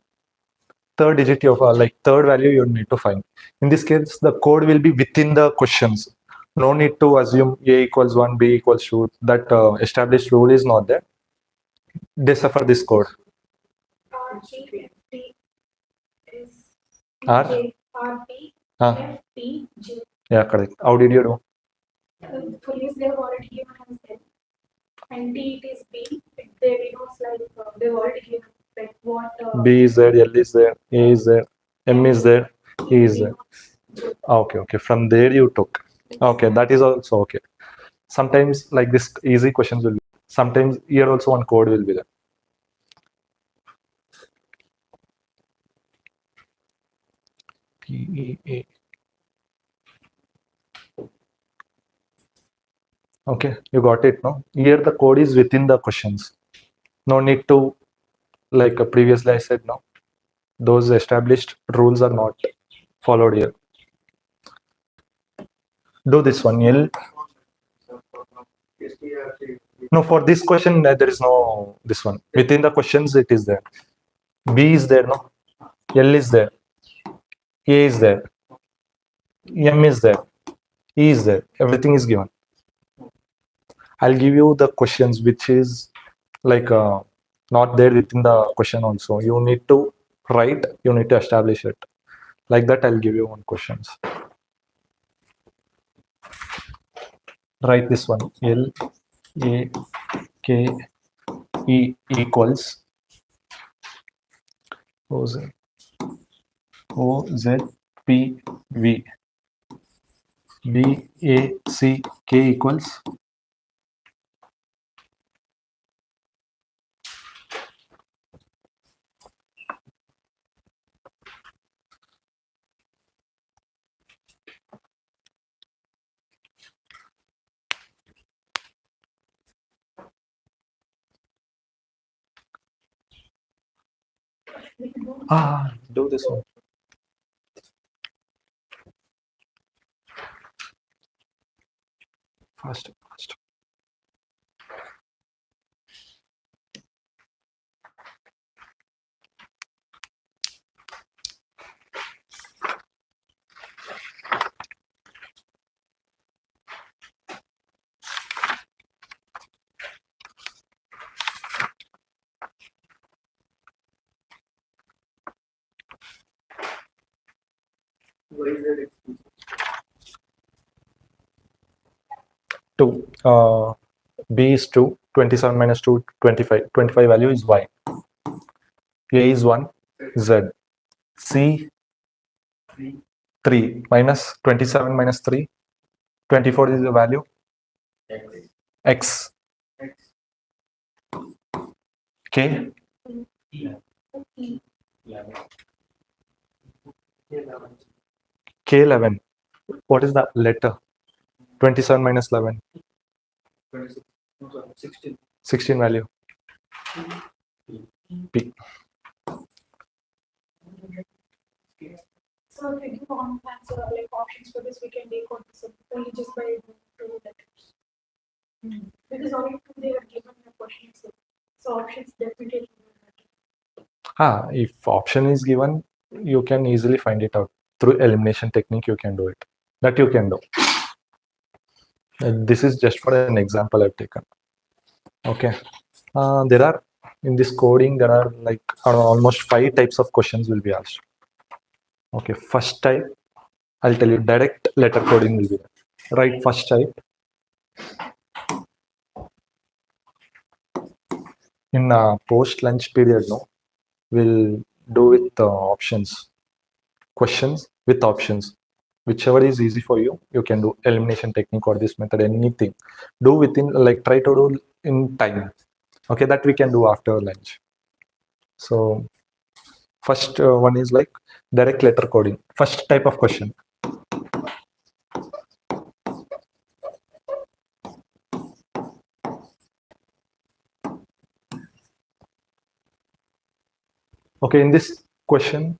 Third digit of third value you need to find. In this case, the code will be within the questions. No need to assume A equals 1, B equals 2. That established rule is not there. Decipher this code. RGFT is R? RP Ah, FTG. yeah, correct. How did you do? Police they have already given us L, and T it is B. They denotes they've already given like what. B is there, L is there, A is there, M is there, E is there. Okay, okay. From there you took. Okay, that is also okay. Sometimes like this easy questions will be. Sometimes here also one code will be there. TEA. Okay, you got it, no? Here the code is within the questions. No need to, like previously I said, no. Those established rules are not followed here. Do this one, L. No, for this question, there is no this one. Within the questions, it is there. B is there, no? L is there. A is there. M is there. E is there. Everything is given. I'll give you the questions which is like not there within the question also. You need to write, you need to establish it. Like that, I'll give you one questions. Write this one. L A K E equals O Z P V B A C K equals do this one. Fast. Why is that exclusive? 2. B is 2. 27 minus 2, 25. 25 value is Y. A is 1. Z. C 3 minus 27 minus 3. 24 is the value. X. K. K11. What is the letter? 27 minus 11. 26. No, sorry, 16. 16 value. P. So if we give on answer like options for this, we can decode this only just by 2 letters. Because only 2 they are given the questions. So options definitely. If option is given, you can easily find it out through elimination technique. You can do it. That you can do. This is just for an example I've taken. Okay. There are in this coding there are like almost 5 types of questions will be asked. Okay. First type, I'll tell you, direct letter coding will be there. Right. First type. In post lunch period, no, we'll do with options, questions with options. Whichever is easy for you, you can do elimination technique or this method, anything. Do within, like, try to do in time. Okay, that we can do after lunch. So first one is like direct letter coding. First type of question. Okay, in this question,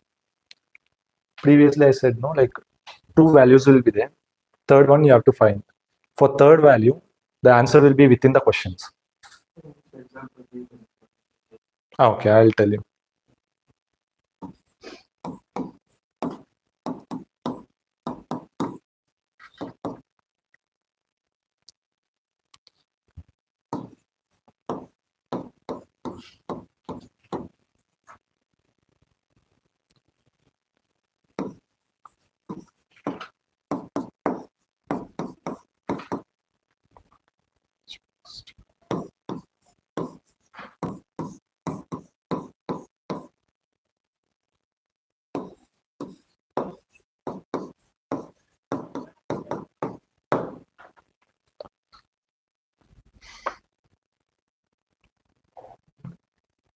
previously I said, no, like 2 values will be there. Third one you have to find. For third value, the answer will be within the questions. Okay, I'll tell you.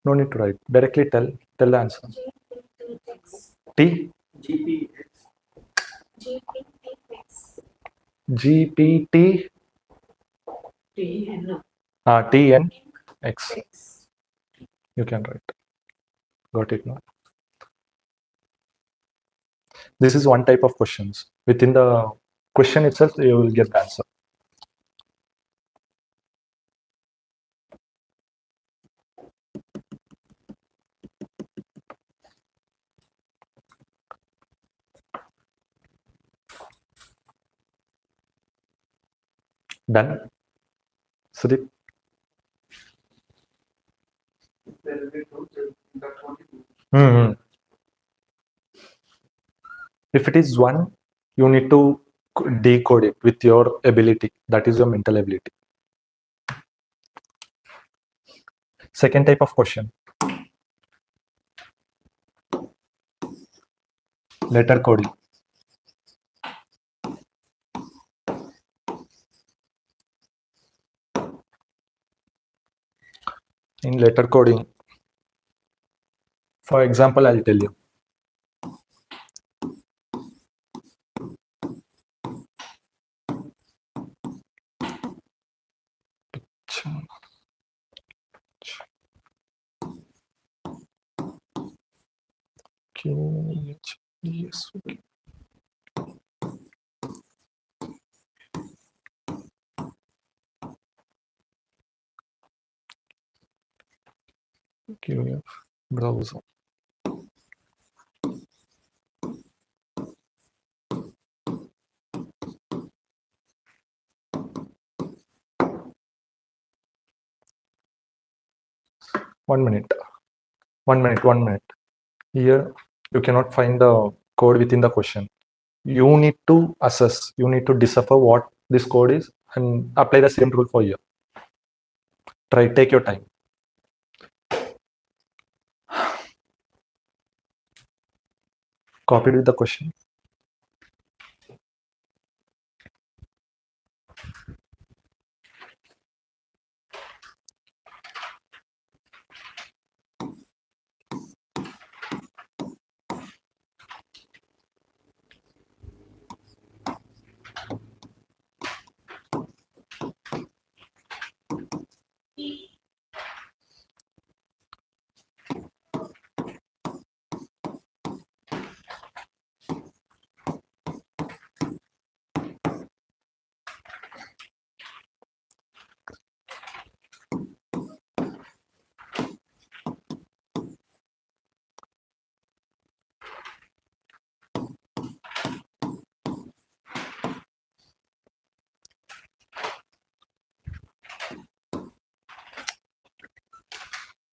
No need to write. Directly tell the answer. GPTX. T GPTX. GPT TN. TN X. X. You can write. Got it now. This is one type of questions. Within the question itself, you will get the answer. Done. Sudeep. Mhm. If it is one, you need to decode it with your ability. That is your mental ability. Second type of question. Letter coding. In letter coding, for example, I'll tell you. Yes. QF browser. One minute. Here, you cannot find the code within the question. You need to assess, you need to decipher what this code is and apply the same rule for you. Try, take your time. Copied with the question.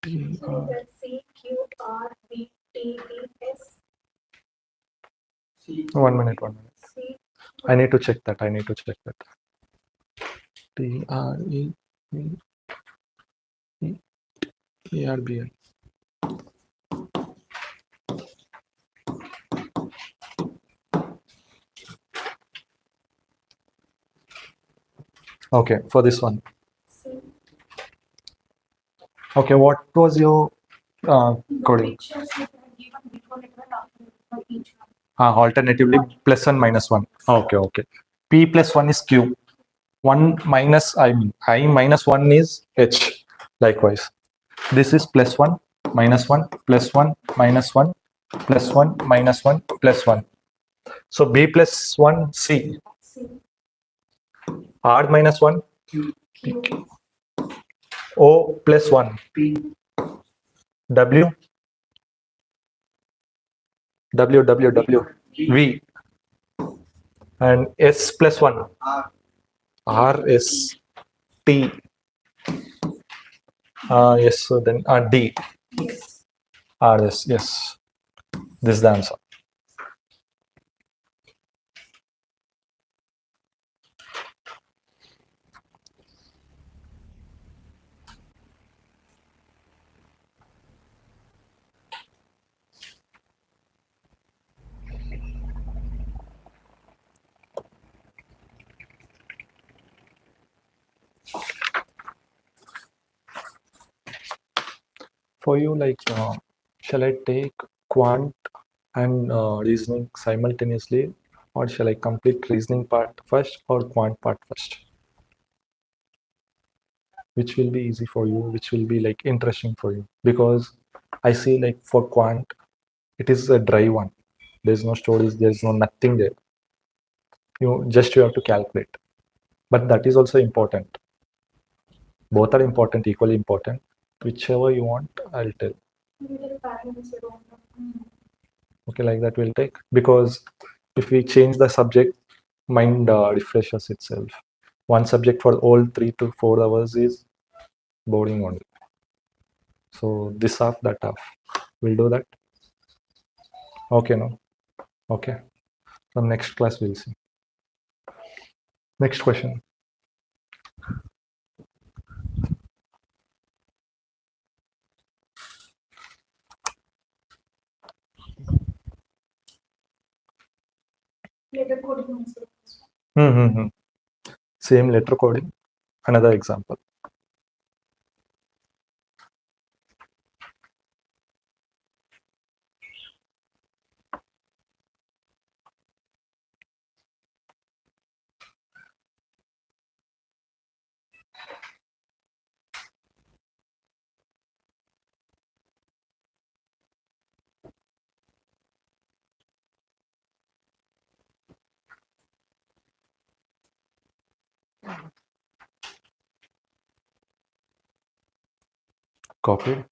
So that C, Q, R, B, T, B, S, C. 1 minute, 1 minute. C. I need to check that. T R E E R B L. Okay, for this one. C. Okay, what was your The coding? pictures that are given before it and after it for each one. Alternatively, +1 -1. Okay. P plus 1 is Q. 1 minus I minus 1 is H. Likewise, this is +1 -1 +1 -1 +1 -1 +1. So B plus 1 C. C, R minus 1 Q. Q, O plus 1 P. W V and S plus 1 R. R S T. Yes, so then D yes. R S. Yes, this is the answer. For you, like, shall I take quant and reasoning simultaneously, or shall I complete reasoning part first or quant part first? Which will be easy for you, which will be like interesting for you? Because I see, like, for quant, it is a dry one. There's no stories, there's no nothing there. You have to calculate. But that is also important. Both are important, equally important. Whichever you want, I'll tell. Middle pattern is wrong. Okay, like that we'll take, because if we change the subject, mind refreshes itself. One subject for all 3 to 4 hours is boring only. So this half, that half, we'll do that. Okay, no? Okay. From next class we'll see. Next question. Letter coding is Same letter coding. Another example. Copied.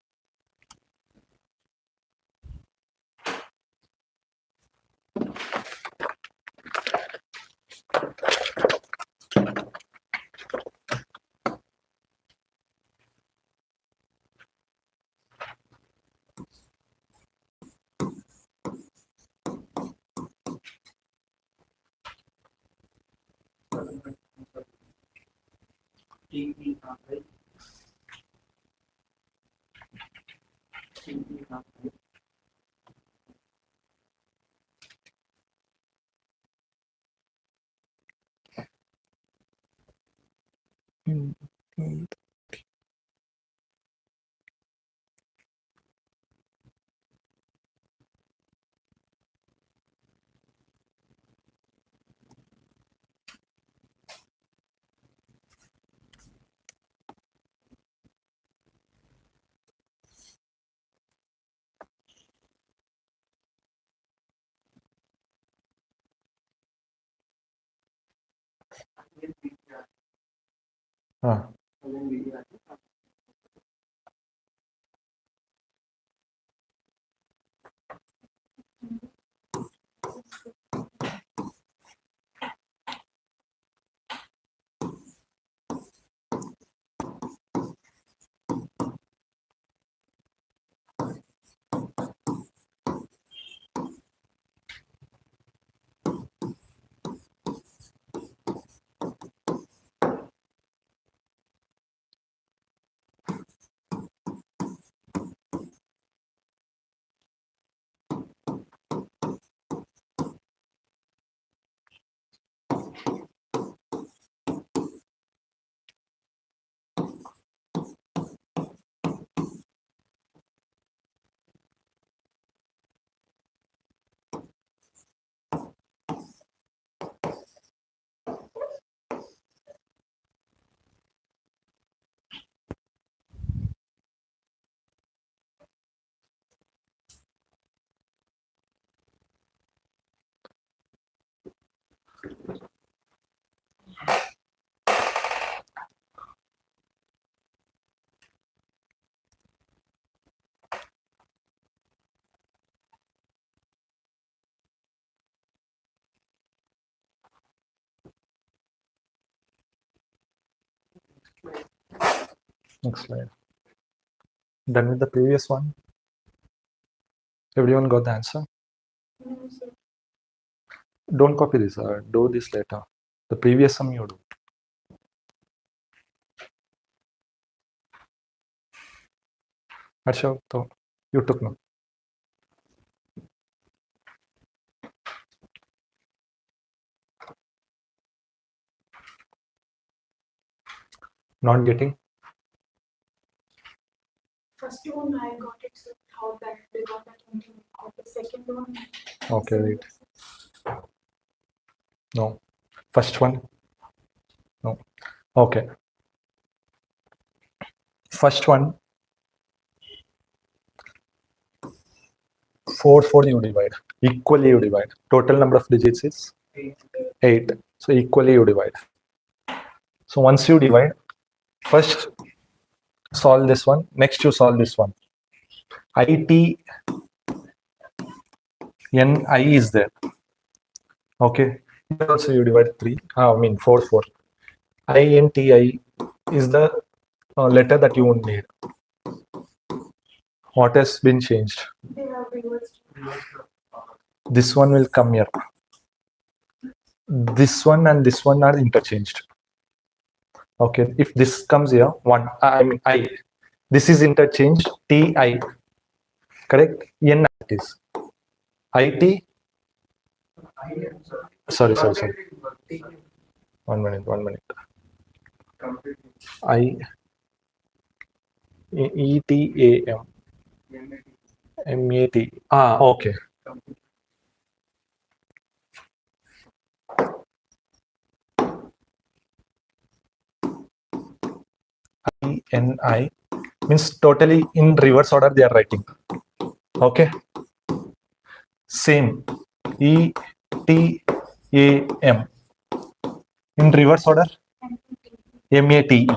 T. E. R. I. T. E. R. I. Ah, Next slide. Done with the previous one? Everyone got the answer? No, sir. Don't copy this. Do this later. The previous sum you do. Harsha, you took no. Not getting? First one I got it, sir. How that they got that only. The second one. Okay, wait. No. First one? No. Okay. First one, 4 you divide. Equally you divide. Total number of digits is 8. So equally you divide. So once you divide, first solve this one. Next you solve this one. IT NI is there. Okay. Here also you divide 3. I mean 4. INTI is the letter that you would need. What has been changed? They have reversed. This one will come here. This one and this one are interchanged. Okay, if this comes here, I mean I. This is interchanged, TI. Correct? N it is. IT. Sorry. 1 minute. ETAM. MAT. Okay. INI means totally in reverse order they are writing. Okay. Same. ETAM in reverse order. MATE.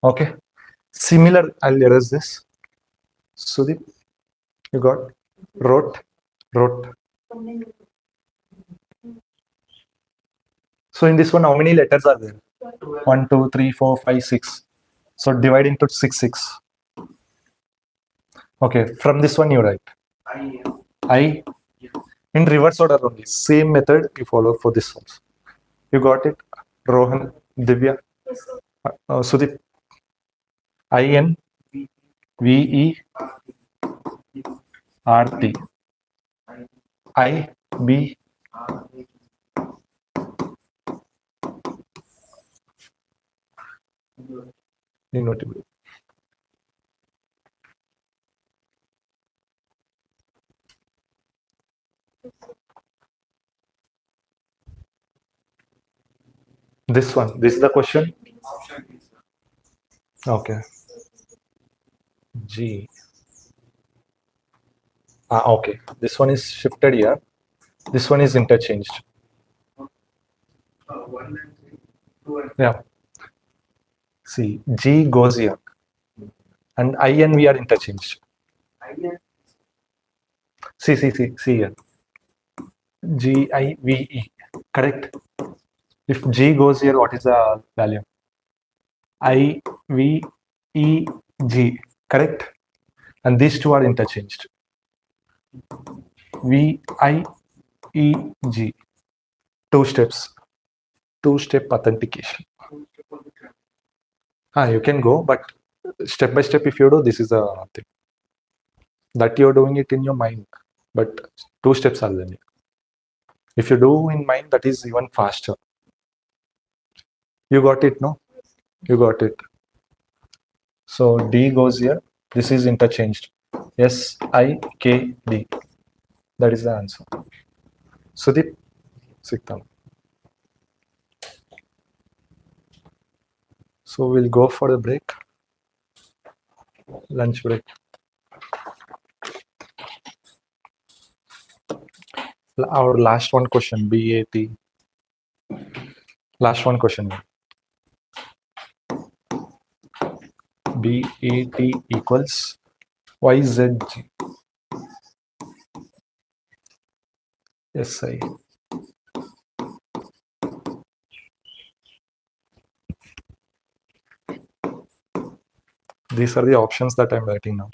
Okay. Similar, I'll erase this. Sudeep, you got wrote. So in this one, how many letters are there? 1, 2, 3, 4, 5, 6. So divide into 6. Okay, from this one you write. I in reverse order only. Same method you follow for this one. You got it? Rohan, Divya, Yes, sir. Sudeep. INVERT. IB. Inaudible. This one. This is the question. Okay. G. Okay. This one is shifted here. This one is interchanged. Yeah. See, G goes here. And INV are interchanged. See here. GIVE. Correct? If G goes here, what is the value? IVEG. Correct? And these two are interchanged. VIEG. 2 steps. 2-step authentication. You can go, but step by step, if you do, this is a thing. That you're doing it in your mind, but 2 steps are there. If you do in mind, that is even faster. You got it, no? You got it. So D goes here. This is interchanged. SIKD. That is the answer. Sudeep, Siktam. So we'll go for the break. Lunch break. Our last one question, BAT. Last one question. BAT equals YZG. SI. These are the options that I'm writing now.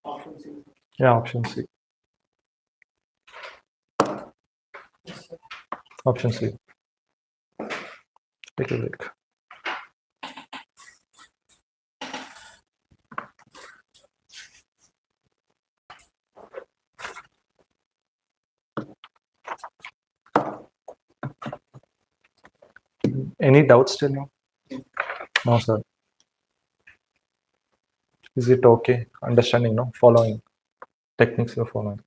Option C. Yeah, option C. Option C. Take a look. Any doubts till now? No, sir. Is it okay? Understanding, no? Following techniques you're following.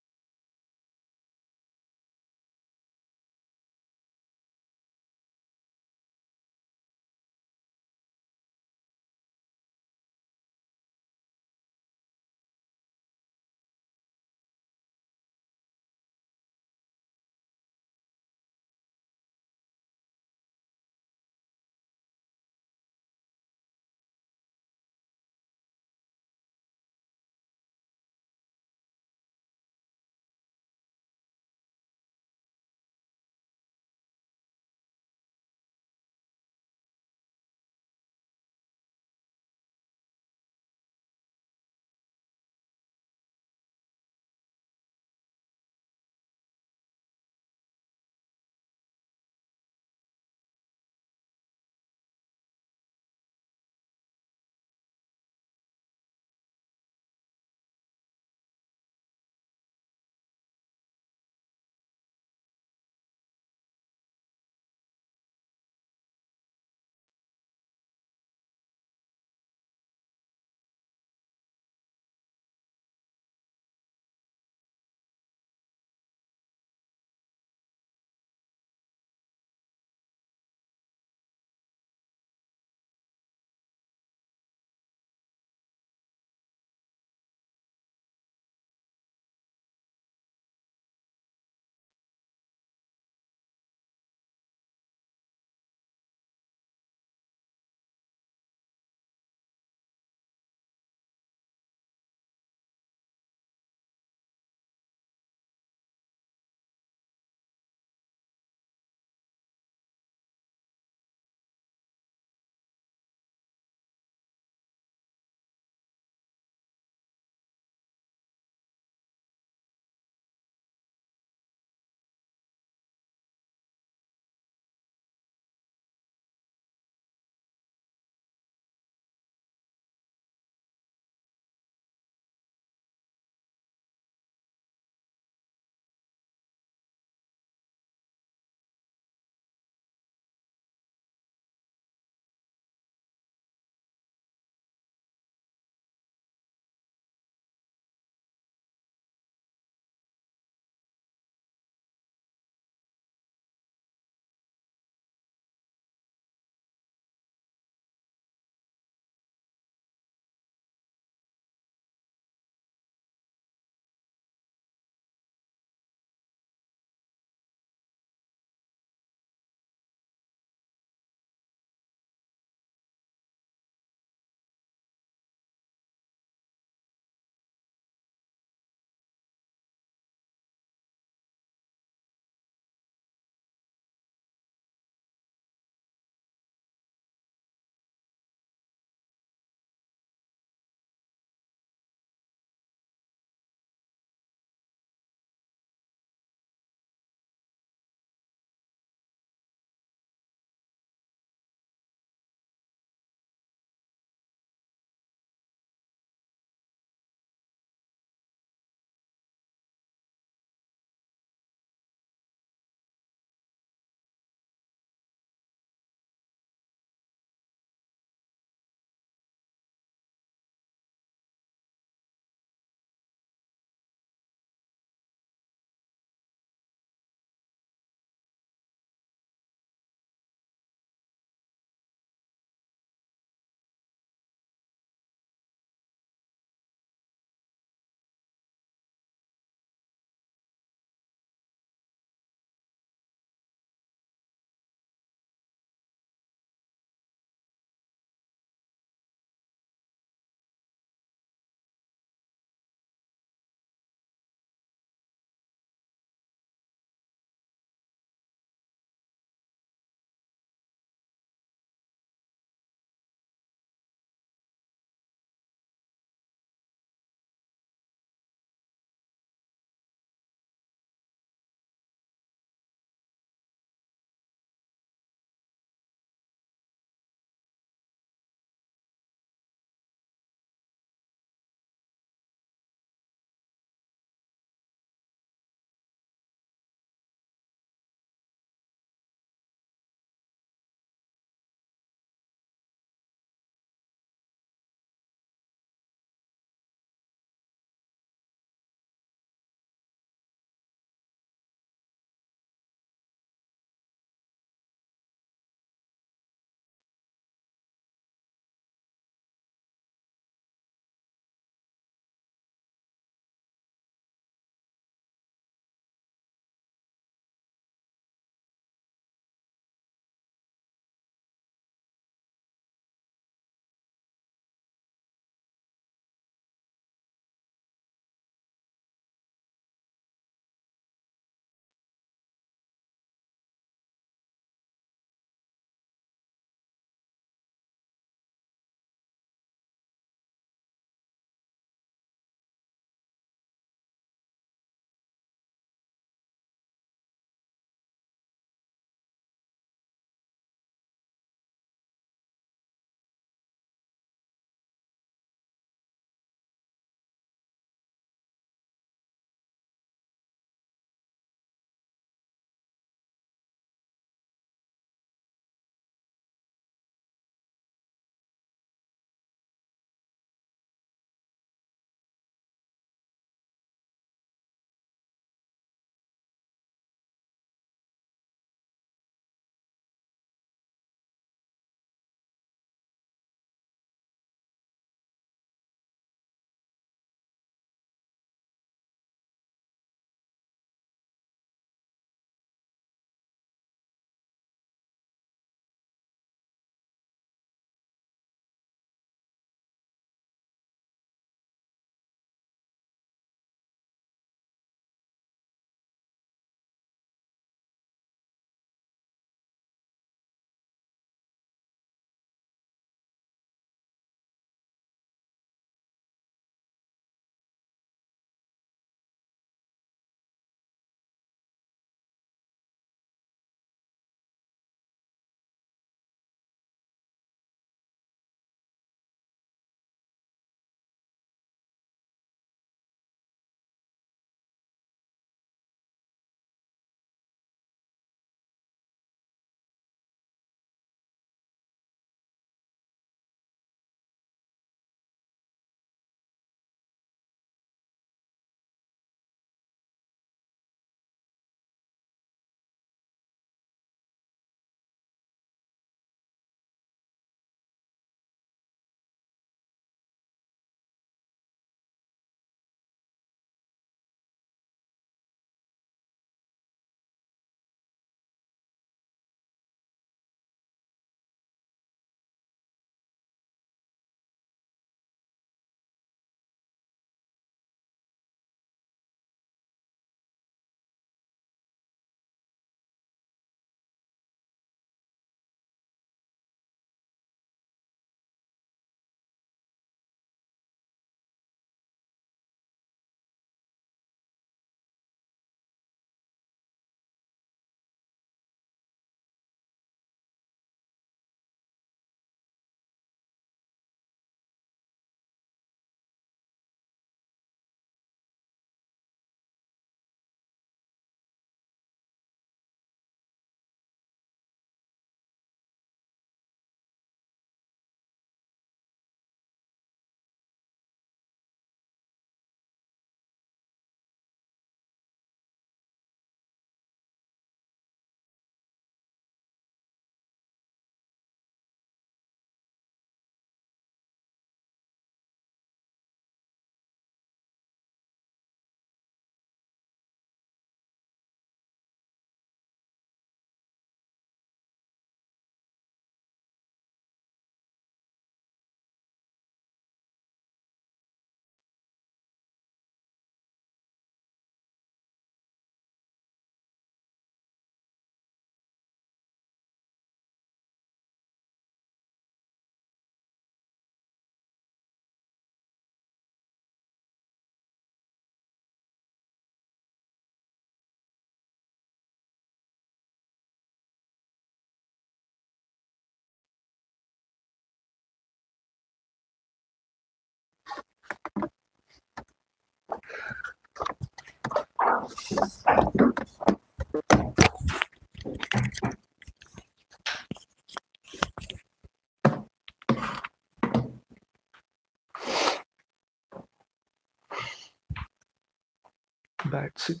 That's it.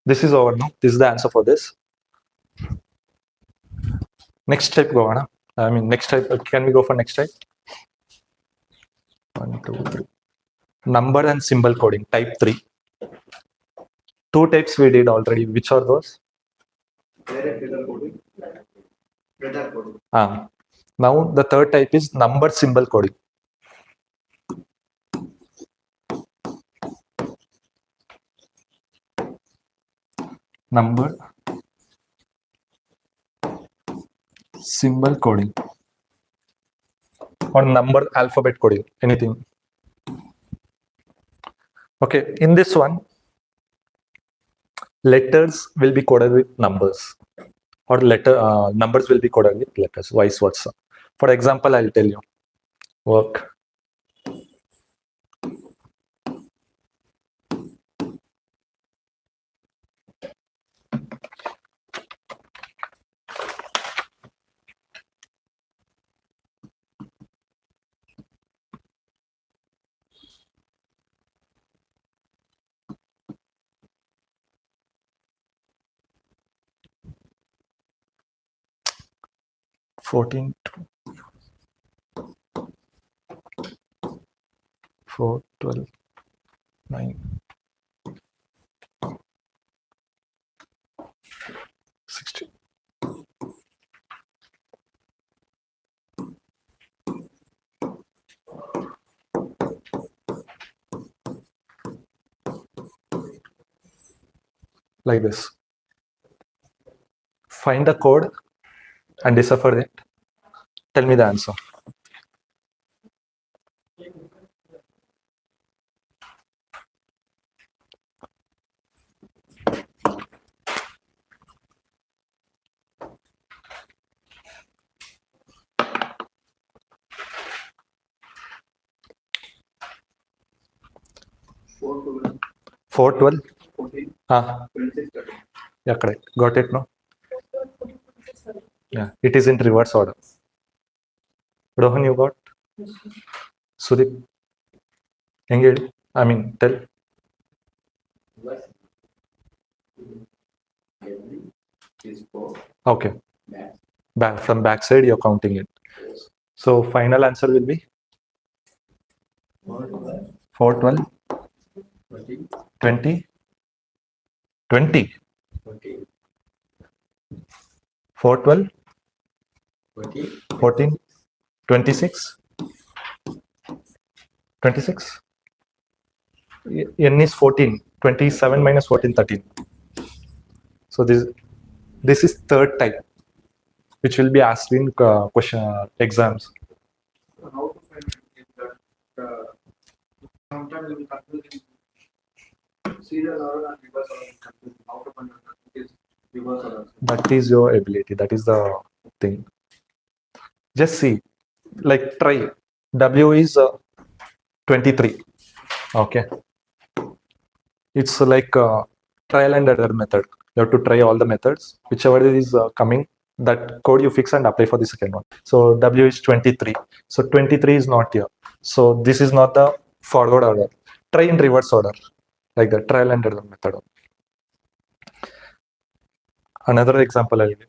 This is over now. This is the answer for this. Next type go on. I mean, next type. Can we go for next type? 1, 2, 3. Number and symbol coding, type 3. 2 types we did already. Which are those? Direct data coding. Data coding. Now the third type is number symbol coding. Number symbol coding or number alphabet coding, anything. Okay, in this one, letters will be coded with numbers, or numbers will be coded with letters, vice versa. For example, I'll tell you. Work. Fourteen. 4, 12, 9, 16. Like this. Find the code and decipher it. Tell me the answer. Four, 4, 12. 14, Ah, 26, 30. yeah, correct. Got it, no? Yeah, it is in reverse order. Rohan, you got? Sudip? Engage? I mean, tell. Is 4. Okay. Back. From backside, you're counting it. So final answer will be 4, 12, 20, 20, 4, 12, 14, 26, 26. N is 14, 27 minus 14, 13. So this is third type, which will be asked in question exams. So how to find that? Sometimes we will confuse serial order and reverse order. How to find that is reverse order. That is your ability. That is the thing. Just see, like try. W is 23. Okay. It's like trial and error method. You have to try all the methods. Whichever is coming, that code you fix and apply for the second one. So W is 23. So 23 is not here. So this is not the forward order. Try in reverse order, like the trial and error method. Another example I'll give.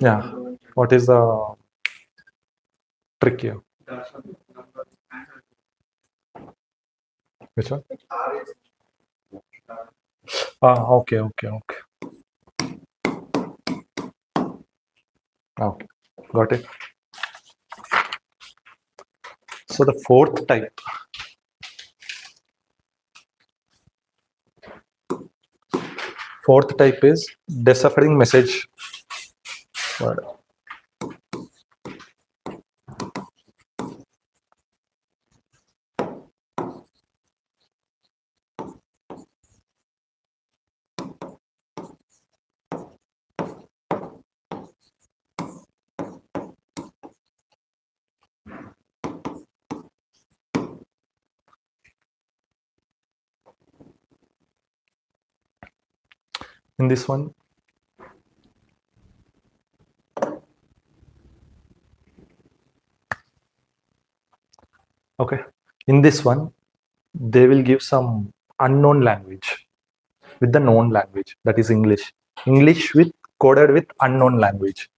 Yeah. What is the trick here? That's a number. Which one? R is Okay. Okay. Got it. So the fourth type. Fourth type is deciphering message word. In this one, okay. In this one, they will give some unknown language with the known language, that is English. English with coded with unknown language.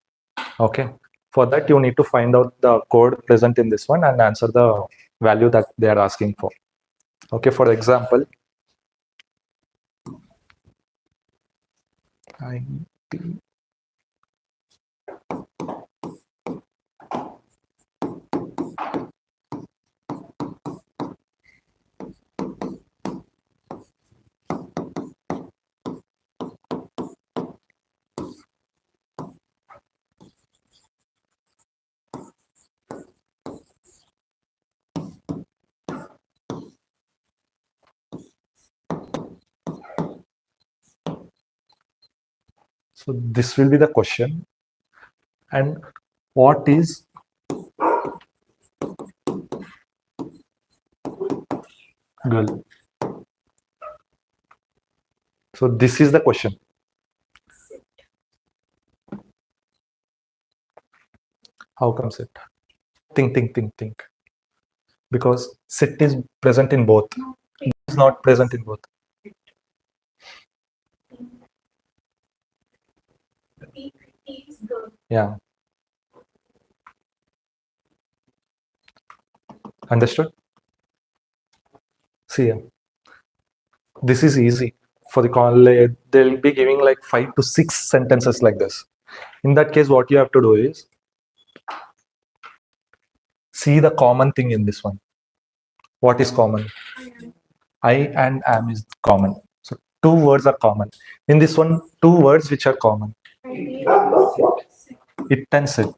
Okay. For that, you need to find out the code present in this one and answer the value that they are asking for. Okay. For example, so this will be the question. And what is girl? So this is the question. How comes it? Think. Because sit is present in both. It is not present in both. T is girl. Yeah. Understood? See, this is easy. For the call, they'll be giving like 5 to 6 sentences like this. In that case, what you have to do is see the common thing in this one. What is common? I and am is common. So 2 words are common. In this one, 2 words which are common. It and sit.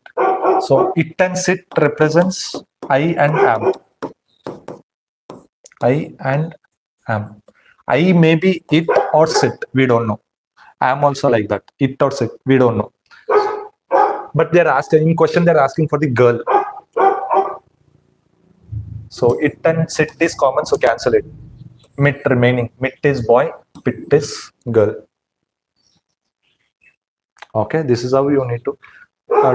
So it and sit represents I and am. I and am. I may be it or sit. We don't know. Am also like that. It or sit. We don't know. But they're asking in question. They're asking for the girl. So it and sit is common. So cancel it. Mit remaining. Mit is boy. Pit is girl. Okay. This is how you need to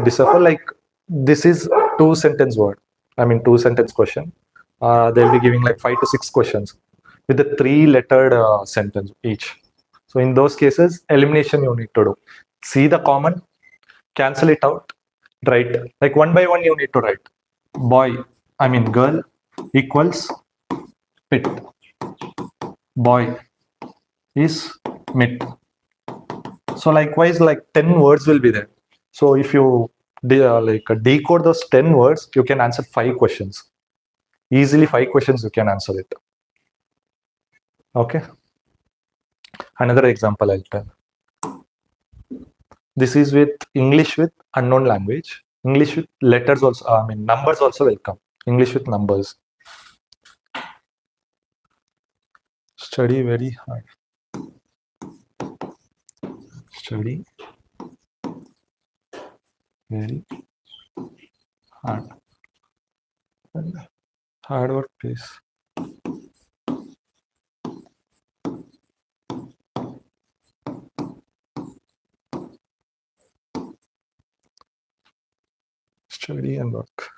decipher. Like this is 2 sentence word. I mean 2 sentence question. They'll be giving like 5 to 6 questions with a 3-lettered sentence each. So in those cases, elimination you need to do. See the common, cancel it out, write. Like one by one you need to write. Boy, I mean girl equals pit. Boy is mit. So likewise, like 10 words will be there. So if you decode those 10 words, you can answer 5 questions. Easily 5 questions you can answer it. Okay. Another example I'll tell. This is with English with unknown language. English with letters also, I mean numbers also will come. English with numbers. Study very hard. Study very hard. Hard work, please. Study and work.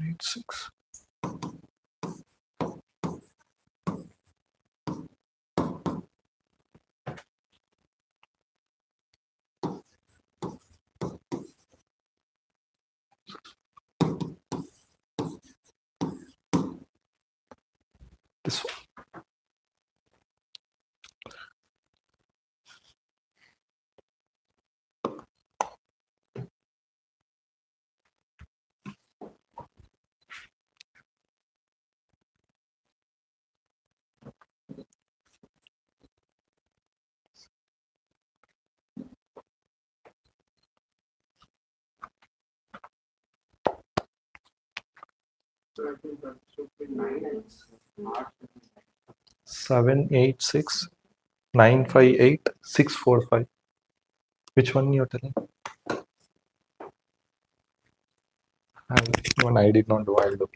786. This one. So I think that should be 9 and not 786-958-645. Which one you're telling? One I did not do. I'll do.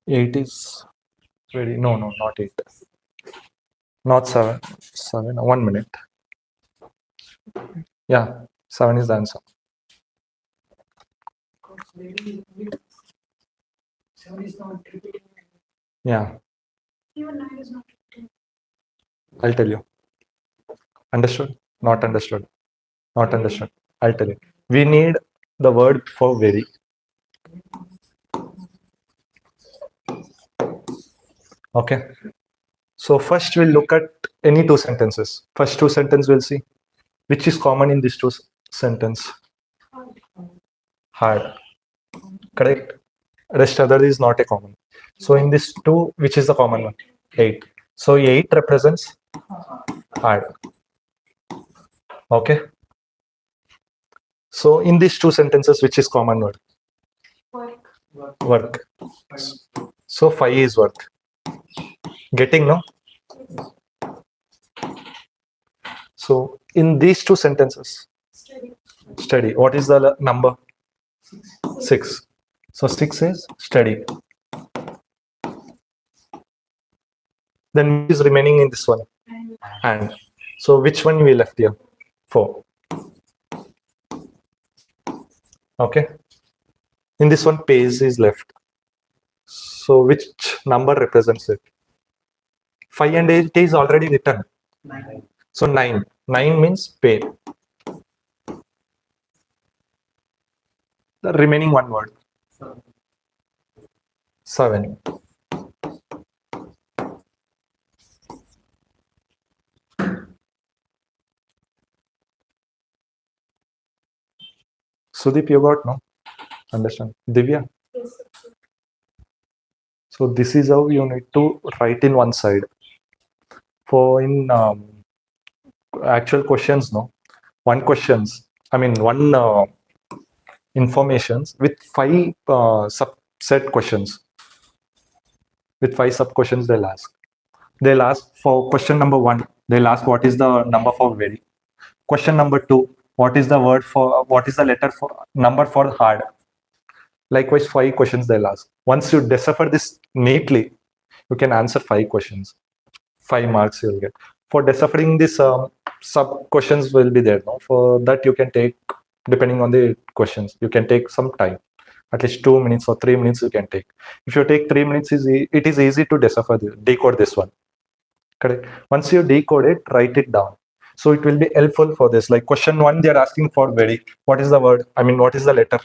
Eight is ready. No, not 8. Not 7. 7. 1 minute. Yeah, 7 is the answer. Seven is not repeating. Yeah, Even 9 is not. I'll tell you. Understood? Not understood. Not understood. I'll tell you. We need the word for very. Okay. So first we'll look at any two sentences. First two sentences we'll see which is common in these two sentence. Hard. Correct. Rest other is not a common. So in this two, which is the common one? 8. So 8 represents hard. Okay. So in these two sentences, which is common word? Work. So 5 is work. Getting, no? So in these two sentences, study. What is the number? 6. So 6 is study. Then what is remaining in this one? And. So which one we left here? 4. Okay. In this one, page is left. So which number represents it? 5 and 8 is already written. 9. So 9. 9 means paid. The remaining one word. 7. Sudeep, you got no? Understand? Divya? Yes. So this is how you need to write in one side. For in actual questions, no? One informations with 5 subset questions. With 5 sub questions they'll ask. They'll ask for question number 1. They'll ask what is the number for very. Question number 2. What is the letter for number for hard? Likewise, 5 questions they'll ask. Once you decipher this neatly, you can answer 5 questions. 5 marks you'll get. For deciphering this sub questions will be there. No? For that you can take, depending on the questions, you can take some time. At least 2 minutes or 3 minutes you can take. If you take 3 minutes, it is easy to decode this one. Correct. Once you decode it, write it down. So it will be helpful for this. Like question 1, they are asking for very. What is the word? What is the letter?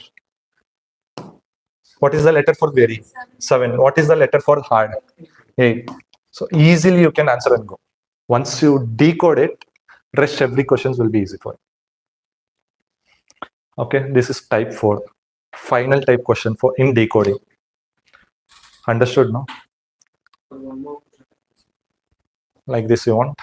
What is the letter for very? 7. What is the letter for hard? 8. So easily you can answer and go. Once you decode it, rest every questions will be easy for you. Okay, this is type 4. Final type question for in decoding. Understood, no? one more. Like this you want.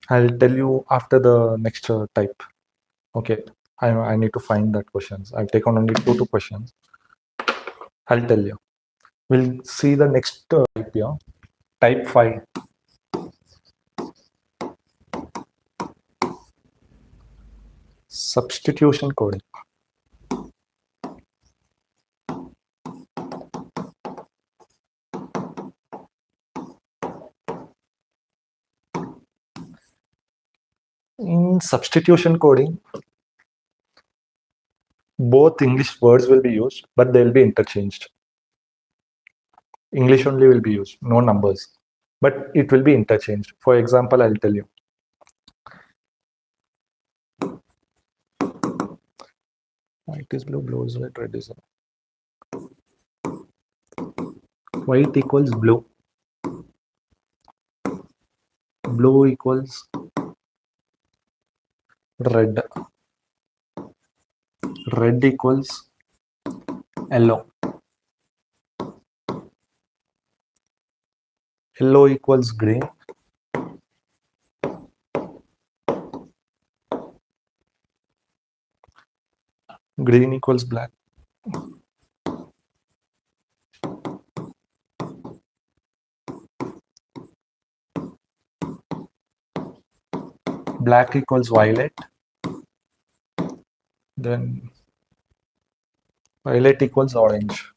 I'll tell you after the next type. Okay, I need to find that questions. I've taken only two questions. I'll tell you. We'll see the next type here. Type 5. Substitution coding. In substitution coding, both English words will be used, but they'll be interchanged. English only will be used, no numbers, but it will be interchanged. For example, I'll tell you. White is blue, blue is red, red is red. White equals blue. Blue equals red. Red equals yellow. Yellow equals green. Green equals black. Black equals violet. Then violet equals orange.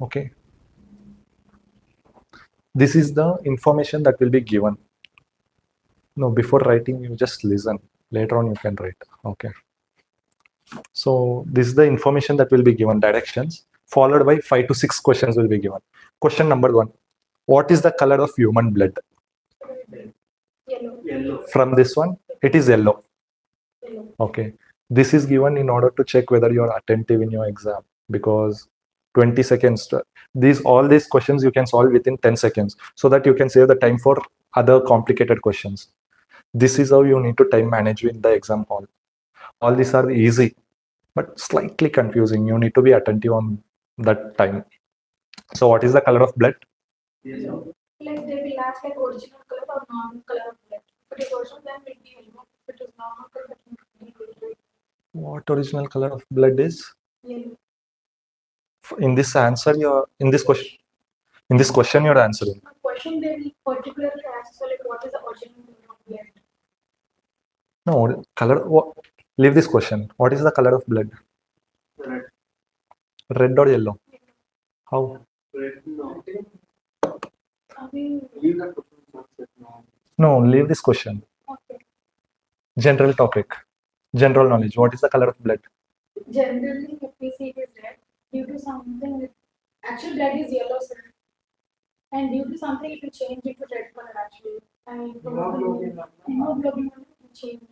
Okay. This is the information that will be given. No, before writing, you just listen. Later on, you can write. Okay. So this is the information that will be given, directions, followed by 5 to 6 questions will be given. Question number 1. What is the color of human blood? Yellow. Yellow. From this one, it is yellow. Yellow. Okay. This is given in order to check whether you are attentive in your exam, because 20 seconds. All these questions you can solve within 10 seconds, so that you can save the time for other complicated questions. This is how you need to time manage in the exam hall. All these are easy, but slightly confusing. You need to be attentive on that time. So what is the color of blood? Yellow. Like they will ask like original color or normal color of blood. If it is original, then it will be yellow. If it is normal color, then it will be What original color of blood is? yellow. In this answer, you're in this question. In this question, you're answering. The question they will particularly ask, so like what is the original color of blood? No color. Leave this question. What is the color of blood? Red. Red or yellow? How? Red. No. I mean, Leave that question answer now. No, leave this question. okay. General topic. General knowledge. What is the color of blood? Generally, if we see it is red, due to something, actually blood is yellow, sir. And due to something, it will change into red color actually. And hemoglobin will change.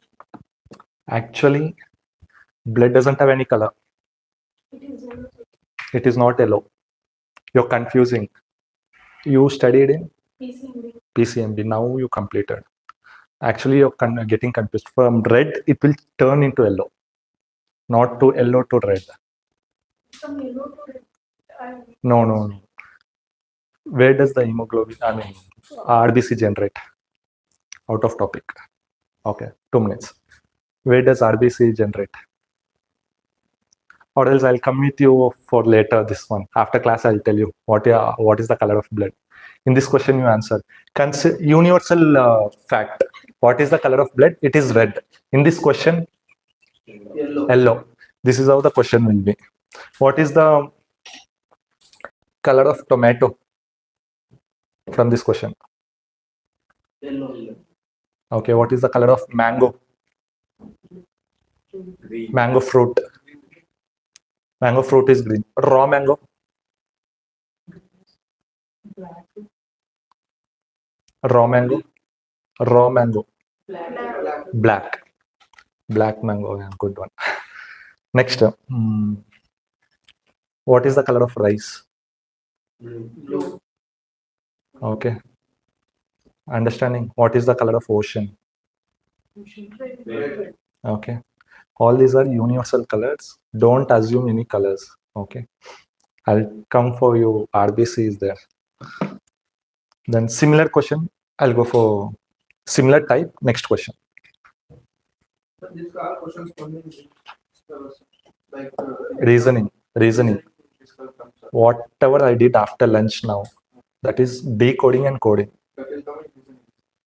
Actually, blood doesn't have any color. It is yellow. It is not yellow. You're confusing. You studied in PCMB. PCMB. Now you completed. Actually, you're getting confused. From red, it will turn into yellow. Not to yellow to red. From yellow to red. No. Where does the hemoglobin, RBC generate? Out of topic. Okay, 2 minutes. Where does RBC generate? Or else I'll come with you for later this one. After class, I'll tell you what is the color of blood. In this question, you answer. Universal fact. What is the color of blood? It is red. In this question, yellow. This is how the question will be. What is the color of tomato? From this question. Yellow. Okay, what is the color of mango? Green. Mango fruit. Mango fruit is green. Raw mango. Black. Raw mango. Raw mango. Black. Black. Black mango. Yeah, good one. Next. What is the color of rice? Blue. Okay. Understanding. What is the color of ocean? Red. Okay. All these are universal colors. Don't assume any colors. Okay. I'll come for you. RBC is there. Then similar question. I'll go for similar type. Next question. But these are questions only like Reasoning. Reasoning. Whatever I did after lunch now, that is decoding and coding. That will come in reasoning.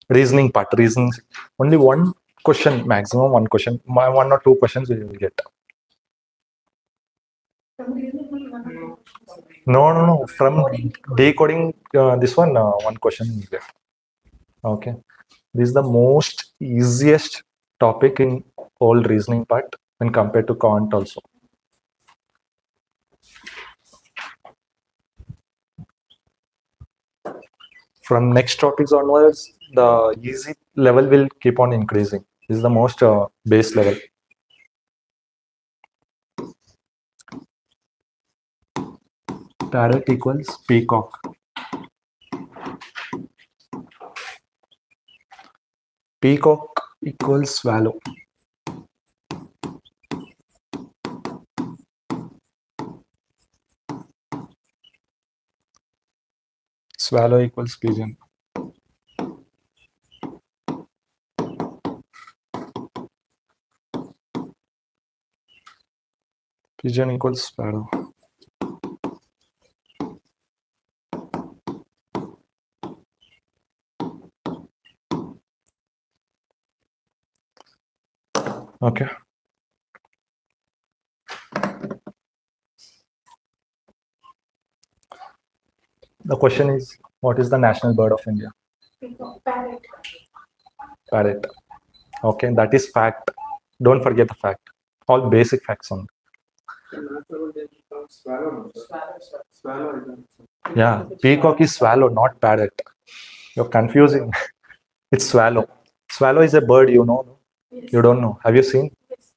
Reasoning part. Reasoning. Only one question, maximum one question. One or two questions we will get. From reasoning only one or two. No. From decoding, this one, one question is there. Okay. This is the most easiest topic in all reasoning part when compared to Kant also. From next topics onwards, the easy level will keep on increasing. This is the most base level. Parrot equals peacock. Peacock equals swallow. Swallow equals pigeon. Pigeon equals sparrow. Okay. The question is, what is the national bird of India? Parrot. Parrot. Okay, that is fact. Don't forget the fact. All basic facts on. So natural they become swallow. Swallow is an- Yeah, peacock is swallow, not parrot. You're confusing. It's swallow. Swallow is a bird, you know. Yes. You don't know. Have you seen? Yes.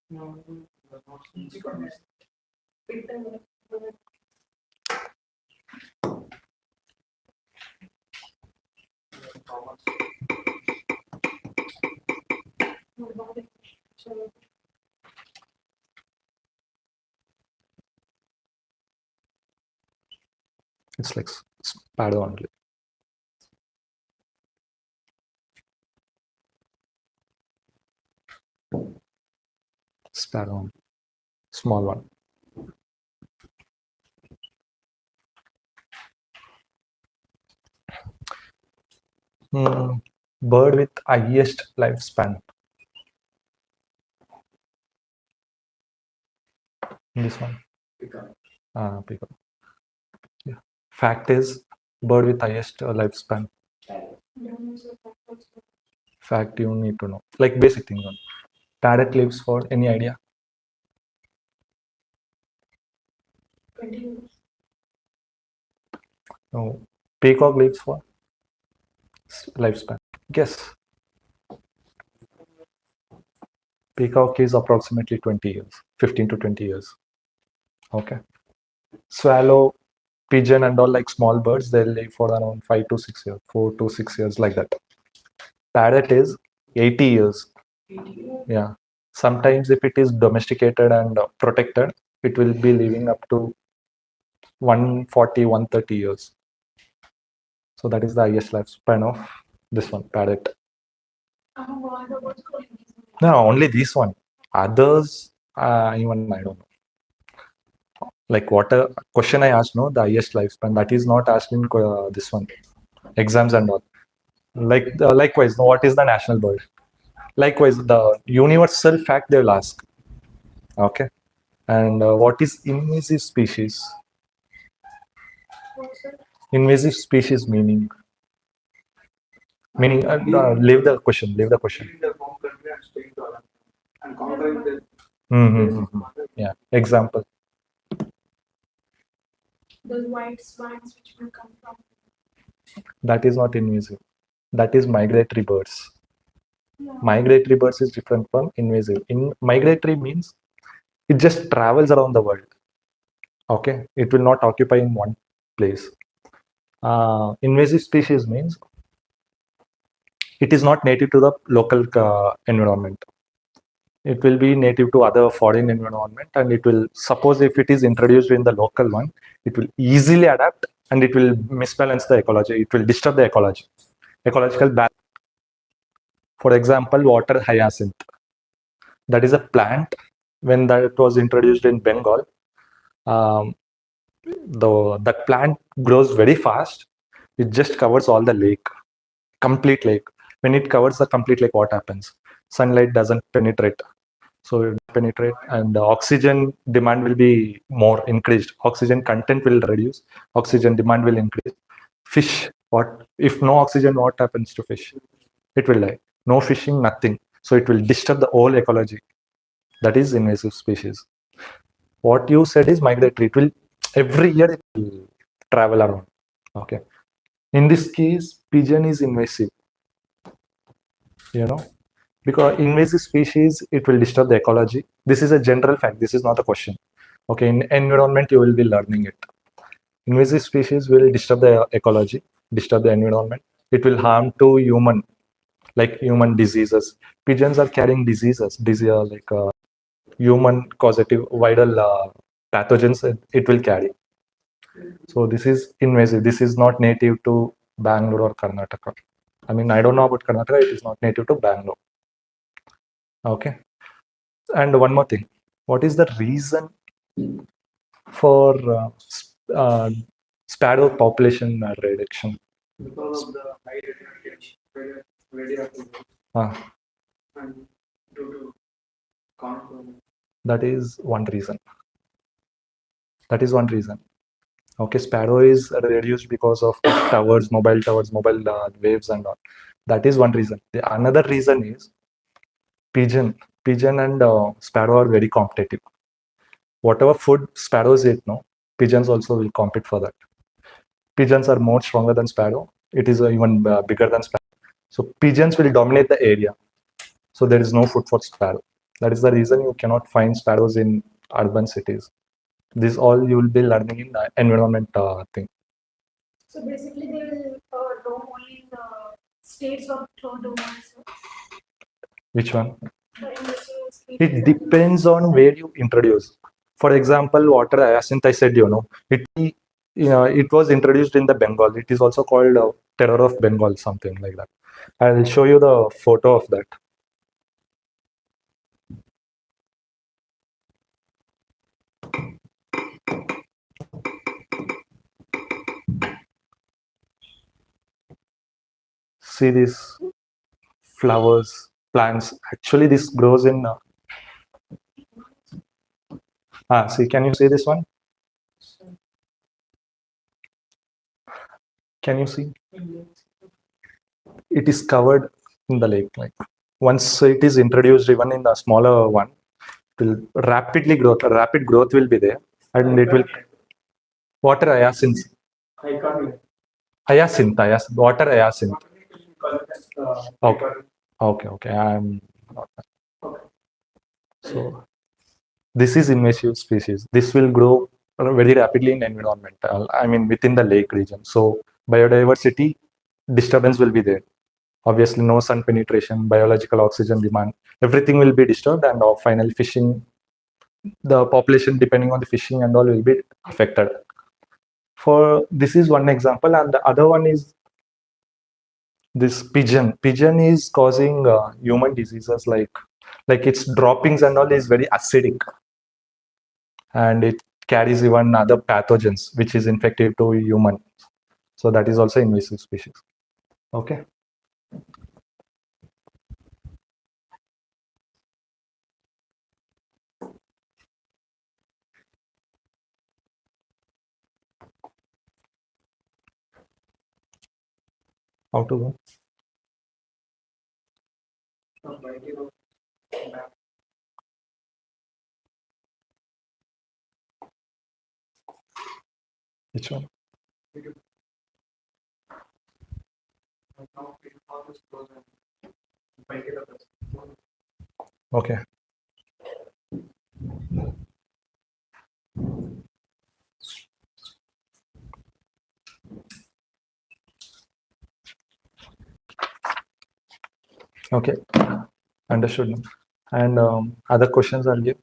No, that's not seen. It's like sparrow only. Sparrow only. Small one. Bird with highest lifespan. This one. Peacock. Peacock. Yeah. Fact is, bird with highest lifespan. Fact you need to know. Like basic thing on. Parrot lives for any idea? 20 years. No. Peacock lives for lifespan. Guess. Peacock is approximately 20 years, 15 to 20 years. Okay. Swallow, pigeon, and all like small birds, they live for around 5 to 6 years, 4 to 6 years, like that. Parrot is 80 years. Yeah. Sometimes if it is domesticated and protected, it will be living up to 140, 130 years. So that is the highest lifespan of this one, parrot. No, only this one. Others, even I don't know. Like what a question I asked, no, the highest lifespan, that is not asked in this one, exams and all. Like likewise, no, what is the national bird? Likewise, the universal fact they will ask. Okay. And what is invasive species? Invasive species meaning? Meaning, leave the question. Leaving the home country and staying to other and conquering the Yeah. Example. Those white swans which will come from. That is not invasive. That is migratory birds. Yeah. Migratory birds is different from invasive. In migratory means it just travels around the world. Okay, it will not occupy in one place. Invasive species means it is not native to the local environment. it will be native to other foreign environment, and it will, suppose if it is introduced in the local one, it will easily adapt and it will misbalance the ecology. It will disturb the ecological balance. For example, water hyacinth. That is a plant. When that was introduced in Bengal, that plant grows very fast. It just covers all the lake, complete lake. When it covers the complete lake, what happens? Sunlight doesn't penetrate. So it penetrate, and the oxygen demand will be more increased. Oxygen content will reduce. Oxygen demand will increase. Fish, what if no oxygen? What happens to fish? It will die. No fishing, nothing. So it will disturb the whole ecology. That is invasive species. What you said is migratory. It will every year it will travel around. Okay. In this case, pigeon is invasive. Because invasive species, it will disturb the ecology. This is a general fact. This is not a question. Okay, in environment, you will be learning it. Invasive species will disturb the ecology, disturb the environment. It will harm to human, like human diseases. Pigeons are carrying diseases, like human causative viral pathogens. It will carry. So this is invasive. This is not native to Bangalore or Karnataka. I mean, I don't know about Karnataka. It is not native to Bangalore. Okay. And one more thing. What is the reason for sparrow population reduction? Because of the high radioactive and due to conflict. That is one reason. Okay, sparrow is reduced because of towers, mobile waves and all. That is one reason. The another reason is pigeon and sparrow are very competitive. Whatever food sparrows eat, pigeons also will compete for that. Pigeons are more stronger than sparrow. It is even bigger than sparrow. So pigeons will dominate the area. So there is no food for sparrow. That is the reason you cannot find sparrows in urban cities. This all you will be learning in the environment thing. So basically, they will roam only in the states of the world. Which one? It depends on where you introduce. For example, water hyacinth, I said, it was introduced in the Bengal. It is also called terror of Bengal, something like that. I'll show you the photo of that. See these flowers, plants. Actually, this grows in. See, can you see this one? Can you see? It is covered in the lake. Like once it is introduced, even in the smaller one, it will rapidly grow. Rapid growth will be there, and it will. Water hyacinth. Hyacinth. Water hyacinth. Okay. I'm not. So this is invasive species. This will grow very rapidly in environmental. I mean, within the lake region. So biodiversity disturbance will be there. Obviously, no sun penetration, biological oxygen demand, everything will be disturbed, and finally fishing, the population depending on the fishing and all will be affected. For this is one example, and the other one is this pigeon. Pigeon is causing human diseases like its droppings and all is very acidic, and it carries even other pathogens which is infective to human. So that is also invasive species. Okay. How to go? Which one? Okay. Okay. Understood. And other questions I'll give.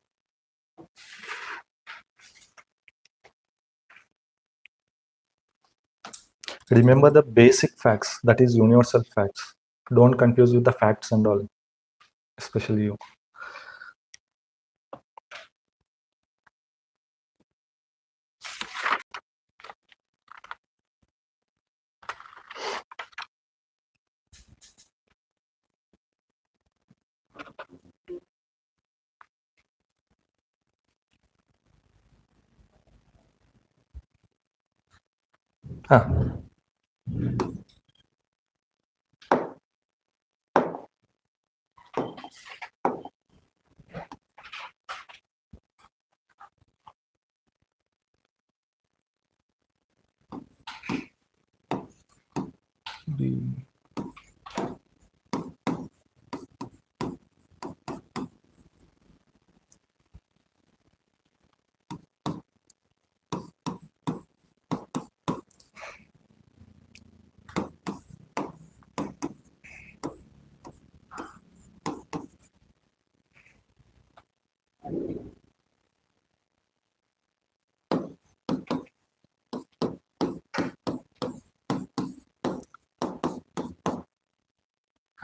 Remember the basic facts, that is universal facts. Don't confuse with the facts and all, especially you. Ah, the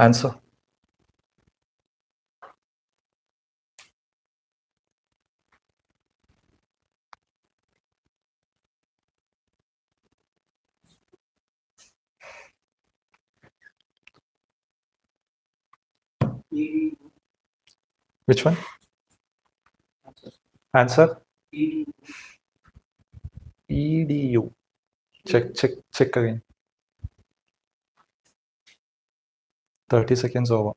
answer. ED, Which one? Answer. ED, EDU. Check again. 30 seconds over.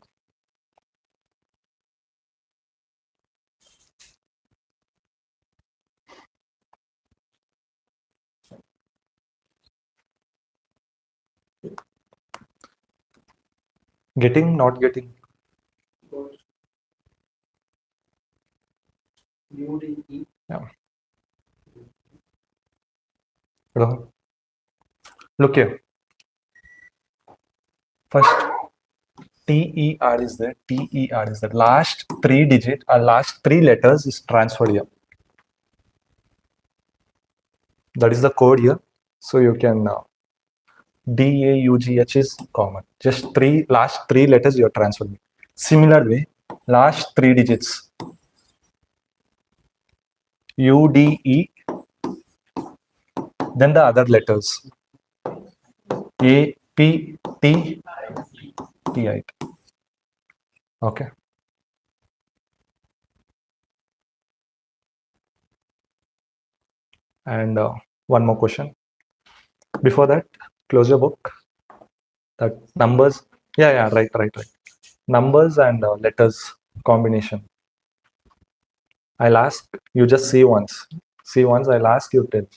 Getting, not getting. UDE, Yeah. Rohan. Look here. First, TER is there. TER is there. Last 3 digit or last 3 letters is transferred here. That is the code here. So you can DAUGH is common. Just last three letters you are transferring. Similar way, last 3 digits UDE, then the other letters APT TI. Okay. And one more question. Before that, close your book. That numbers. Yeah, right. Numbers and letters combination. I'll ask you, just see once. See once, I'll ask you tell.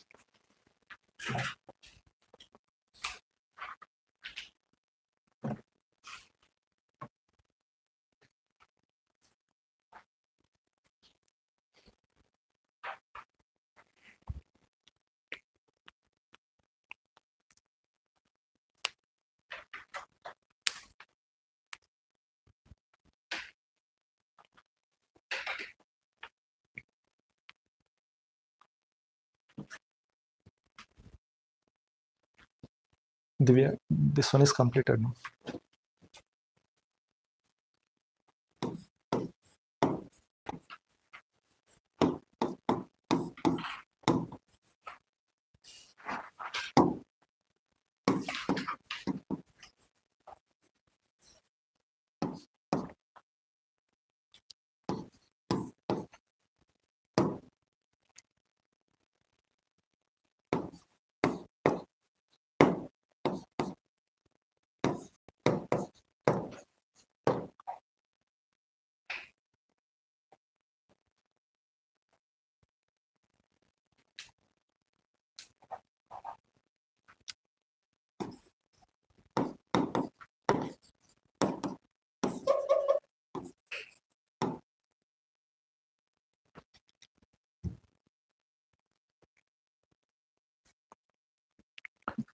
Divya, this one is completed. No?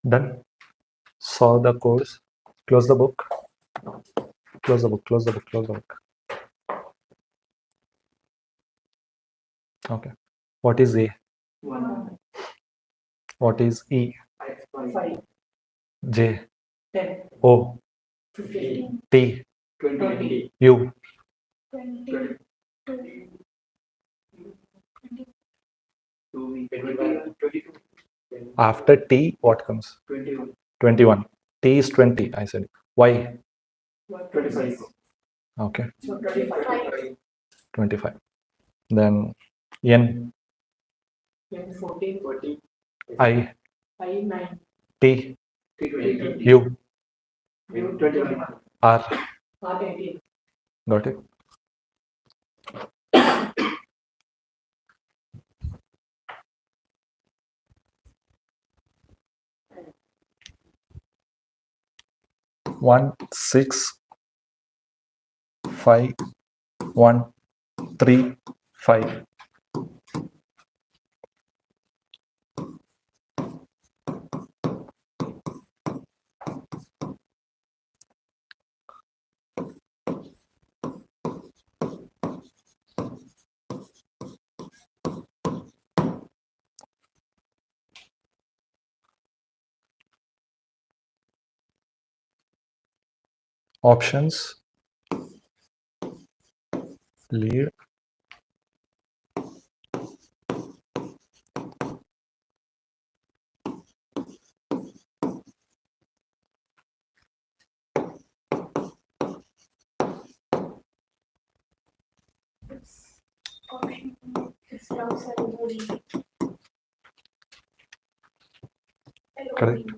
Done. Saw the codes. Close the book. Close the book. Okay. What is A? 1. What is E? 5. J? 10. O? 15. T? 20. U? 20, 22. After T, what comes? 21. 21. T is 20, I said. Why? 25. Okay. So 25. 25. Then N, 14. 40. I, 9. T, 20. U, 21. R. 18. Got it? One, 6, 5, 1, 3, 5. Options, lead, it's love ceremony. correct?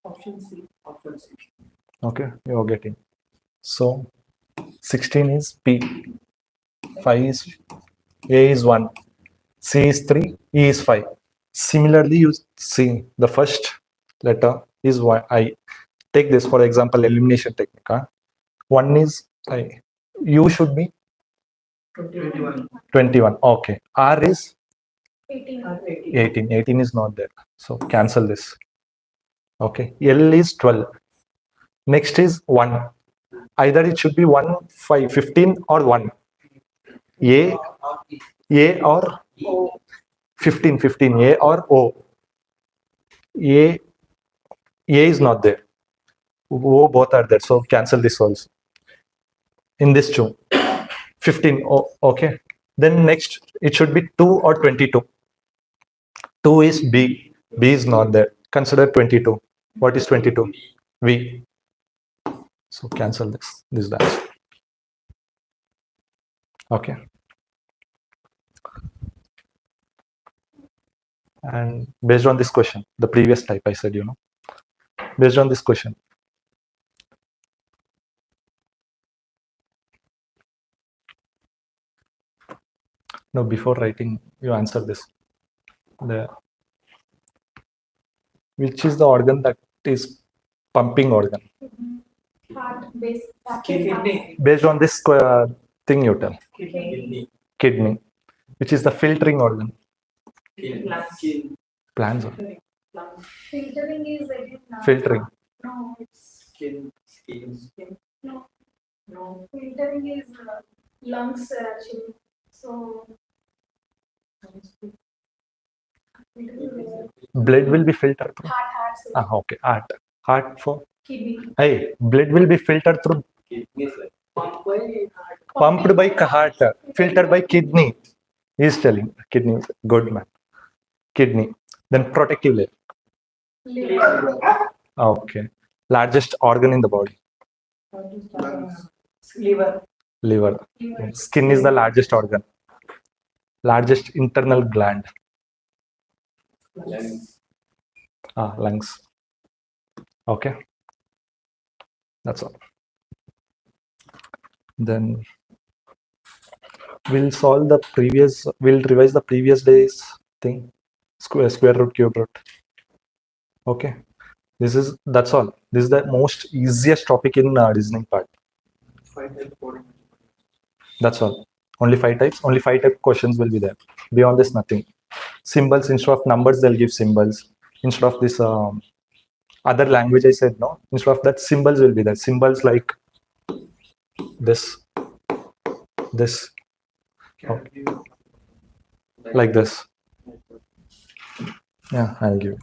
Option C. Option C. Okay, you're getting. So 16 is P, 5 is A is 1, C is 3, E is 5. Similarly, you see the first letter is Y. I take this for example, elimination technique. Huh? 1 is I. U should be 21. 21. Okay. R is 18. 18. 18 is not there. So cancel this. Okay. L is 12. Next is 1. Either it should be 1, 5, 15 or 1. A or 15, 15. A or O. A is not there. O both are there. So cancel this also. In this two. 15. Oh, okay. Then next it should be 2 or 22. 2 is B. B is not there. Consider 22. What is 22? V. So cancel this. This dash. Okay. And based on this question, the previous type I said, based on this question, no, before writing, you answer this. Which is the organ that is pumping organ? Heart base. Kidney. Based on this thing you tell. Kidney. Kidney. Which is the filtering organ? Skin. Plans. Filtering is again. Filtering. No, it's Skin. no. Filtering is lungs actually. So Blood will be filtered through. heart. Okay. Heart for. Kidney. Hey, blood will be filtered through. Pumped by heart, filtered by kidney. He is telling kidney. Good man. Kidney. Then protective layer. Liver. Okay. Largest organ in the body. Liver. Liver. Skin is the largest organ. Largest internal gland. Lungs. Okay. That's all. Then we'll revise the previous day's thing. Square root, cube root. Okay. That's all. This is the most easiest topic in reasoning part. 5 types coding. That's all. Only 5 types. Only 5 type questions will be there. Beyond this, nothing. Symbols, instead of numbers, they'll give symbols. instead of this other language I said, no, instead of that, symbols will be there. Symbols like this, okay, like this. Yeah, I'll give you.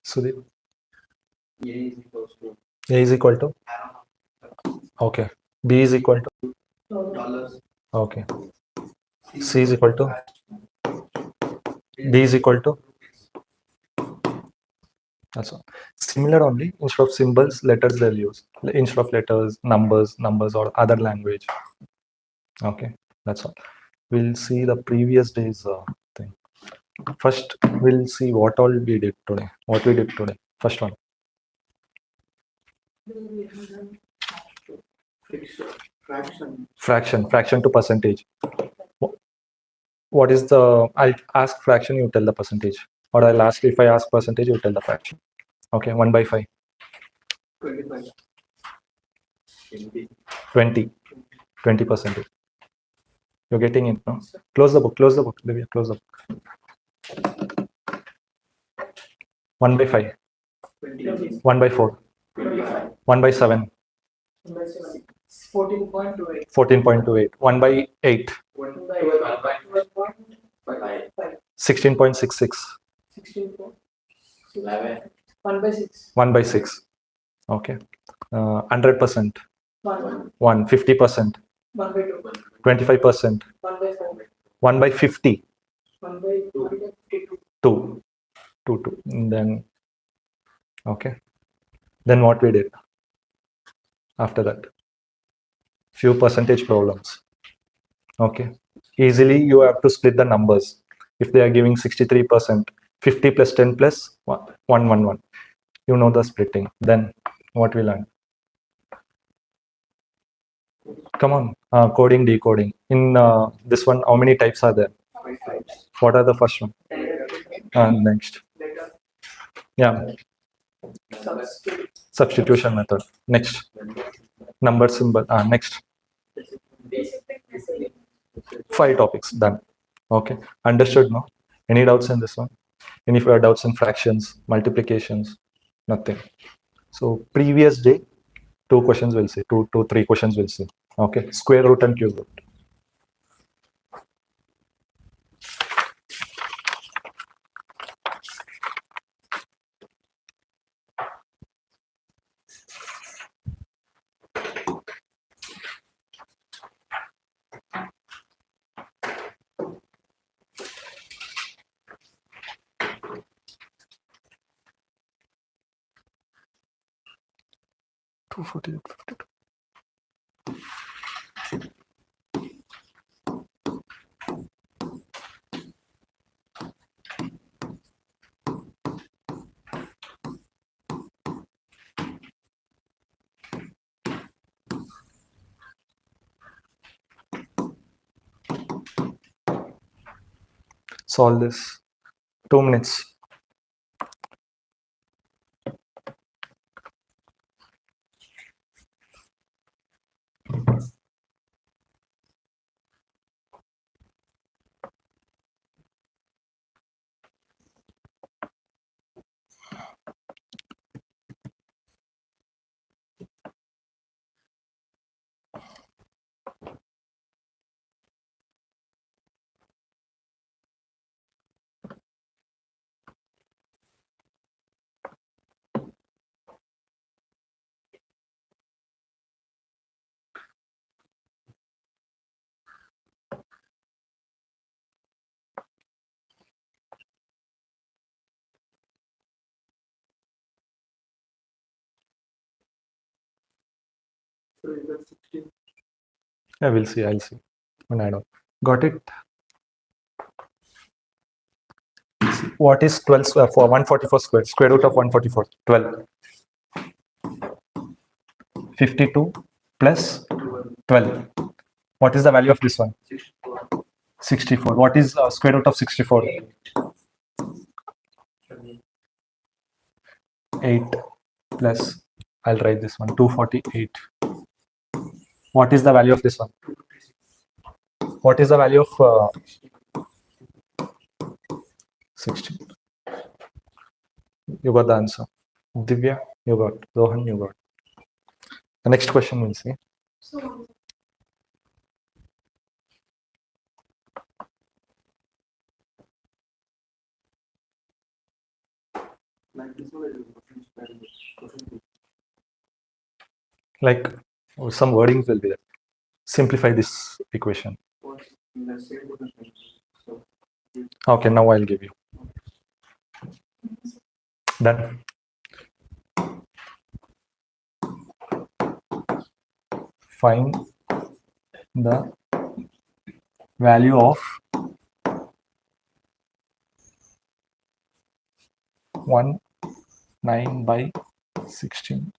So the A is equal to, okay, B is equal to, dollars. okay, C is equal to, D is equal to, that's all. Similar only, instead of symbols, letters they'll use. Instead of letters, numbers or other language. Okay, that's all. We'll see the previous day's thing. First, we'll see what all we did today. What we did today. First one. Fraction to percentage. What is the, I'll ask fraction, you tell the percentage. Or I'll ask, if I ask percentage, you tell the fraction. Okay, 1 by 5. 25. 20 percentage. You're getting it, no? Close the book, Divya, close the book. 1 by 5. 1 by 4. 1 by 7. 14.28. 14.28. 1 by 8. 16.66. 11. 1 by 6. 1 by 6. Okay. 100%. 1. 50%. 1 by 2. 25%. 1 by 4. 1 by 50. 1 by 52. 2. 2. Then, okay. Then what we did after that? Few percentage problems. Okay. Easily you have to split the numbers. If they are giving 63%, 50 plus 10 plus 1. You know the splitting. Then what we learn? Come on, coding, decoding. In this one, how many types are there? What are the first one? Next. Yeah. Substitution method. Next. Number symbol. Next. 5 topics done. Okay. Understood, no? Any doubts in this one? Any further doubts in fractions, multiplications? Nothing. So previous day, 2 questions we'll see. 3 questions we'll see. Okay. Square root and cube root. 248, 52. Solve this. 2 minutes. So is that 16? Yeah, we'll see. I'll see when I don't. Got it? What is 12 for 144 square? Square root of 144. 12. 52 plus 12. What is the value of this one? 64. 64. What is square root of 64? 8 plus, I'll write this one, 248. What is the value of this one? What is the value of 16? You got the answer. Divya, you got. Rohan, you got. The next question we'll see. So, Like this one is question 2. Like some wordings will be there. Simplify this equation. What's in the same position? So Okay, now I'll give you. Done. Find the value of 9 by 16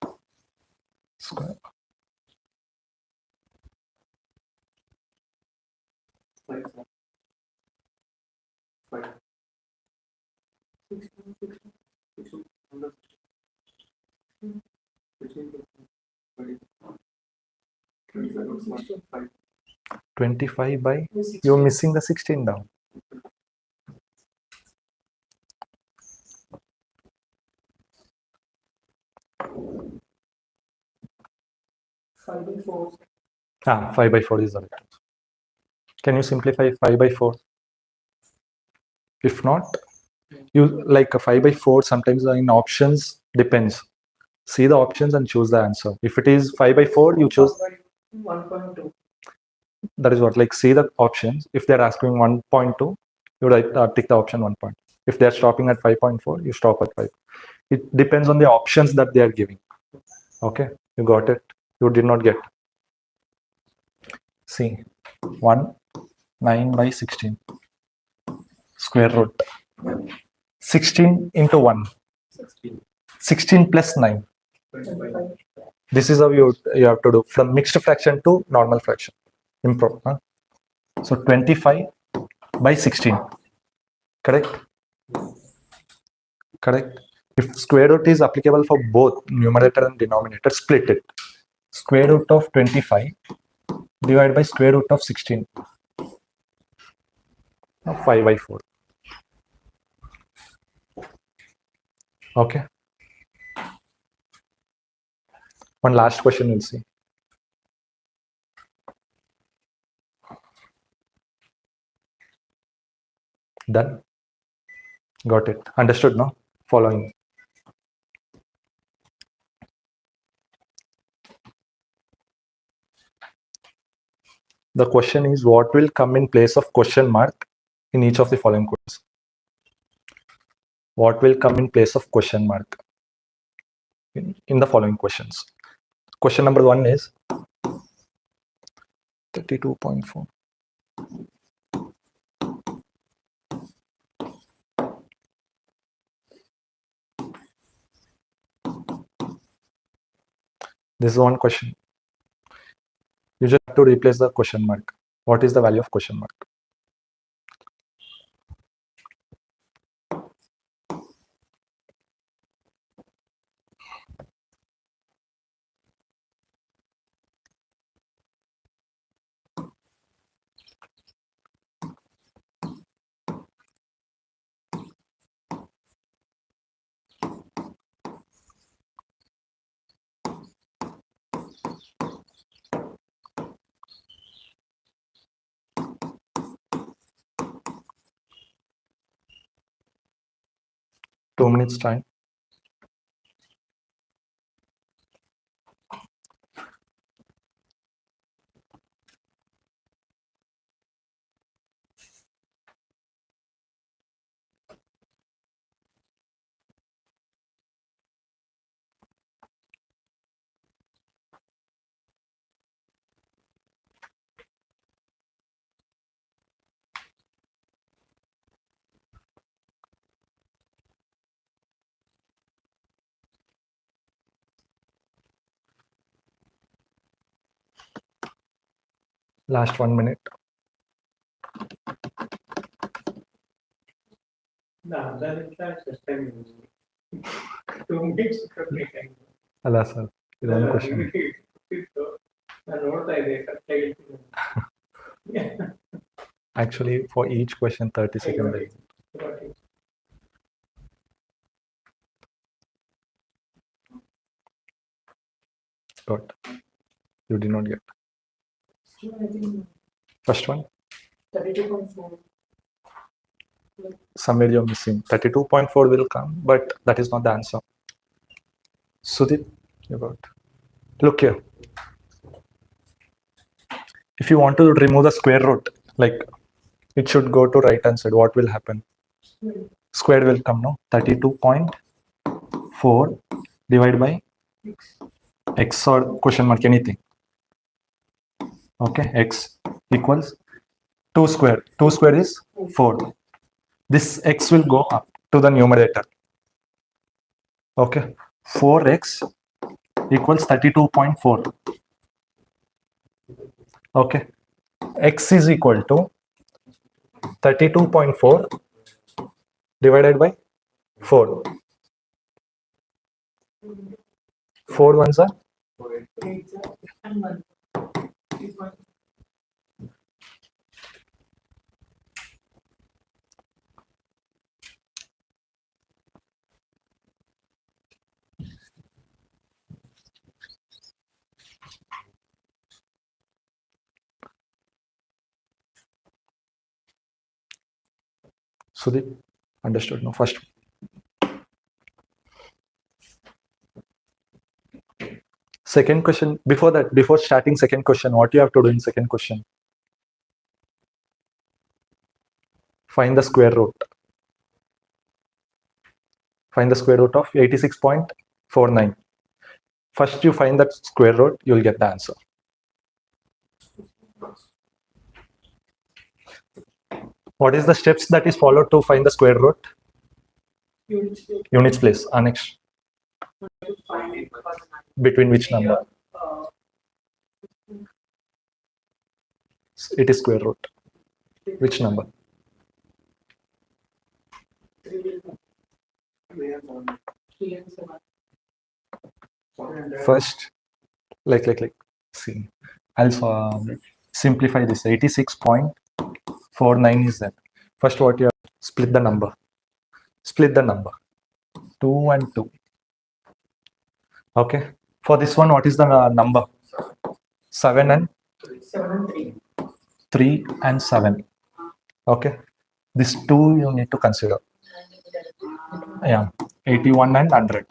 square. like that. 5. 16, 16, 16, 16, 25. 25 by, you're missing the 16 down. Five by 4. 5 by 4 is the right answer. Can you simplify 5 by 4? If not, you like a 5 by 4 sometimes in options depends. See the options and choose the answer. If it is 5 by 4, you choose. 1.2. That is what, like, see the options. If they're asking 1.2, you write tick the option 1 point. If they're stopping at 5.4, you stop at 5. It depends on the options that they are giving. Okay, you got it. You did not get. See, 9 by 16 square root. 16 into 1. 16 plus 9. 25. This is how you have to do from mixed fraction to normal fraction. Improve. Huh? So 25 by 16. Correct? Correct. If square root is applicable for both numerator and denominator, split it. Square root of 25 divided by square root of 16. Now 5 by 4. Okay. One last question we'll see. Done. Got it. Understood, no? Following. The question is, what will come in place of question mark in each of the following questions? What will come in place of question mark in the following questions? Question number 1 is 32.4. This is one question. You just have to replace the question mark. What is the value of question mark? Two minutes time. Last 1 minute. The other class is 10 minutes. 2 minutes complete. Alas, sir. This one question. ನಾನು ನೋಡ್ತಾ ಇದ್ದೆ correct ಆಗಿ Actually, for each question, 30 seconds. Got. You did not get. First one. 32.4. Somewhere you're missing. 32.4 will come, but that is not the answer. Sudip, you got. Look here. If you want to remove the square root, like it should go to right hand side. What will happen? Square will come, no? 32.4 divided by x or question mark, anything. Okay, x equals 2 square. 2 square is 4. This x will go up to the numerator. Okay, 4x equals 32.4. Okay, x is equal to 32.4 divided by 4. 4 ones are Sudip, understood? No, first. Second question, before that, before starting second question, what you have to do in second question? Find the square root. Find the square root of 86.49. First you find that square root, you will get the answer. What is the steps that is followed to find the square root? Units place. Next. Between which number? It is square root. Which number? First, like, see, I'll simplify this. 86.49 is that. First, what you have, split the number. Split the number. 2 and 2. Okay. For this one, what is the number? 7 and 3 and 7. Okay. These two you need to consider. Yeah, 81 and 100.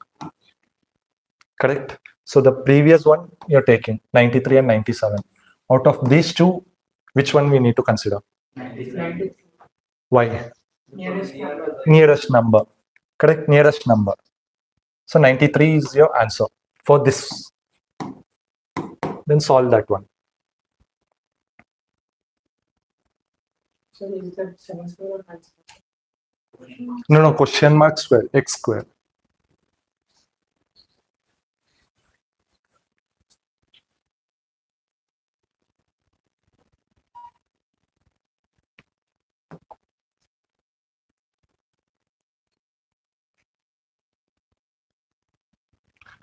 Correct. So the previous one you're taking 93 and 97. Out of these two, which one we need to consider? 93. Why? Nearest number. Correct. Nearest number. So 93 is your answer for this. Then solve that one. So is that 7 square or 9 square? No, question mark square, x square.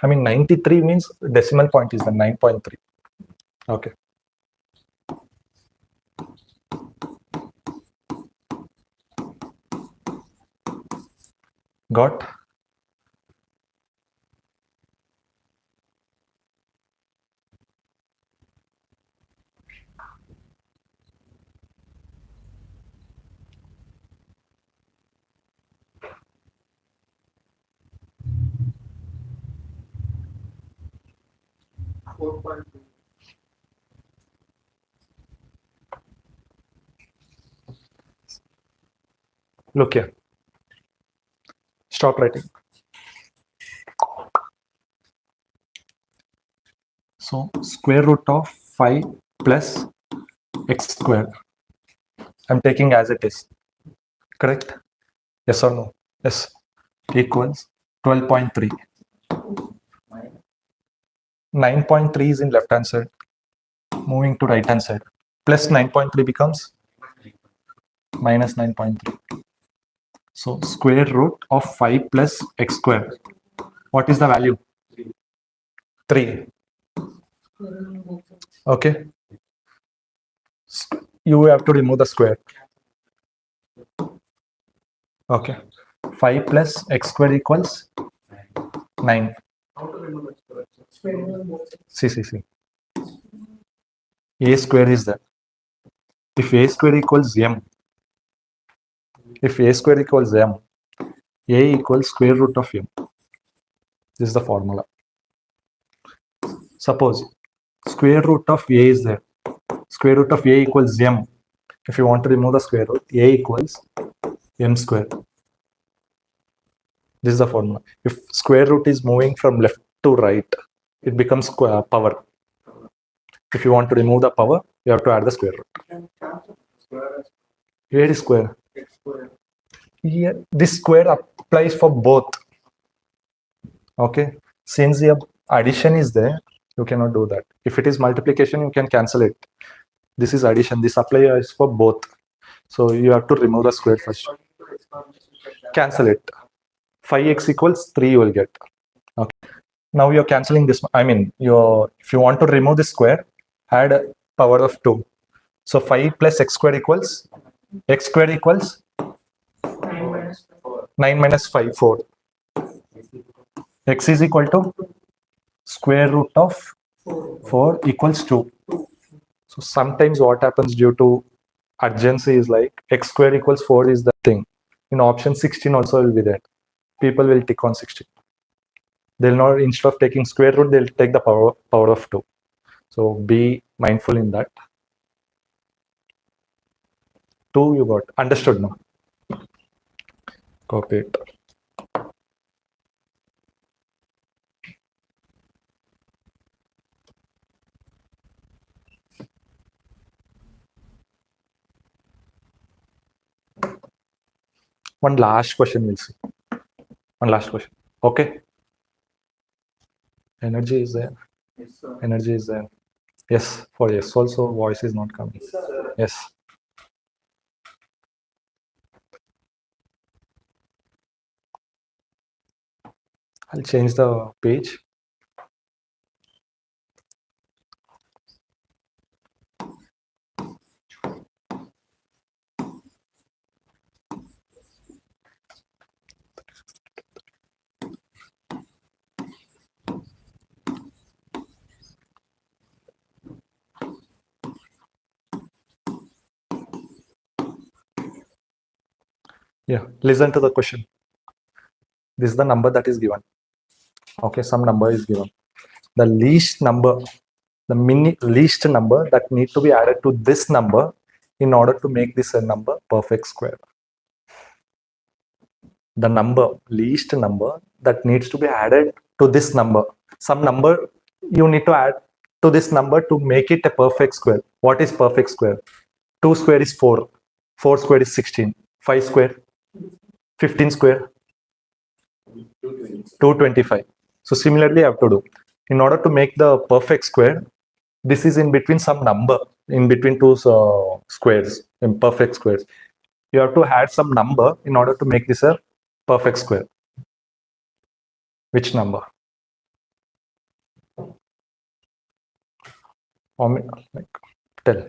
I mean, 93 means decimal point is the 9.3. Okay. Got? Look here. Stop writing. So square root of 5 plus x square. I'm taking as it is. Correct? Yes or no? Yes. Equals 12.3. 9.3 is in left hand side. Moving to right hand side. Plus 9.3 becomes minus 9.3. So square root of 5 plus x square. What is the value? 3. Okay. You have to remove the square. Okay. 5 plus x square equals 9. How to remove the square? Square root of both sides. See. A square is there. If a square equals m, a equals square root of m. This is the formula. Suppose square root of a is there. Square root of a equals m. If you want to remove the square root, a equals m square. This is the formula. If square root is moving from left to right, it becomes power. If you want to remove the power, you have to add the square root. Here is square. Here, this square applies for both. Okay. Since the addition is there, you cannot do that. If it is multiplication, you can cancel it. This is addition. This applies for both. So you have to remove the square first. Cancel it. 5x equals 3 you will get. Okay. Now you're cancelling this. I mean, if you want to remove the square, add power of 2. So 5 plus x square equals 9 minus 5, 4. X is equal to square root of 4 equals 2. So sometimes what happens due to urgency is like x square equals 4 is the thing. In option 16 also will be there. People will tick on 16. They'll not, instead of taking square root, they'll take the power of 2. So be mindful in that. 2 you got. Understood now? Copy it. One last question we'll see. One last question. Okay. Energy is there. Yes, sir. Energy is there. Yes. For yes also voice is not coming. Yes. I'll change the page. Yeah, listen to the question. This is the number that is given. Okay, some number is given. The least number, the least number that need to be added to this number in order to make this a number perfect square. The least number that needs to be added to this number. Some number you need to add to this number to make it a perfect square. What is perfect square? 2 square is 4. 4 square is 16. 5 square? 15 square? 225. So similarly, I have to do. In order to make the perfect square, this is in between some number, in between two squares, in perfect squares. You have to add some number in order to make this a perfect square. Which number? Like, tell.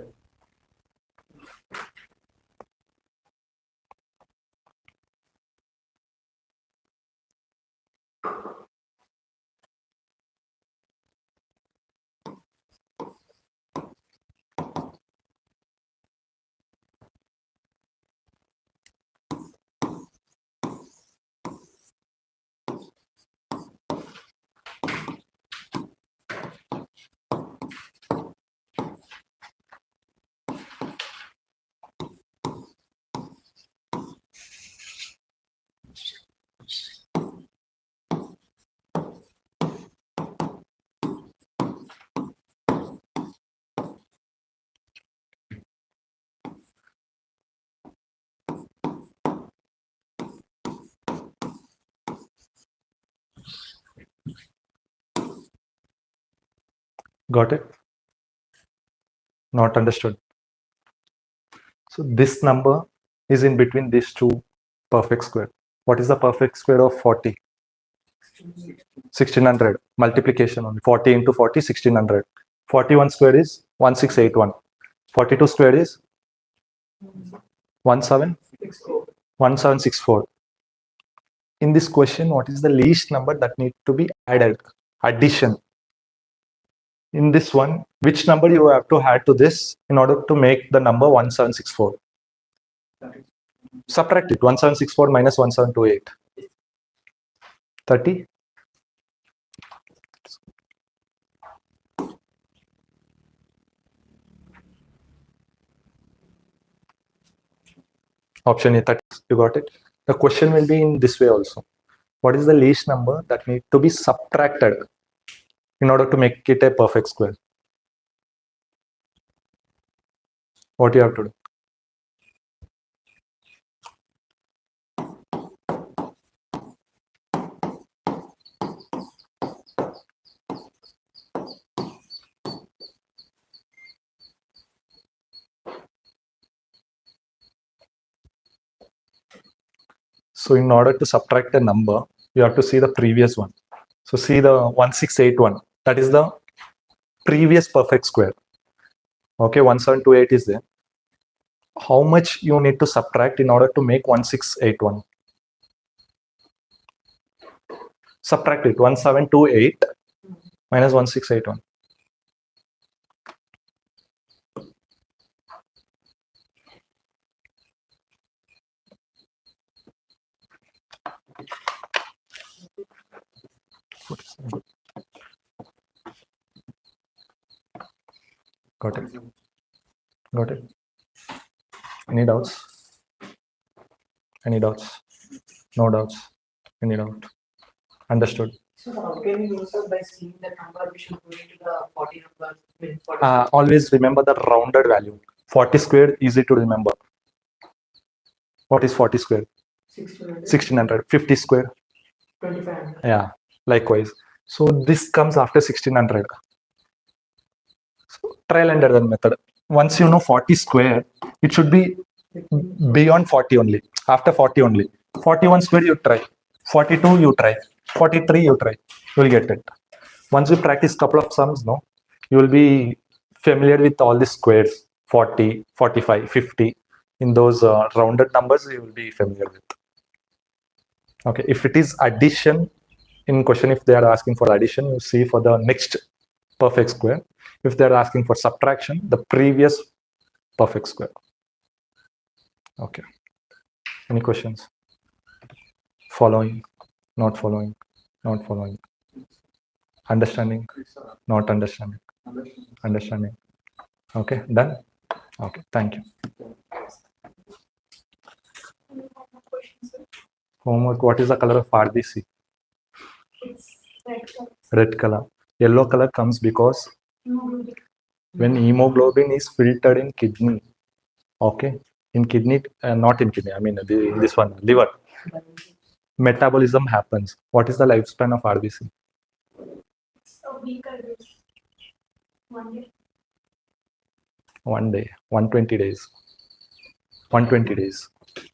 Got it? Not understood. So this number is in between these two perfect square. What is the perfect square of 40? 1600. Multiplication on 40 into 40, 1600. 41 square is 1681. 42 square is 1764. In this question, what is the least number that need to be added? Addition. In this one, which number you have to add to this in order to make the number 1764? Subtract it. 1764 minus 1728. 30. Option A, 30. You got it? The question will be in this way also. What is the least number that need to be subtracted in order to make it a perfect square? What you have to do? So in order to subtract a number, you have to see the previous one. So see the 1681. That is the previous perfect square. Okay, 1728 is there. How much you need to subtract in order to make 1681? Subtract it. 1728 minus 1681. Got it? Got it? Any doubts? Any doubts? No doubts? Any doubt? Understood? So how can we know, sir, by seeing the number we should go into the 40 number? I mean, 40 Always remember the rounded value. 40 square, easy to remember. What is 40 square? 1600, 1600. 50 square? 2500. Yeah, likewise. So this comes after 1600. So trial and error method. Once you know 40 square, it should be beyond 40 only. After 40 only. 41 square you try. 42 you try. 43 you try. You will get it. Once you practice couple of sums, no, you will be familiar with all the squares. 40, 45, 50. In those rounded numbers, you will be familiar with. Okay, if it is addition, in question, if they are asking for addition, you see for the next perfect square. If they are asking for subtraction, the previous perfect square. Okay. Any questions? Following, not following, not following. Understanding, not understanding, understanding. Okay, done? Okay, thank you. Homework, what is the color of RBC? It's red color. Red color. Yellow color comes because Hemoglobin. When hemoglobin is filtered in kidney, okay, in kidney, not in kidney, I mean this one, liver, metabolism happens. What is the lifespan of RBC? So week or days. 1 year. 1 day, 120 days. 120 days.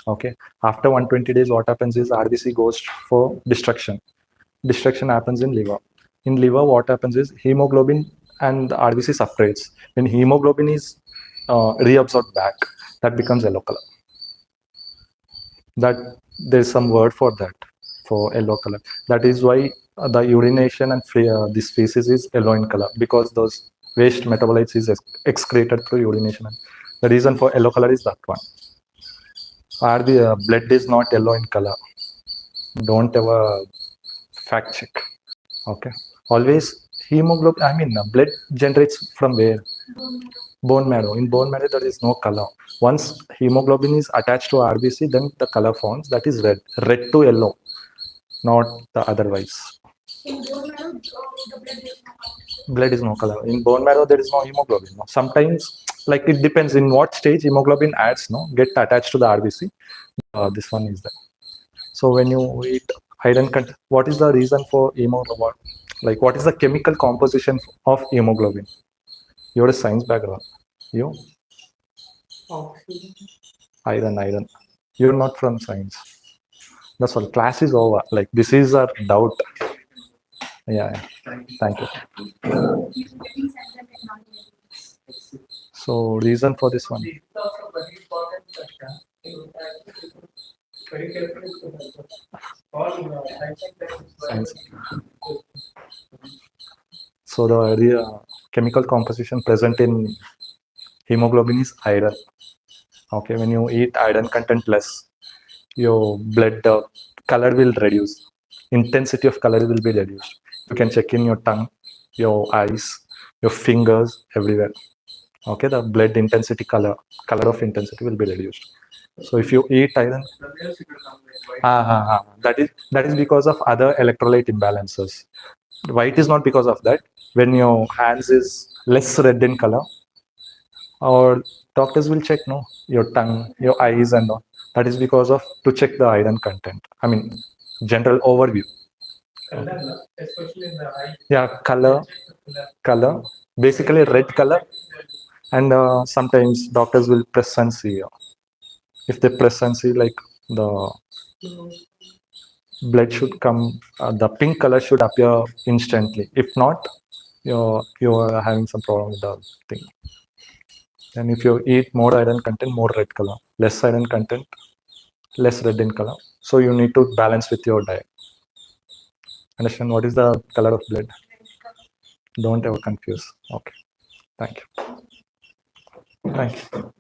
Okay. After 120 days, what happens is RBC goes for destruction. Destruction happens in liver. In liver, what happens is hemoglobin and the RBC separates. When hemoglobin is reabsorbed back, that becomes yellow color. That there's some word for that, for yellow color. That is why the urination and this feces is yellow in color, because those waste metabolites is excreted through urination. The reason for yellow color is that one. Blood is not yellow in color. Don't ever fact check. Okay. Always hemoglobin, I mean, blood generates from where? Bone marrow. In bone marrow, there is no color. Once hemoglobin is attached to RBC, then the color forms. That is red. Red to yellow, not the otherwise. In bone marrow, the blood is not counted. Blood is no color. In bone marrow, there is no hemoglobin. No. Sometimes, like it depends in what stage hemoglobin adds, no, get attached to the RBC. This one is there. So when you eat iron content, what is the reason for hemoglobin? Like what is the chemical composition of hemoglobin? You're a science background. You? Iron. You're not from science. That's all. Class is over. Like this is a doubt. Yeah. Thank you. Getting science and technology. So reason for this one. It's also very important that very carefully all Science. So the chemical composition present in hemoglobin is iron. Okay, when you eat iron content less, your blood color will reduce. Intensity of color will be reduced. You can check in your tongue, your eyes, your fingers, everywhere. Okay, the blood intensity color of intensity will be reduced. So if you eat iron, that is because of other electrolyte imbalances. White is not because of that. When your hands is less red in color, or doctors will check your tongue, your eyes, and all. That is because of to check the iron content. I mean, general overview. especially in the eye. Yeah, color, basically red color, and sometimes doctors will press and see. If they press and see, like the blood should come, the pink color should appear instantly. If not, you're having some problem with the thing. And if you eat more iron content, more red color. Less iron content, less red in color. So you need to balance with your diet. Understand what is the color of blood? Don't ever confuse. Okay. Thank you. Thank you.